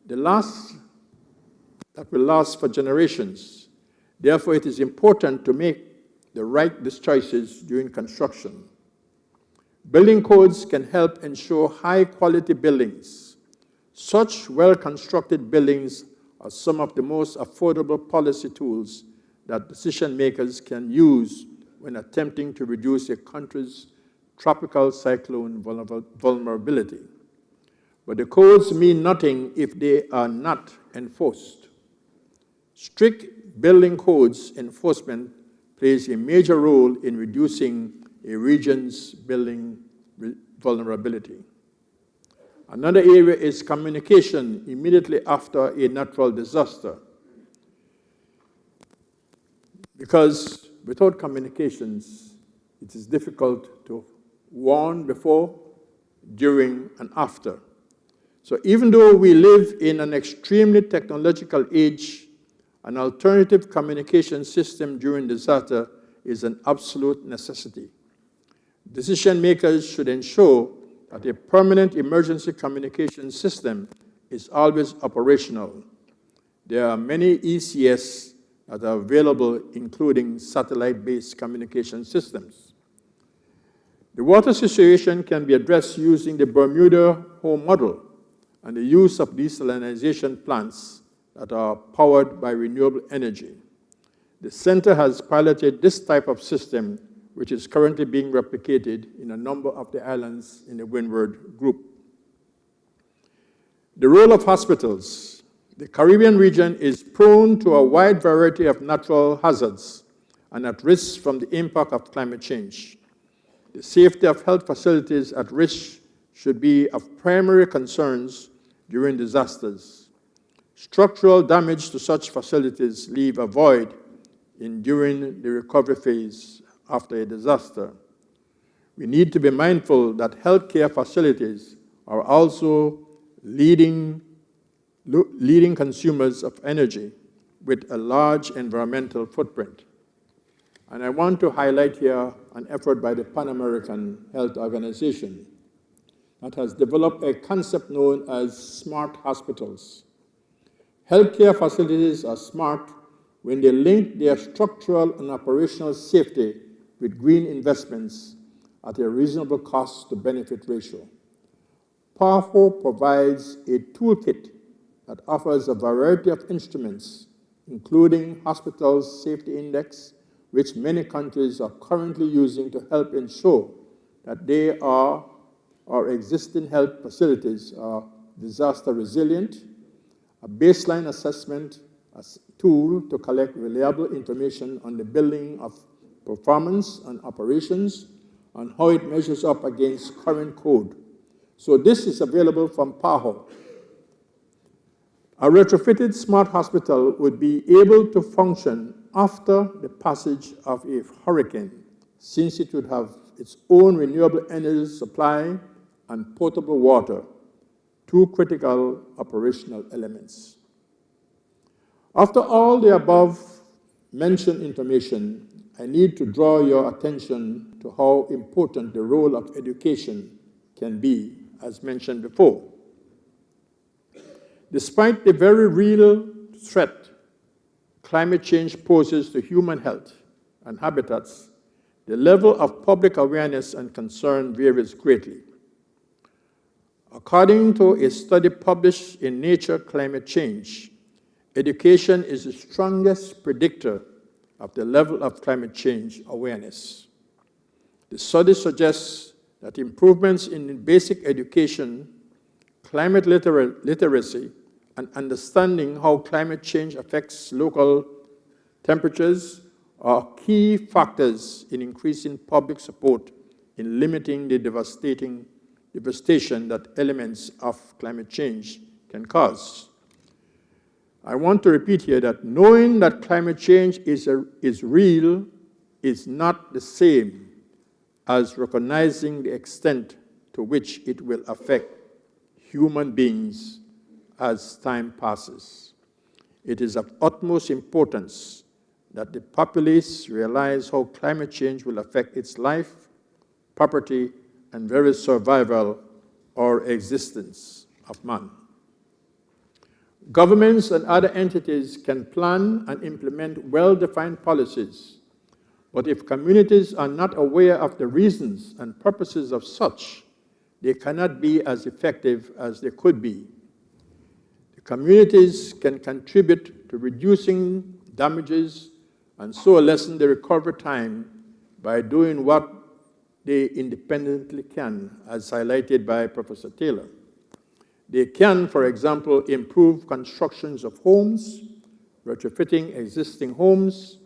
That will last for generations. Therefore, it is important to make the right choices during construction. Building codes can help ensure high-quality buildings. Such well-constructed buildings are some of the most affordable policy tools that decision-makers can use when attempting to reduce a country's tropical cyclone vulnerability. But the codes mean nothing if they are not enforced. Strict building codes enforcement plays a major role in reducing a region's building vulnerability. Another area is communication immediately after a natural disaster. Because without communications, it is difficult to warn before, during, and after. So even though we live in an extremely technological age, an alternative communication system during disaster is an absolute necessity. Decision makers should ensure that a permanent emergency communication system is always operational. There are many ECS that are available, including satellite-based communication systems. The water situation can be addressed using the Bermuda home model and the use of desalination plants that are powered by renewable energy. The center has piloted this type of system, which is currently being replicated in a number of the islands in the Windward Group. The role of hospitals. The Caribbean region is prone to a wide variety of natural hazards and at risk from the impact of climate change. The safety of health facilities at risk should be of primary concerns during disasters. Structural damage to such facilities leave a void during the recovery phase after a disaster. We need to be mindful that healthcare facilities are also leading consumers of energy with a large environmental footprint. And I want to highlight here an effort by the Pan American Health Organization that has developed a concept known as smart hospitals. Healthcare facilities are smart when they link their structural and operational safety with green investments at a reasonable cost to benefit ratio. PAHO provides a toolkit that offers a variety of instruments, including Hospitals Safety Index, which many countries are currently using to help ensure that they are, or existing health facilities are disaster resilient, a baseline assessment tool to collect reliable information on the building of performance and operations, and how it measures up against current code. So this is available from PAHO. A retrofitted smart hospital would be able to function after the passage of a hurricane, since it would have its own renewable energy supply and potable water, two critical operational elements. After all the above mentioned information, I need to draw your attention to how important the role of education can be, as mentioned before. Despite the very real threat climate change poses to human health and habitats, the level of public awareness and concern varies greatly. According to a study published in Nature Climate Change, education is the strongest predictor of the level of climate change awareness. The study suggests that improvements in basic education, climate literacy, and understanding how climate change affects local temperatures are key factors in increasing public support in limiting the devastation that elements of climate change can cause. I want to repeat here that knowing that climate change is real is not the same as recognizing the extent to which it will affect human beings as time passes. It is of utmost importance that the populace realize how climate change will affect its life, property, and very survival or existence of man. Governments and other entities can plan and implement well-defined policies, but if communities are not aware of the reasons and purposes of such, they cannot be as effective as they could be. The communities can contribute to reducing damages and so lessen the recovery time by doing what they independently can, as highlighted by Professor Taylor. They can, for example, improve constructions of homes, retrofitting existing homes,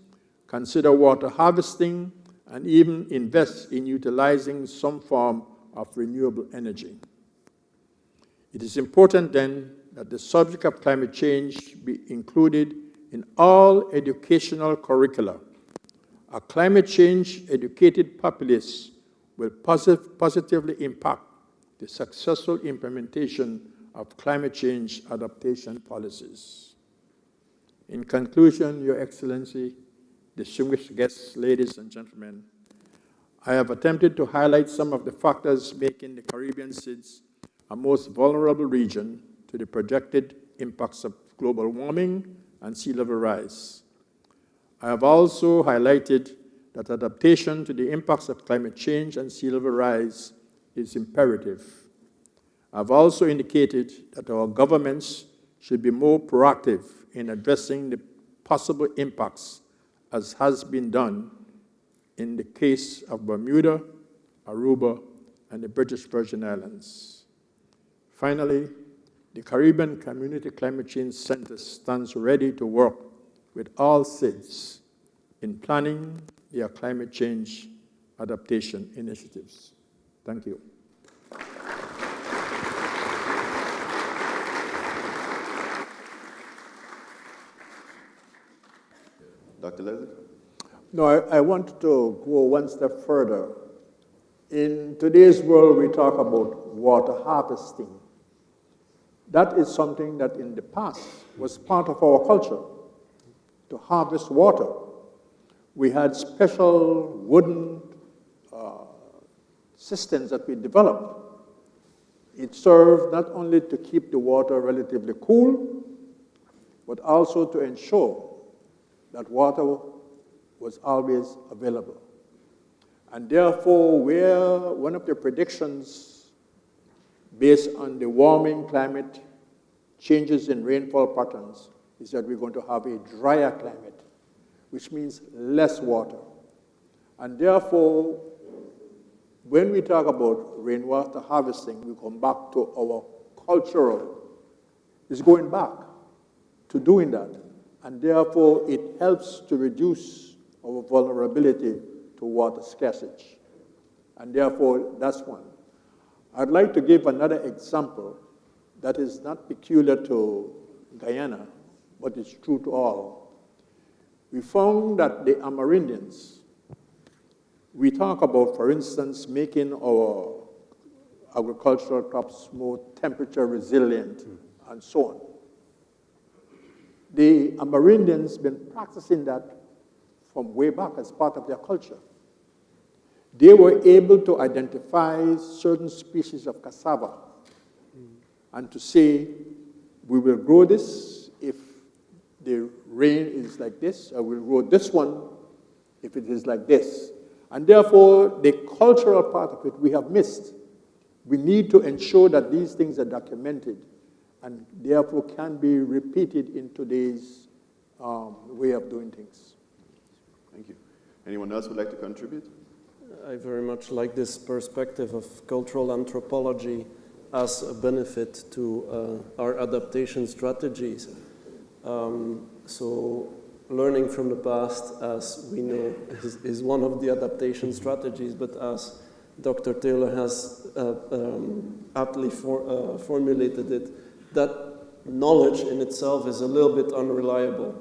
consider water harvesting, and even invest in utilizing some form of renewable energy. It is important then that the subject of climate change be included in all educational curricula. A climate change-educated populace will positively impact the successful implementation of climate change adaptation policies. In conclusion, Your Excellency, distinguished guests, ladies and gentlemen, I have attempted to highlight some of the factors making the Caribbean SIDS a most vulnerable region to the projected impacts of global warming and sea level rise. I have also highlighted that adaptation to the impacts of climate change and sea level rise is imperative. I've also indicated that our governments should be more proactive in addressing the possible impacts, as has been done in the case of Bermuda, Aruba, and the British Virgin Islands. Finally, the Caribbean Community Climate Change Center stands ready to work with all SIDS in planning their climate change adaptation initiatives. Thank you. Dr. Leslie? No, I want to go one step further. In today's world, we talk about water harvesting. That is something that in the past was part of our culture, to harvest water. We had special wooden systems that we developed. It served not only to keep the water relatively cool, but also to ensure that water was always available. And therefore, one of the predictions based on the warming climate, changes in rainfall patterns, is that we're going to have a drier climate, which means less water. And therefore, when we talk about rainwater harvesting, we come back to our cultural, it's going back to doing that. And therefore, it helps to reduce our vulnerability to water scarcity. And therefore, that's one. I'd like to give another example that is not peculiar to Guyana, but it's true to all. We found that the Amerindians, we talk about, for instance, making our agricultural crops more temperature resilient and so on. The Amerindians been practicing that from way back as part of their culture. They were able to identify certain species of cassava and to say, we will grow this if the rain is like this, or we'll grow this one if it is like this. And therefore, the cultural part of it we have missed. We need to ensure that these things are documented and therefore can be repeated in today's way of doing things. Thank you. Anyone else would like to contribute? I very much like this perspective of cultural anthropology as a benefit to our adaptation strategies. So learning from the past, as we know, is one of the adaptation strategies, but as Dr. Taylor has aptly formulated it, that knowledge in itself is a little bit unreliable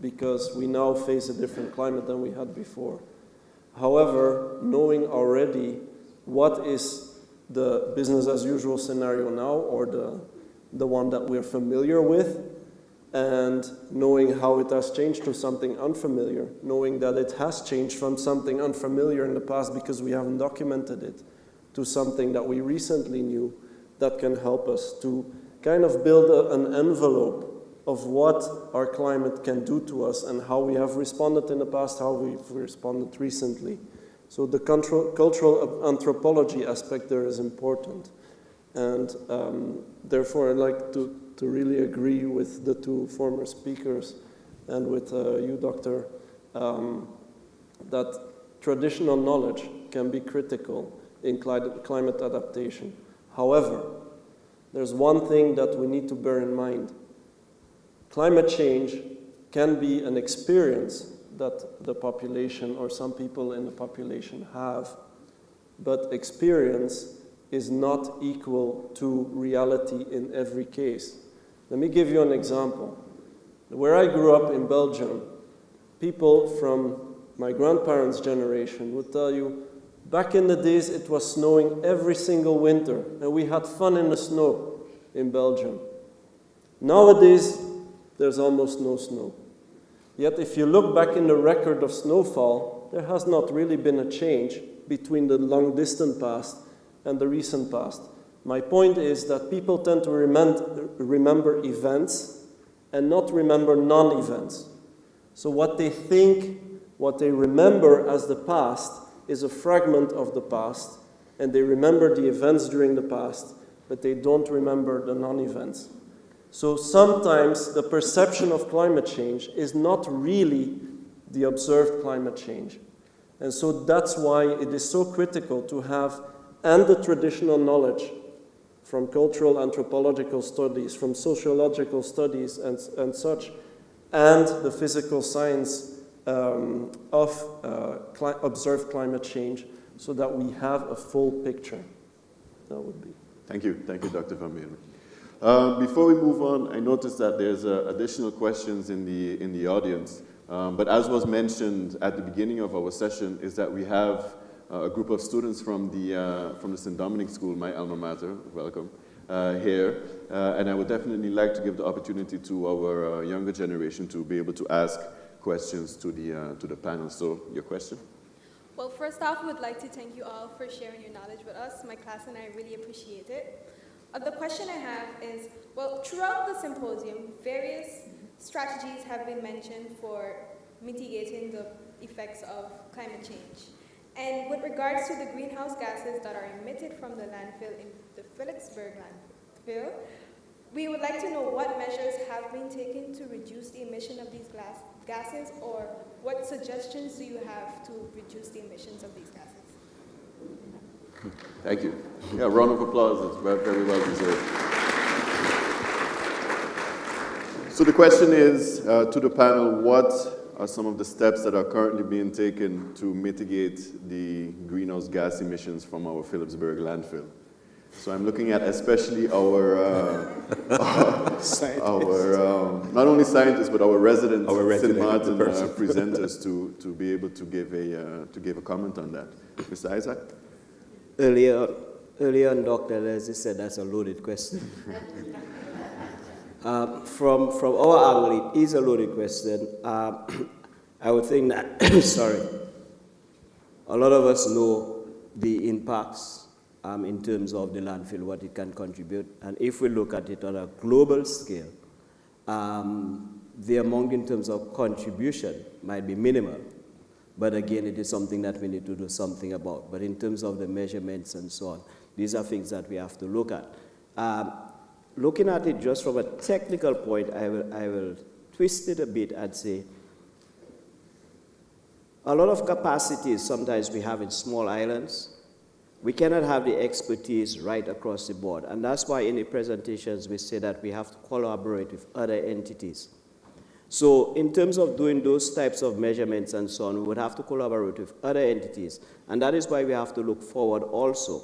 because we now face a different climate than we had before. However, knowing already what is the business as usual scenario now, or the one that we're familiar with, and knowing how it has changed to something unfamiliar, knowing that it has changed from something unfamiliar in the past because we haven't documented it, to something that we recently knew, that can help us to kind of build an envelope of what our climate can do to us and how we have responded in the past, how we've responded recently. So the cultural anthropology aspect there is important. And therefore, I'd like to really agree with the two former speakers and with you, Doctor, that traditional knowledge can be critical in climate adaptation. However, there's one thing that we need to bear in mind. Climate change can be an experience that the population or some people in the population have, but experience is not equal to reality in every case. Let me give you an example. Where I grew up in Belgium, people from my grandparents' generation would tell you, back in the days it was snowing every single winter, and we had fun in the snow in Belgium. Nowadays, there's almost no snow. Yet if you look back in the record of snowfall, there has not really been a change between the long distant past and the recent past. My point is that people tend to remember events and not remember non-events. So what they think, what they remember as the past is a fragment of the past, and they remember the events during the past, but they don't remember the non-events. So sometimes the perception of climate change is not really the observed climate change. And so that's why it is so critical to have, and the traditional knowledge from cultural anthropological studies, from sociological studies and such, and the physical science of observed climate change, so that we have a full picture. That would be. Thank you, Dr. Van Meren. Before we move on, I noticed that there's additional questions in the audience. But as was mentioned at the beginning of our session, is that we have a group of students from the St. Dominic School, my alma mater, welcome, here. And I would definitely like to give the opportunity to our younger generation to be able to ask questions to the panel. So, your question? Well, first off, we would like to thank you all for sharing your knowledge with us. My class and I really appreciate it. The question I have is, well, throughout the symposium, various strategies have been mentioned for mitigating the effects of climate change. And with regards to the greenhouse gases that are emitted from the landfill in the Phillipsburg landfill, we would like to know what measures have been taken to reduce the emission of these gases, or what suggestions do you have to reduce the emissions of these gases? Thank you. Yeah, round of applause. It's very well deserved. So the question is to the panel, what are some of the steps that are currently being taken to mitigate the greenhouse gas emissions from our Phillipsburg landfill? So I'm looking at especially our not only scientists, but our resident St. Martin presenters to be able to give a comment on that. Mr. Isaac? Earlier on, Dr. Leslie said that's a loaded question. From our angle, it is a loaded question. I would think that, sorry, a lot of us know the impacts in terms of the landfill, what it can contribute. And if we look at it on a global scale, the amount in terms of contribution might be minimal. But again, it is something that we need to do something about. But in terms of the measurements and so on, these are things that we have to look at. Looking at it just from a technical point, I will twist it a bit and say, a lot of capacities sometimes we have in small islands. We cannot have the expertise right across the board. And that's why in the presentations we say that we have to collaborate with other entities. So in terms of doing those types of measurements and so on, we would have to collaborate with other entities. And that is why we have to look forward also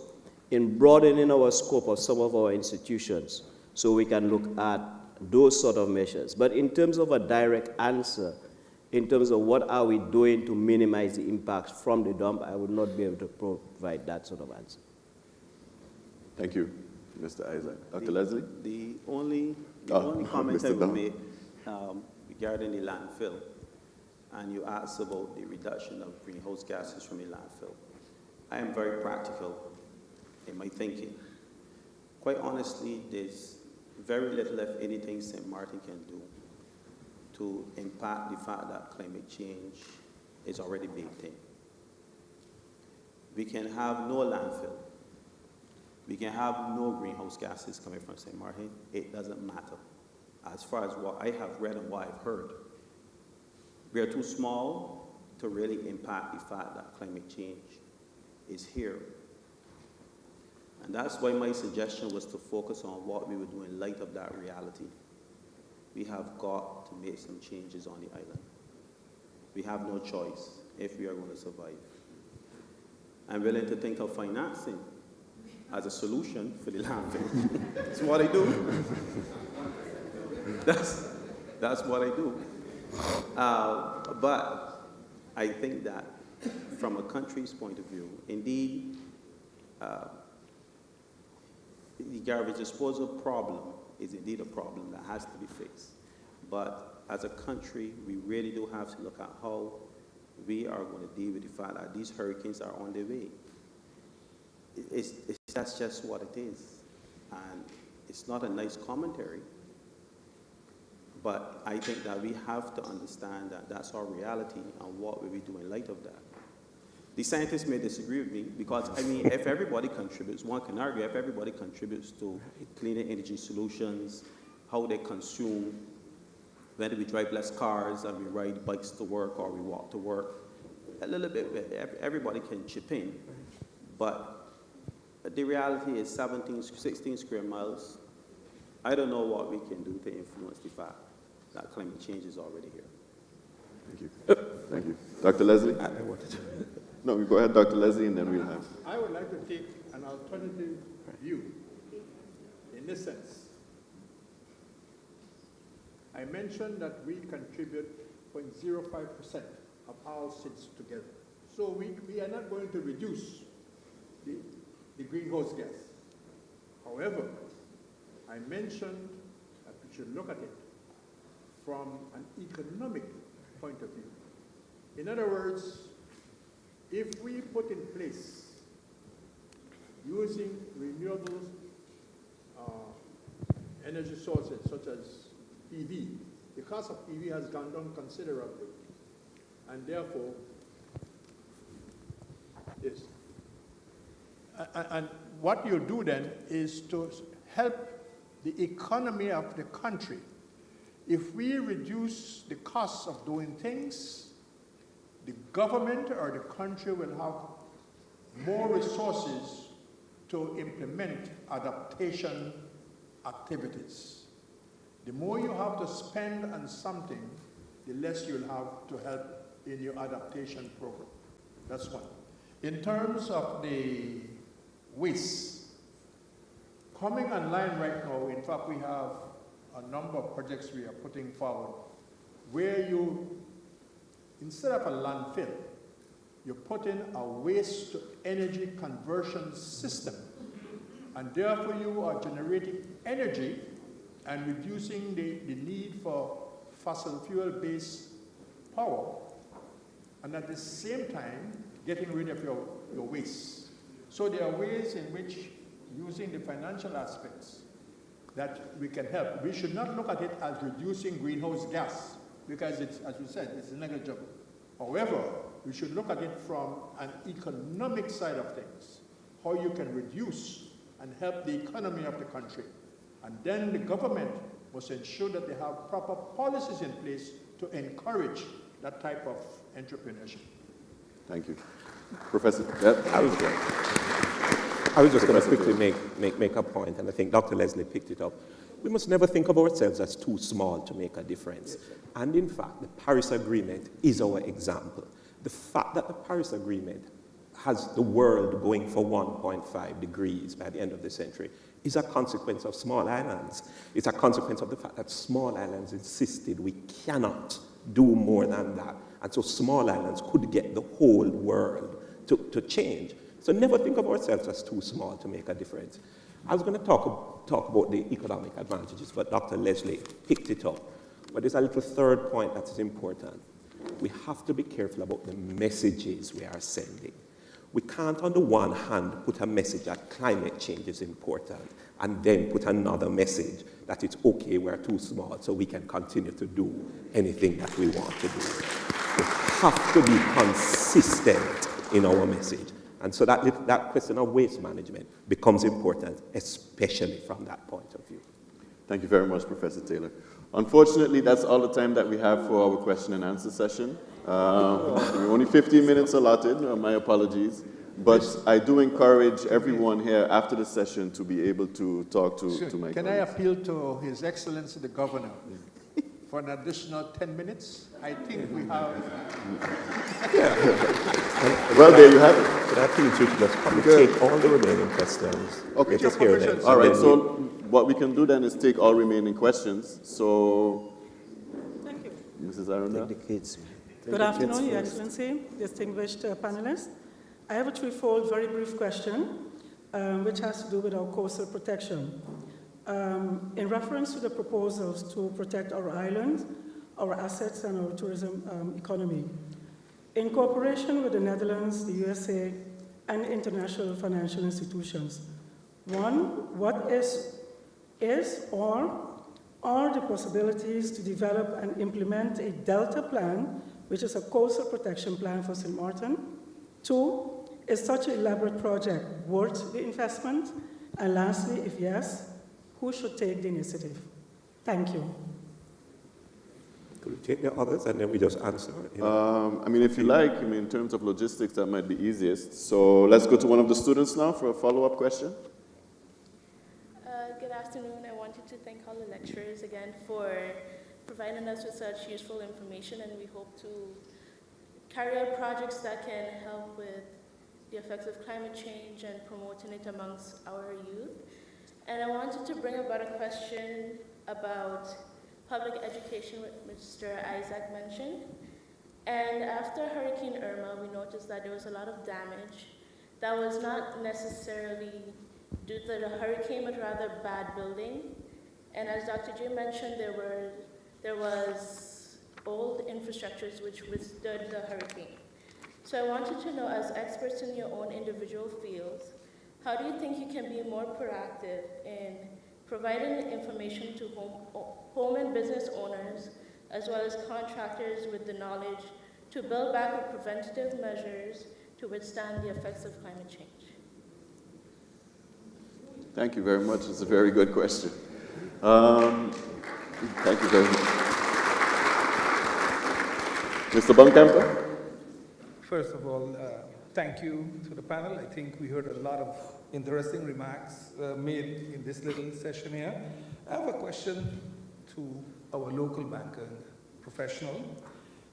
in broadening our scope of some of our institutions so we can look at those sort of measures. But in terms of a direct answer, in terms of what are we doing to minimize the impacts from the dump, I would not be able to provide that sort of answer. Thank you, Mr. Isaac. Dr. Leslie? The only comment I would make regarding the landfill, and you asked about the reduction of greenhouse gases from the landfill. I am very practical in my thinking. Quite honestly, there's very little, if anything, St. Martin can do to impact the fact that climate change is already baked in. We can have no landfill. We can have no greenhouse gases coming from St. Martin. It doesn't matter. As far as what I have read and what I've heard, we are too small to really impact the fact that climate change is here. And that's why my suggestion was to focus on what we would do in light of that reality. We have got to make some changes on the island. We have no choice if we are going to survive. I'm willing to think of financing as a solution for the landfill. That's what I do. That's what I do. But I think that from a country's point of view, indeed, the garbage disposal problem is indeed a problem that has to be fixed. But as a country, we really do have to look at how we are going to deal with the fact that these hurricanes are on their way. That's just what it is. And it's not a nice commentary, but I think that we have to understand that that's our reality and what will we do in light of that. The scientists may disagree with me because, I mean, if everybody contributes, one can argue, if everybody contributes to cleaner energy solutions, how they consume, whether we drive less cars and we ride bikes to work or we walk to work, a little bit, everybody can chip in. But the reality is 16 square miles. I don't know what we can do to influence the fact that climate change is already here. Thank you. Thank you. Dr. Leslie? No, go ahead, Dr. Leslie, and then we'll have. I would like to take an alternative view in this sense. I mentioned that we contribute 0.05% of all seeds together. So we are not going to reduce the greenhouse gas. However, I mentioned that we should look at it from an economic point of view. In other words, if we put in place using renewable energy sources such as PV, the cost of PV has gone down considerably, and therefore, yes. And what you do then is to help the economy of the country. If we reduce the cost of doing things, the government or the country will have more resources to implement adaptation activities. The more you have to spend on something, the less you'll have to help in your adaptation program. That's one. In terms of the waste, coming online right now, in fact, we have a number of projects we are putting forward where you, instead of a landfill, you put in a waste to energy conversion system. And therefore you are generating energy and reducing the need for fossil fuel-based power, and at the same time getting rid of your waste. So there are ways in which, using the financial aspects, that we can help. We should not look at it as reducing greenhouse gas, because it's, as you said, it's negligible. However, we should look at it from an economic side of things, how you can reduce and help the economy of the country. And then the government must ensure that they have proper policies in place to encourage that type of entrepreneurship. Thank you. Professor, I was just going to quickly make a point, and I think Dr. Leslie picked it up. We must never think of ourselves as too small to make a difference. And in fact, the Paris Agreement is our example. The fact that the Paris Agreement has the world going for 1.5 degrees by the end of the century is a consequence of small islands. It's a consequence of the fact that small islands insisted we cannot do more than that. And so small islands could get the whole world to change. So never think of ourselves as too small to make a difference. I was going to talk about the economic advantages, but Dr. Leslie picked it up. But there's a little third point that is important. We have to be careful about the messages we are sending. We can't, on the one hand, put a message that climate change is important and then put another message that it's okay, we're too small, so we can continue to do anything that we want to do. We have to be consistent in our message. And so that question of waste management becomes important, especially from that point of view. Thank you very much, Professor Taylor. Unfortunately, that's all the time that we have for our question and answer session. We're only 15 minutes allotted, my apologies. But I do encourage everyone here after the session to be able to talk to my colleagues. Can I appeal to His Excellency the Governor for an additional 10 minutes. I think we have... Well, there you have it. Could I please you to just probably take all the remaining questions? Okay. Just hear them. All right, so what we can do then is take all remaining questions. So, thank you. Mrs. Arundel. Good afternoon, Your Excellency, distinguished panelists. I have a threefold, very brief question, which has to do with our coastal protection. In reference to the proposals to protect our islands, our assets, and our tourism economy, in cooperation with the Netherlands, the USA, and international financial institutions, one, what is or are the possibilities to develop and implement a Delta plan, which is a coastal protection plan for St. Martin? Two, is such an elaborate project worth the investment? And lastly, if yes, who should take the initiative? Thank you. Could we take the others and then we just answer? I mean, if you like, I mean, in terms of logistics, that might be easiest. So let's go to one of the students now for a follow-up question. Good afternoon. I wanted to thank all the lecturers again for providing us with such useful information, and we hope to carry out projects that can help with the effects of climate change and promoting it amongst our youth. And I wanted to bring about a question about public education, which Mr. Isaac mentioned. And after Hurricane Irma, we noticed that there was a lot of damage that was not necessarily due to the hurricane, but rather bad building. And as Dr. J mentioned, there was old infrastructures which withstood the hurricane. So I wanted to know, as experts in your own individual fields, how do you think you can be more proactive in providing information to home and business owners, as well as contractors with the knowledge to build back with preventative measures to withstand the effects of climate change? Thank you very much. It's a very good question. Thank you very much. Mr. Bunkamper? First of all, thank you to the panel. I think we heard a lot of interesting remarks made in this little session here. I have a question to our local banking professional.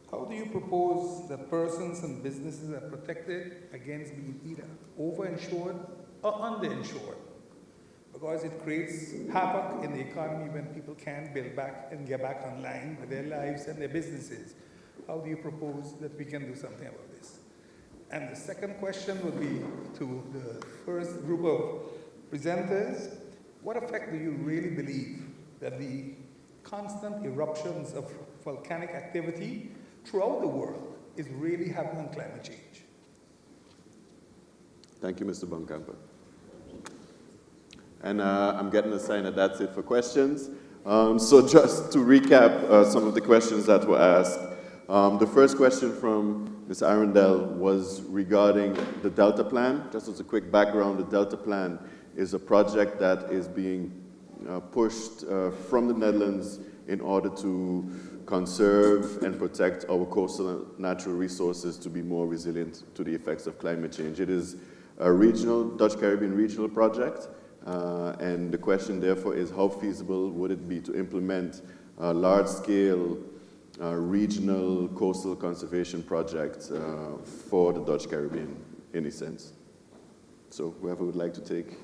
How do you propose that persons and businesses are protected against being either overinsured or underinsured? Because it creates havoc in the economy when people can't build back and get back online with their lives and their businesses. How do you propose that we can do something about this? And the second question would be to the first group of presenters. What effect do you really believe that the constant eruptions of volcanic activity throughout the world is really having on climate change? Thank you, Mr. Bunkamper. And I'm getting a sign that that's it for questions. So just to recap some of the questions that were asked. The first question from Ms. Arundel was regarding the Delta Plan. Just as a quick background, the Delta Plan is a project that is being pushed from the Netherlands in order to conserve and protect our coastal and natural resources to be more resilient to the effects of climate change. It is a regional, Dutch Caribbean regional project. And the question, therefore, is how feasible would it be to implement a large-scale regional coastal conservation project for the Dutch Caribbean, in a sense. So whoever would like to take.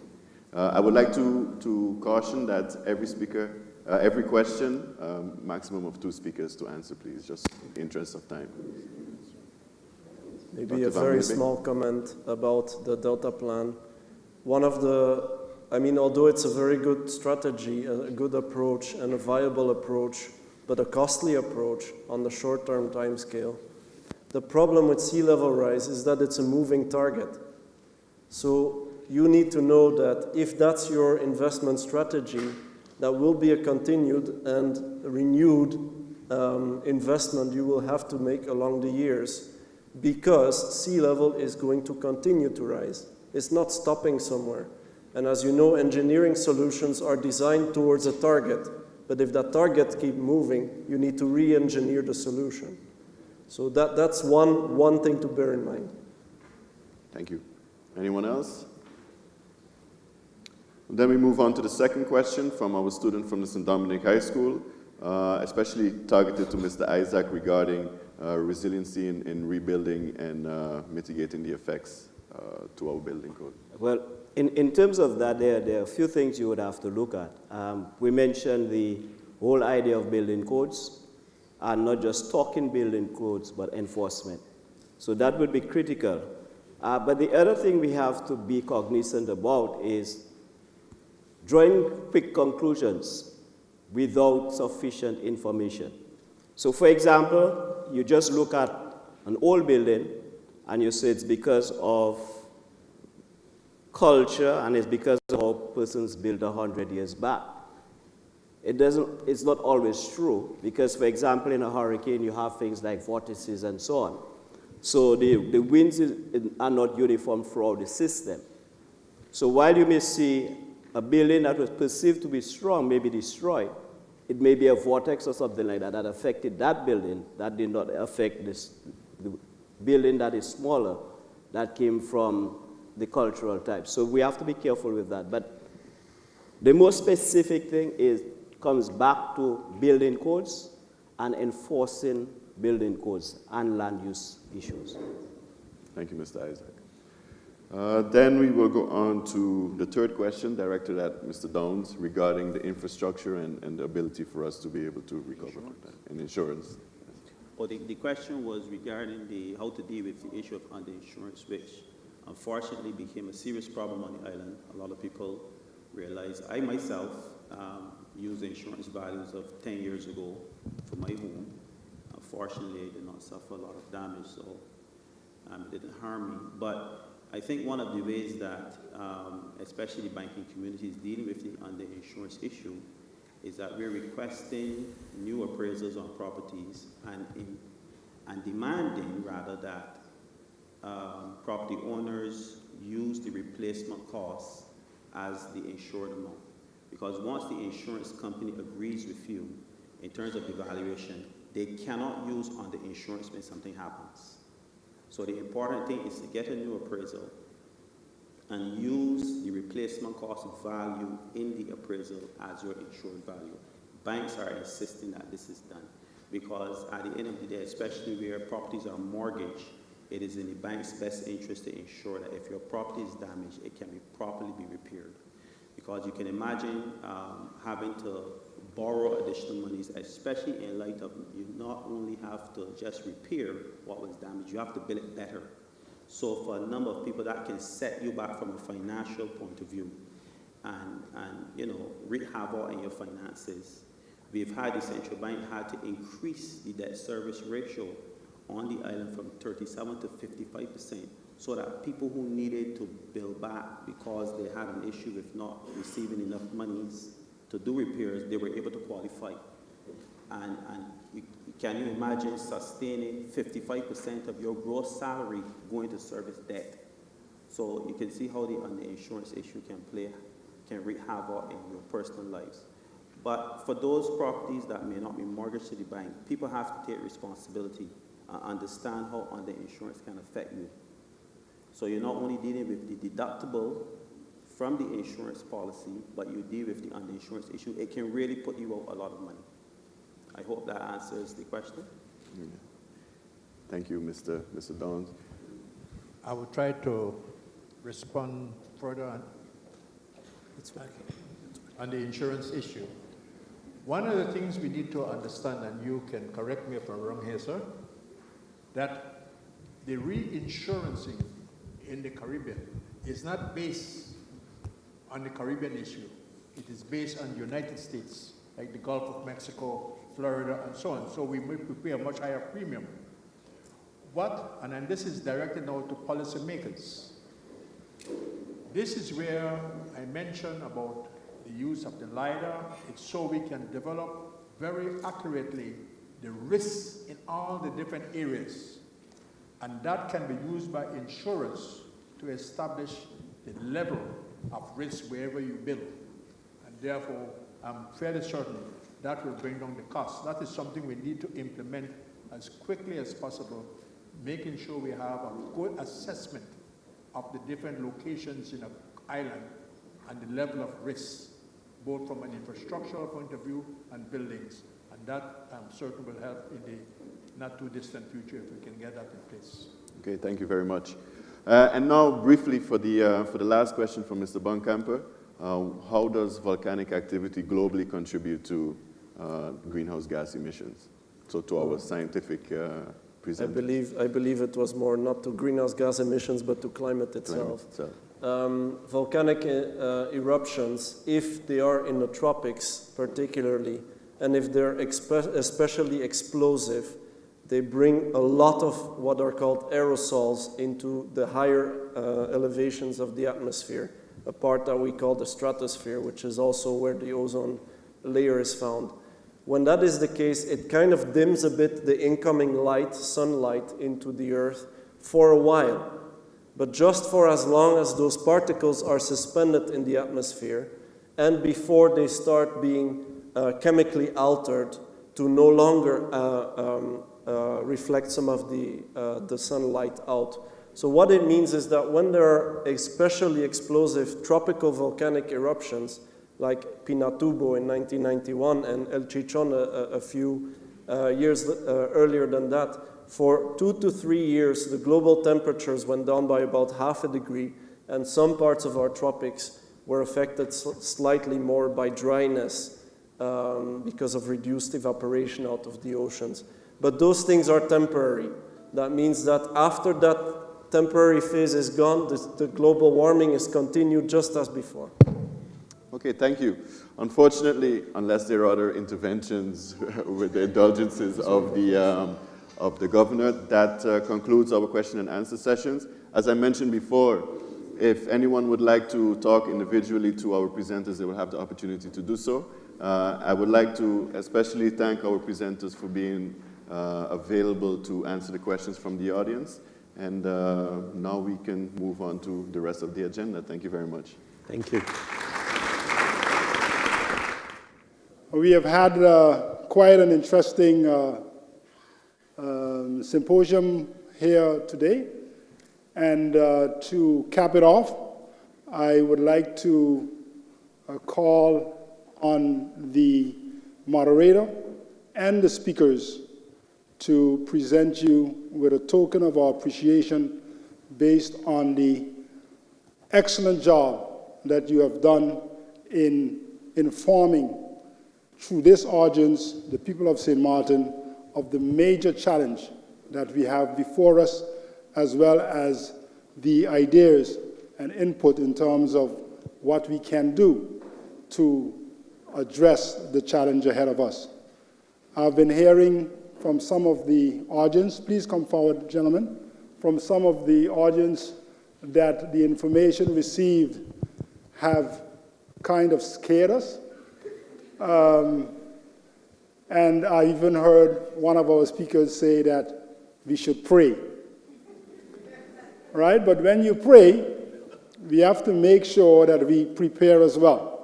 I would like to caution that every speaker, every question, maximum of 2 speakers to answer, please, just in the interest of time. Maybe a very small comment about the Delta Plan. One of the although it's a very good strategy, a good approach, and a viable approach, but a costly approach on the short-term time scale. The problem with sea level rise is that it's a moving target. So you need to know that if that's your investment strategy, that will be a continued and renewed investment you will have to make along the years, because sea level is going to continue to rise. It's not stopping somewhere. And as you know, engineering solutions are designed towards a target. But if that target keeps moving, you need to re-engineer the solution. So that's one thing to bear in mind. Thank you. Anyone else? Then we move on to the second question from our student from the St. Dominic High School. especially targeted to Mr. Isaac regarding resiliency in rebuilding and mitigating the effects to our building code. Well, in terms of that, there are a few things you would have to look at. We mentioned the whole idea of building codes, and not just talking building codes, but enforcement. So that would be critical. But the other thing we have to be cognizant about is drawing quick conclusions without sufficient information. So for example, you just look at an old building and you say it's because of culture and it's because of how persons built 100 years back. It's not always true, because for example in a hurricane you have things like vortices and so on. So the winds are not uniform throughout the system. So while you may see a building that was perceived to be strong may be destroyed, it may be a vortex or something like that that affected that building, that did not affect the building that is smaller, that came from the cultural type. So we have to be careful with that. But the most specific thing comes back to building codes and enforcing building codes and land use issues. Thank you, Mr. Isaac. Then we will go on to the third question directed at Mr. Downs regarding the infrastructure and the ability for us to be able to recover from that, and insurance. Well, the question was regarding how to deal with the issue of underinsurance, which unfortunately became a serious problem on the island. A lot of people realize. I myself used insurance values of 10 years ago for my home. Unfortunately, I did not suffer a lot of damage, so it didn't harm me. But I think one of the ways that, especially the banking community is dealing with the underinsurance issue is that we're requesting new appraisals on properties and demanding, rather, that property owners use the replacement costs as the insured amount. Because once the insurance company agrees with you in terms of the valuation, they cannot use on the insurance when something happens. So the important thing is to get a new appraisal and use the replacement cost value in the appraisal as your insured value. Banks are insisting that this is done because at the end of the day, especially where properties are mortgaged, it is in the bank's best interest to ensure that if your property is damaged, it can properly be repaired. Because you can imagine having to borrow additional monies, especially in light of you not only have to just repair what was damaged, you have to build it better. So for a number of people, that can set you back from a financial point of view and wreak havoc in your finances. We've had the central bank had to increase the debt service ratio on the island from 37 to 55%, so that people who needed to build back because they had an issue with not receiving enough monies to do repairs, they were able to qualify. And can you imagine sustaining 55% of your gross salary going to service debt? So you can see how the underinsurance issue can wreak havoc in your personal lives. But for those properties that may not be mortgaged to the bank, people have to take responsibility and understand how underinsurance can affect you. So you're not only dealing with the deductible from the insurance policy, but you deal with the underinsurance issue. It can really put you out a lot of money. I hope that answers the question. Yeah. Thank you, Mr. Downs. I will try to respond further on the insurance issue. One of the things we need to understand, and you can correct me if I'm wrong here, sir, that the reinsuranceing in the Caribbean is not based on the Caribbean issue. It is based on the United States, like the Gulf of Mexico, Florida, and so on. So we pay a much higher premium. And this is directed now to policymakers. This is where I mentioned about the use of the LiDAR. It's so we can develop very accurately the risks in all the different areas. And that can be used by insurers to establish the level of risk wherever you build. And therefore, I'm fairly certain that will bring down the cost. That is something we need to implement as quickly as possible, making sure we have a good assessment of the different locations in an island and the level of risk, both from an infrastructural point of view and buildings. And And that, I'm certain, will help in the not too distant future if we can get that in place. Okay, thank you very much. And now, briefly, for the last question from Mr. Bunkamper, how does volcanic activity globally contribute to greenhouse gas emissions? So to our scientific presenters. I believe it was more not to greenhouse gas emissions, but to climate itself. Volcanic eruptions, if they are in the tropics particularly, and if they're especially explosive, they bring a lot of what are called aerosols into the higher elevations of the atmosphere, a part that we call the stratosphere, which is also where the ozone layer is found. When that is the case, it kind of dims a bit the incoming light, sunlight, into the Earth for a while. But just for as long as those particles are suspended in the atmosphere and before they start being chemically altered to no longer reflect some of the sunlight out. So what it means is that when there are especially explosive tropical volcanic eruptions, like Pinatubo in 1991 and El Chichon a few years earlier than that, for 2 to 3 years, the global temperatures went down by about ½ a degree, and some parts of our tropics were affected slightly more by dryness because of reduced evaporation out of the oceans. But those things are temporary. That means that after that temporary phase is gone, the global warming is continued just as before. Okay, thank you. Unfortunately, unless there are other interventions with the indulgences of the governor, that concludes our question and answer sessions. As I mentioned before, if anyone would like to talk individually to our presenters, they will have the opportunity to do so. I would like to especially thank our presenters for being available to answer the questions from the audience. And now we can move on to the rest of the agenda. Thank you very much. Thank you. We have had quite an interesting symposium here today. And to cap it off, I would like to call on the moderator and the speakers to present you with a token of our appreciation based on the excellent job that you have done in informing through this audience the people of St. Martin of the major challenge that we have before us, as well as the ideas and input in terms of what we can do to address the challenge ahead of us. I've been hearing from some of the audience, please come forward, gentlemen, from some of the audience that the information received have kind of scared us. And I even heard one of our speakers say that we should pray. Right? But when you pray, we have to make sure that we prepare as well.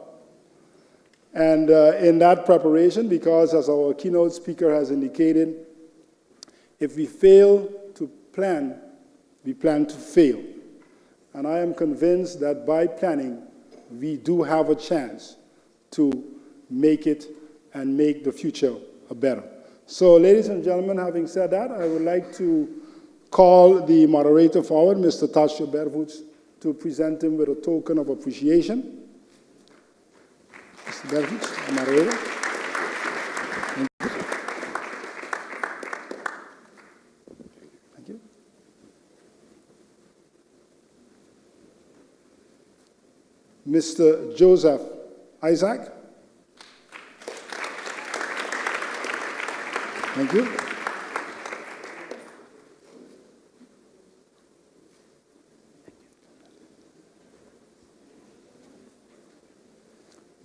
And in that preparation, because as our keynote speaker has indicated, if we fail to plan, we plan to fail. And I am convinced that by planning, we do have a chance to make it and make the future better. So, ladies and gentlemen, having said that, I would like to call the moderator forward, Mr. Tasha Berwoods, to present him with a token of appreciation. Mr. Berwoods, the moderator. Thank you. Mr. Joseph Isaac. Thank you.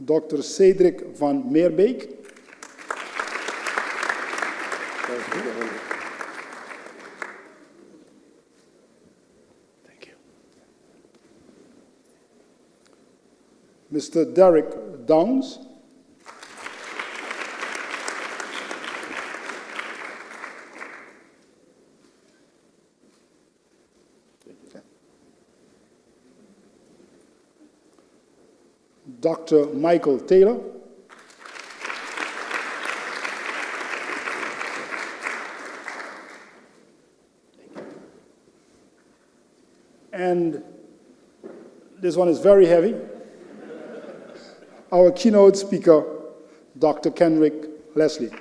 Dr. Cedric van Meerbeek. Thank you. Mr. Derek Downs. Dr. Michael Taylor. and this one is very heavy. Our keynote speaker, Dr. Kenrick Leslie.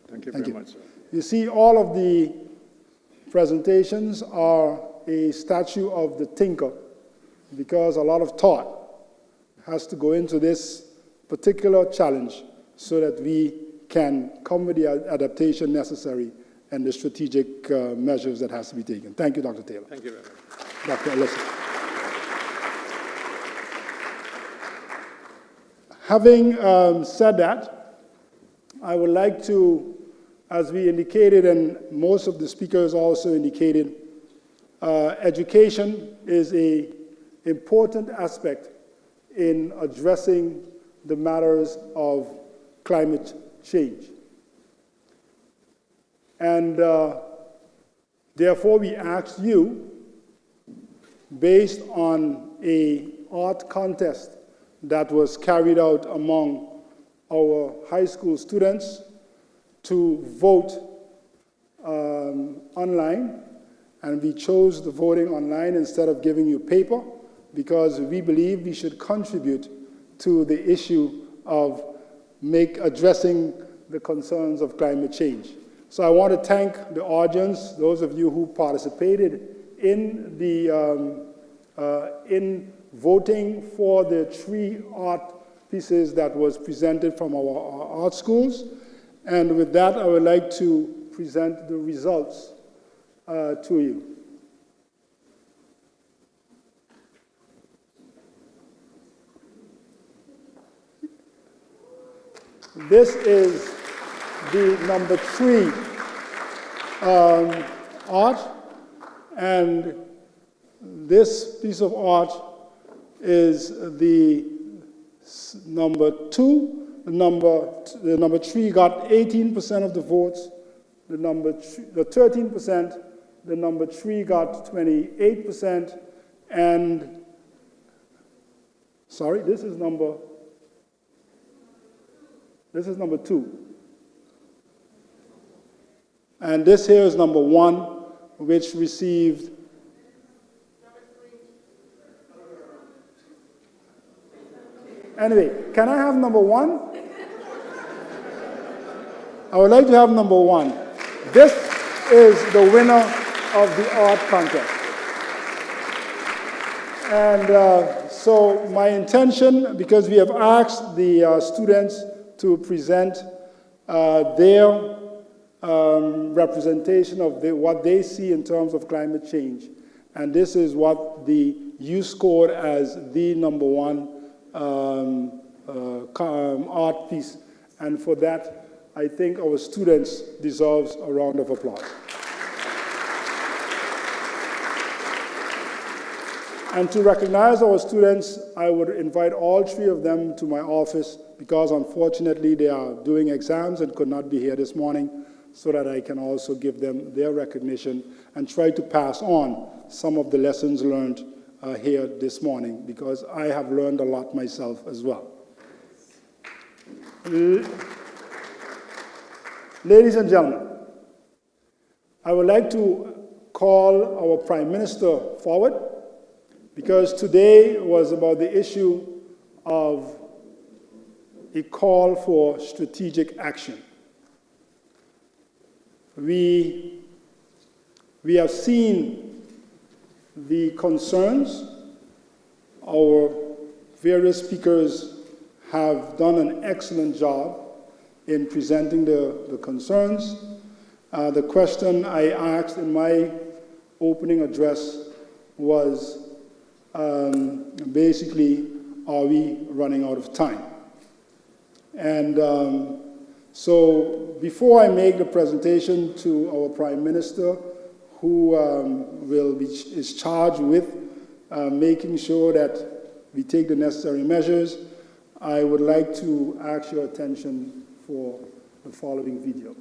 Thank you very much, sir. You see, all of the presentations are a statue of the thinker, because a lot of thought has to go into this particular challenge so that we can come with the adaptation necessary and the strategic measures that has to be taken. Thank you, Dr. Taylor. Thank you very much. Dr. Ellison. Having said that, I would like to, as we indicated and most of the speakers also indicated, education is an important aspect in addressing the matters of climate change. And therefore we asked you, based on an art contest that was carried out among our high school students, to vote online, and we chose the voting online instead of giving you paper, because we believe we should contribute to the issue of addressing the concerns of climate change. So I want to thank the audience, those of you who participated in in voting for the 3 art pieces that was presented from our art schools. And with that, I would like to present the results to you. This is the number 3 art, and this piece of art is the number 2. The number 3 got 18% of the votes. The 13%. The number 3 got 28%, and sorry, this is number 2. And this here is number 1, which received Anyway, can I have number 1? I would like to have number 1. This is the winner of the art contest. And so my intention, because we have asked the students to present their representation of what they see in terms of climate change. And this is what you scored as the number 1 art piece. And for that, I think our students deserve a round of applause. And to recognize our students, I would invite all 3 of them to my office, because unfortunately they are doing exams and could not be here this morning, so that I can also give them their recognition and try to pass on some of the lessons learned here this morning, because I have learned a lot myself as well. Ladies and gentlemen, I would like to call our Prime Minister forward, because today was about the issue of a call for strategic action. We have seen the concerns. Our various speakers have done an excellent job in presenting the concerns. The question I asked in my opening address was basically, are we running out of time? And so before I make the presentation to our Prime Minister, who is charged with making sure that we take the necessary measures, I would like to ask your attention for the following video.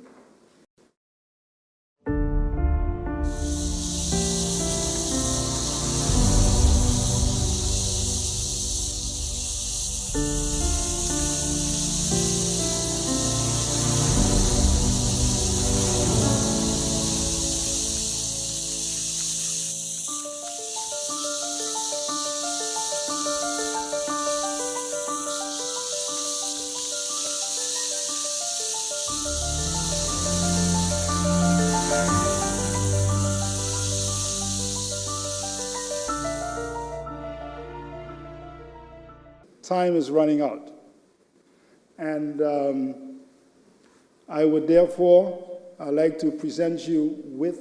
time is running out. And I would therefore like to present you with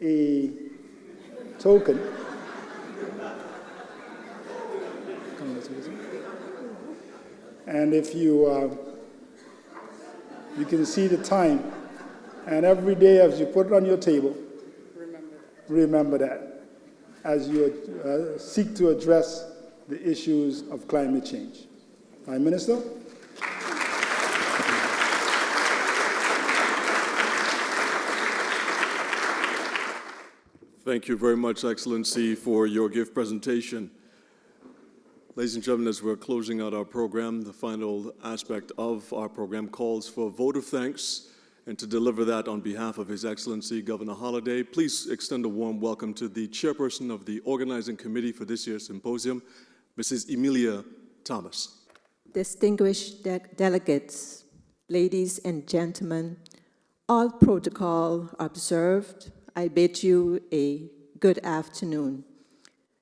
a token. And if you can see the time, and every day as you put it on your table, remember that as you seek to address the issues of climate change. Prime Minister. Thank you very much, Excellency, for your gift presentation. Ladies and gentlemen, as we're closing out our program, the final aspect of our program calls for a vote of thanks, and to deliver that on behalf of His Excellency Governor Holliday, please extend a warm welcome to the chairperson of the organizing committee for this year's symposium, Mrs. Emilia Thomas. Distinguished delegates, ladies and gentlemen, all protocol observed, I bid you a good afternoon.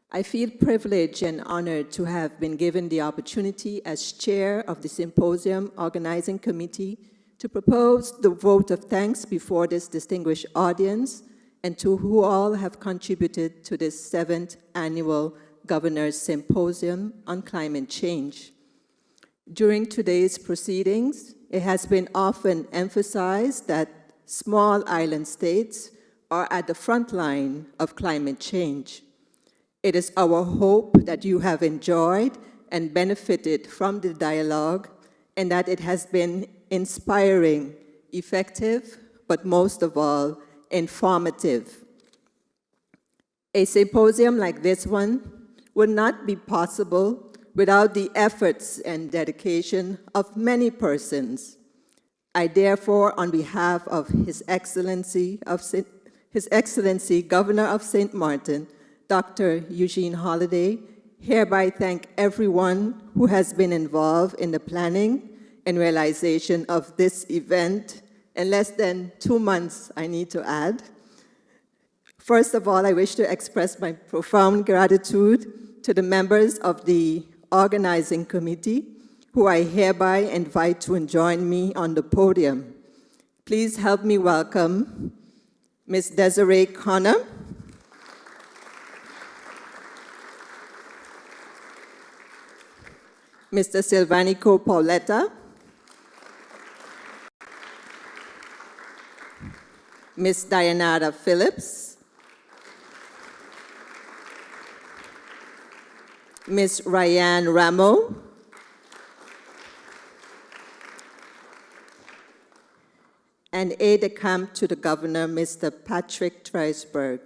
I feel privileged and honored to have been given the opportunity as chair of the Symposium Organizing Committee to propose the vote of thanks before this distinguished audience and to who all have contributed to this 7th Annual Governor's Symposium on Climate Change. During today's proceedings, it has been often emphasized that small island states are at the front line of climate change. It is our hope that you have enjoyed and benefited from the dialogue and that it has been inspiring, effective, but most of all, informative. A symposium like this one would not be possible without the efforts and dedication of many persons. I therefore, on behalf of His Excellency Governor of St. Martin, Dr. Eugene Holliday, hereby thank everyone who has been involved in the planning and realization of this event in less than 2 months, I need to add. First of all, I wish to express my profound gratitude to the members of the organizing committee, who I hereby invite to join me on the podium. Please help me welcome Ms. Desiree Connor, Mr. Silvanico Pauletta, Ms. Dianara Phillips, Ms. Ryan Ramo, and aide-de-camp to the governor, Mr. Patrick Treisberg.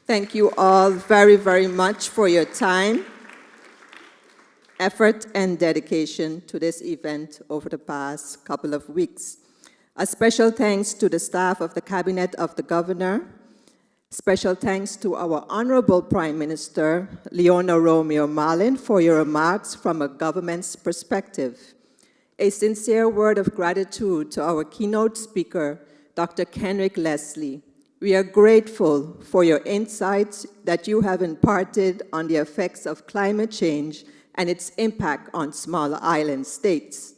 Thank you all very, very much for your time, effort, and dedication to this event over the past couple of weeks. A special thanks to the staff of the Cabinet of the Governor. Special thanks to our Honorable Prime Minister, Leona Romeo Marlin, for your remarks from a government's perspective. A sincere word of gratitude to our keynote speaker, Dr. Kenrick Leslie. We are grateful for your insights that you have imparted on the effects of climate change and its impact on small island states.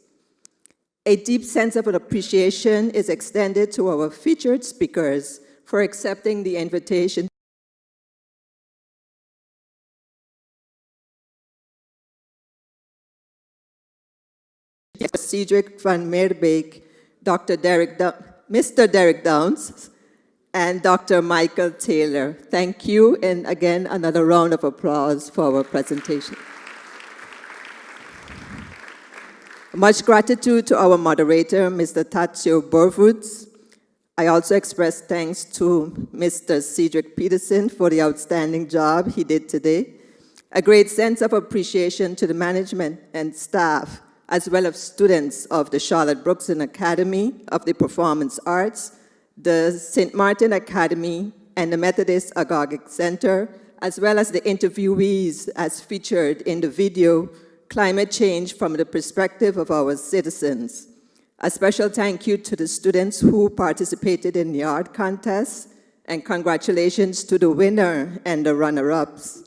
A deep sense of appreciation is extended to our featured speakers for accepting the invitation. Cedric van Meerbeek, Mr. Derek Downs, and Dr. Michael Taylor. Thank you, and again, another round of applause for our presentation. Much gratitude to our moderator, Mr. Tatio Borwoods. I also express thanks to Mr. Cedric Peterson for the outstanding job he did today. A great sense of appreciation to the management and staff, as well as students of the Charlotte Brookson Academy of the Performance Arts, the St. Martin Academy, and the Methodist Agogic Center, as well as the interviewees as featured in the video, Climate Change from the Perspective of Our Citizens. A special thank you to the students who participated in the art contest, and congratulations to the winner and the runner-ups.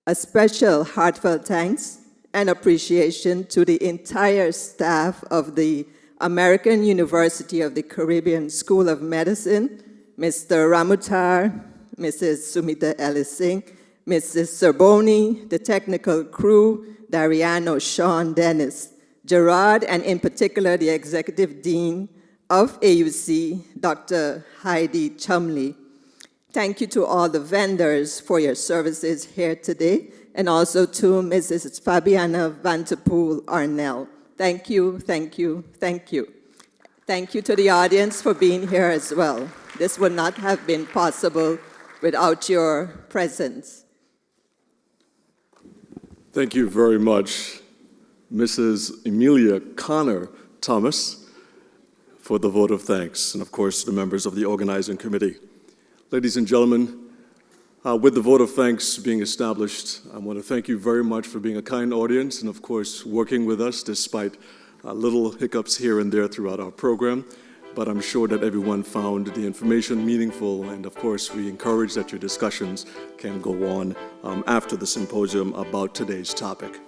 A special heartfelt thanks and appreciation to the entire staff of the American University of the Caribbean School of Medicine, Mr. Ramutar, Mrs. Sumita Ellising, Mrs. Serboni, the technical crew, Dariano, Sean, Dennis, Gerard, and in particular the Executive Dean of AUC, Dr. Heidi Chumley. Thank you to all the vendors for your services here today, and also to Mrs. Fabiana Vanterpool Arnell. Thank you, thank you, thank you. Thank you to the audience for being here as well. This would not have been possible without your presence. Thank you very much, Mrs. Emilia Connor Thomas, for the vote of thanks, and of course, the members of the organizing committee. Ladies and gentlemen, with the vote of thanks being established, I want to thank you very much for being a kind audience and, of course, working with us despite little hiccups here and there throughout our program. But I'm sure that everyone found the information meaningful, and of course, we encourage that your discussions can go on after the symposium about today's topic.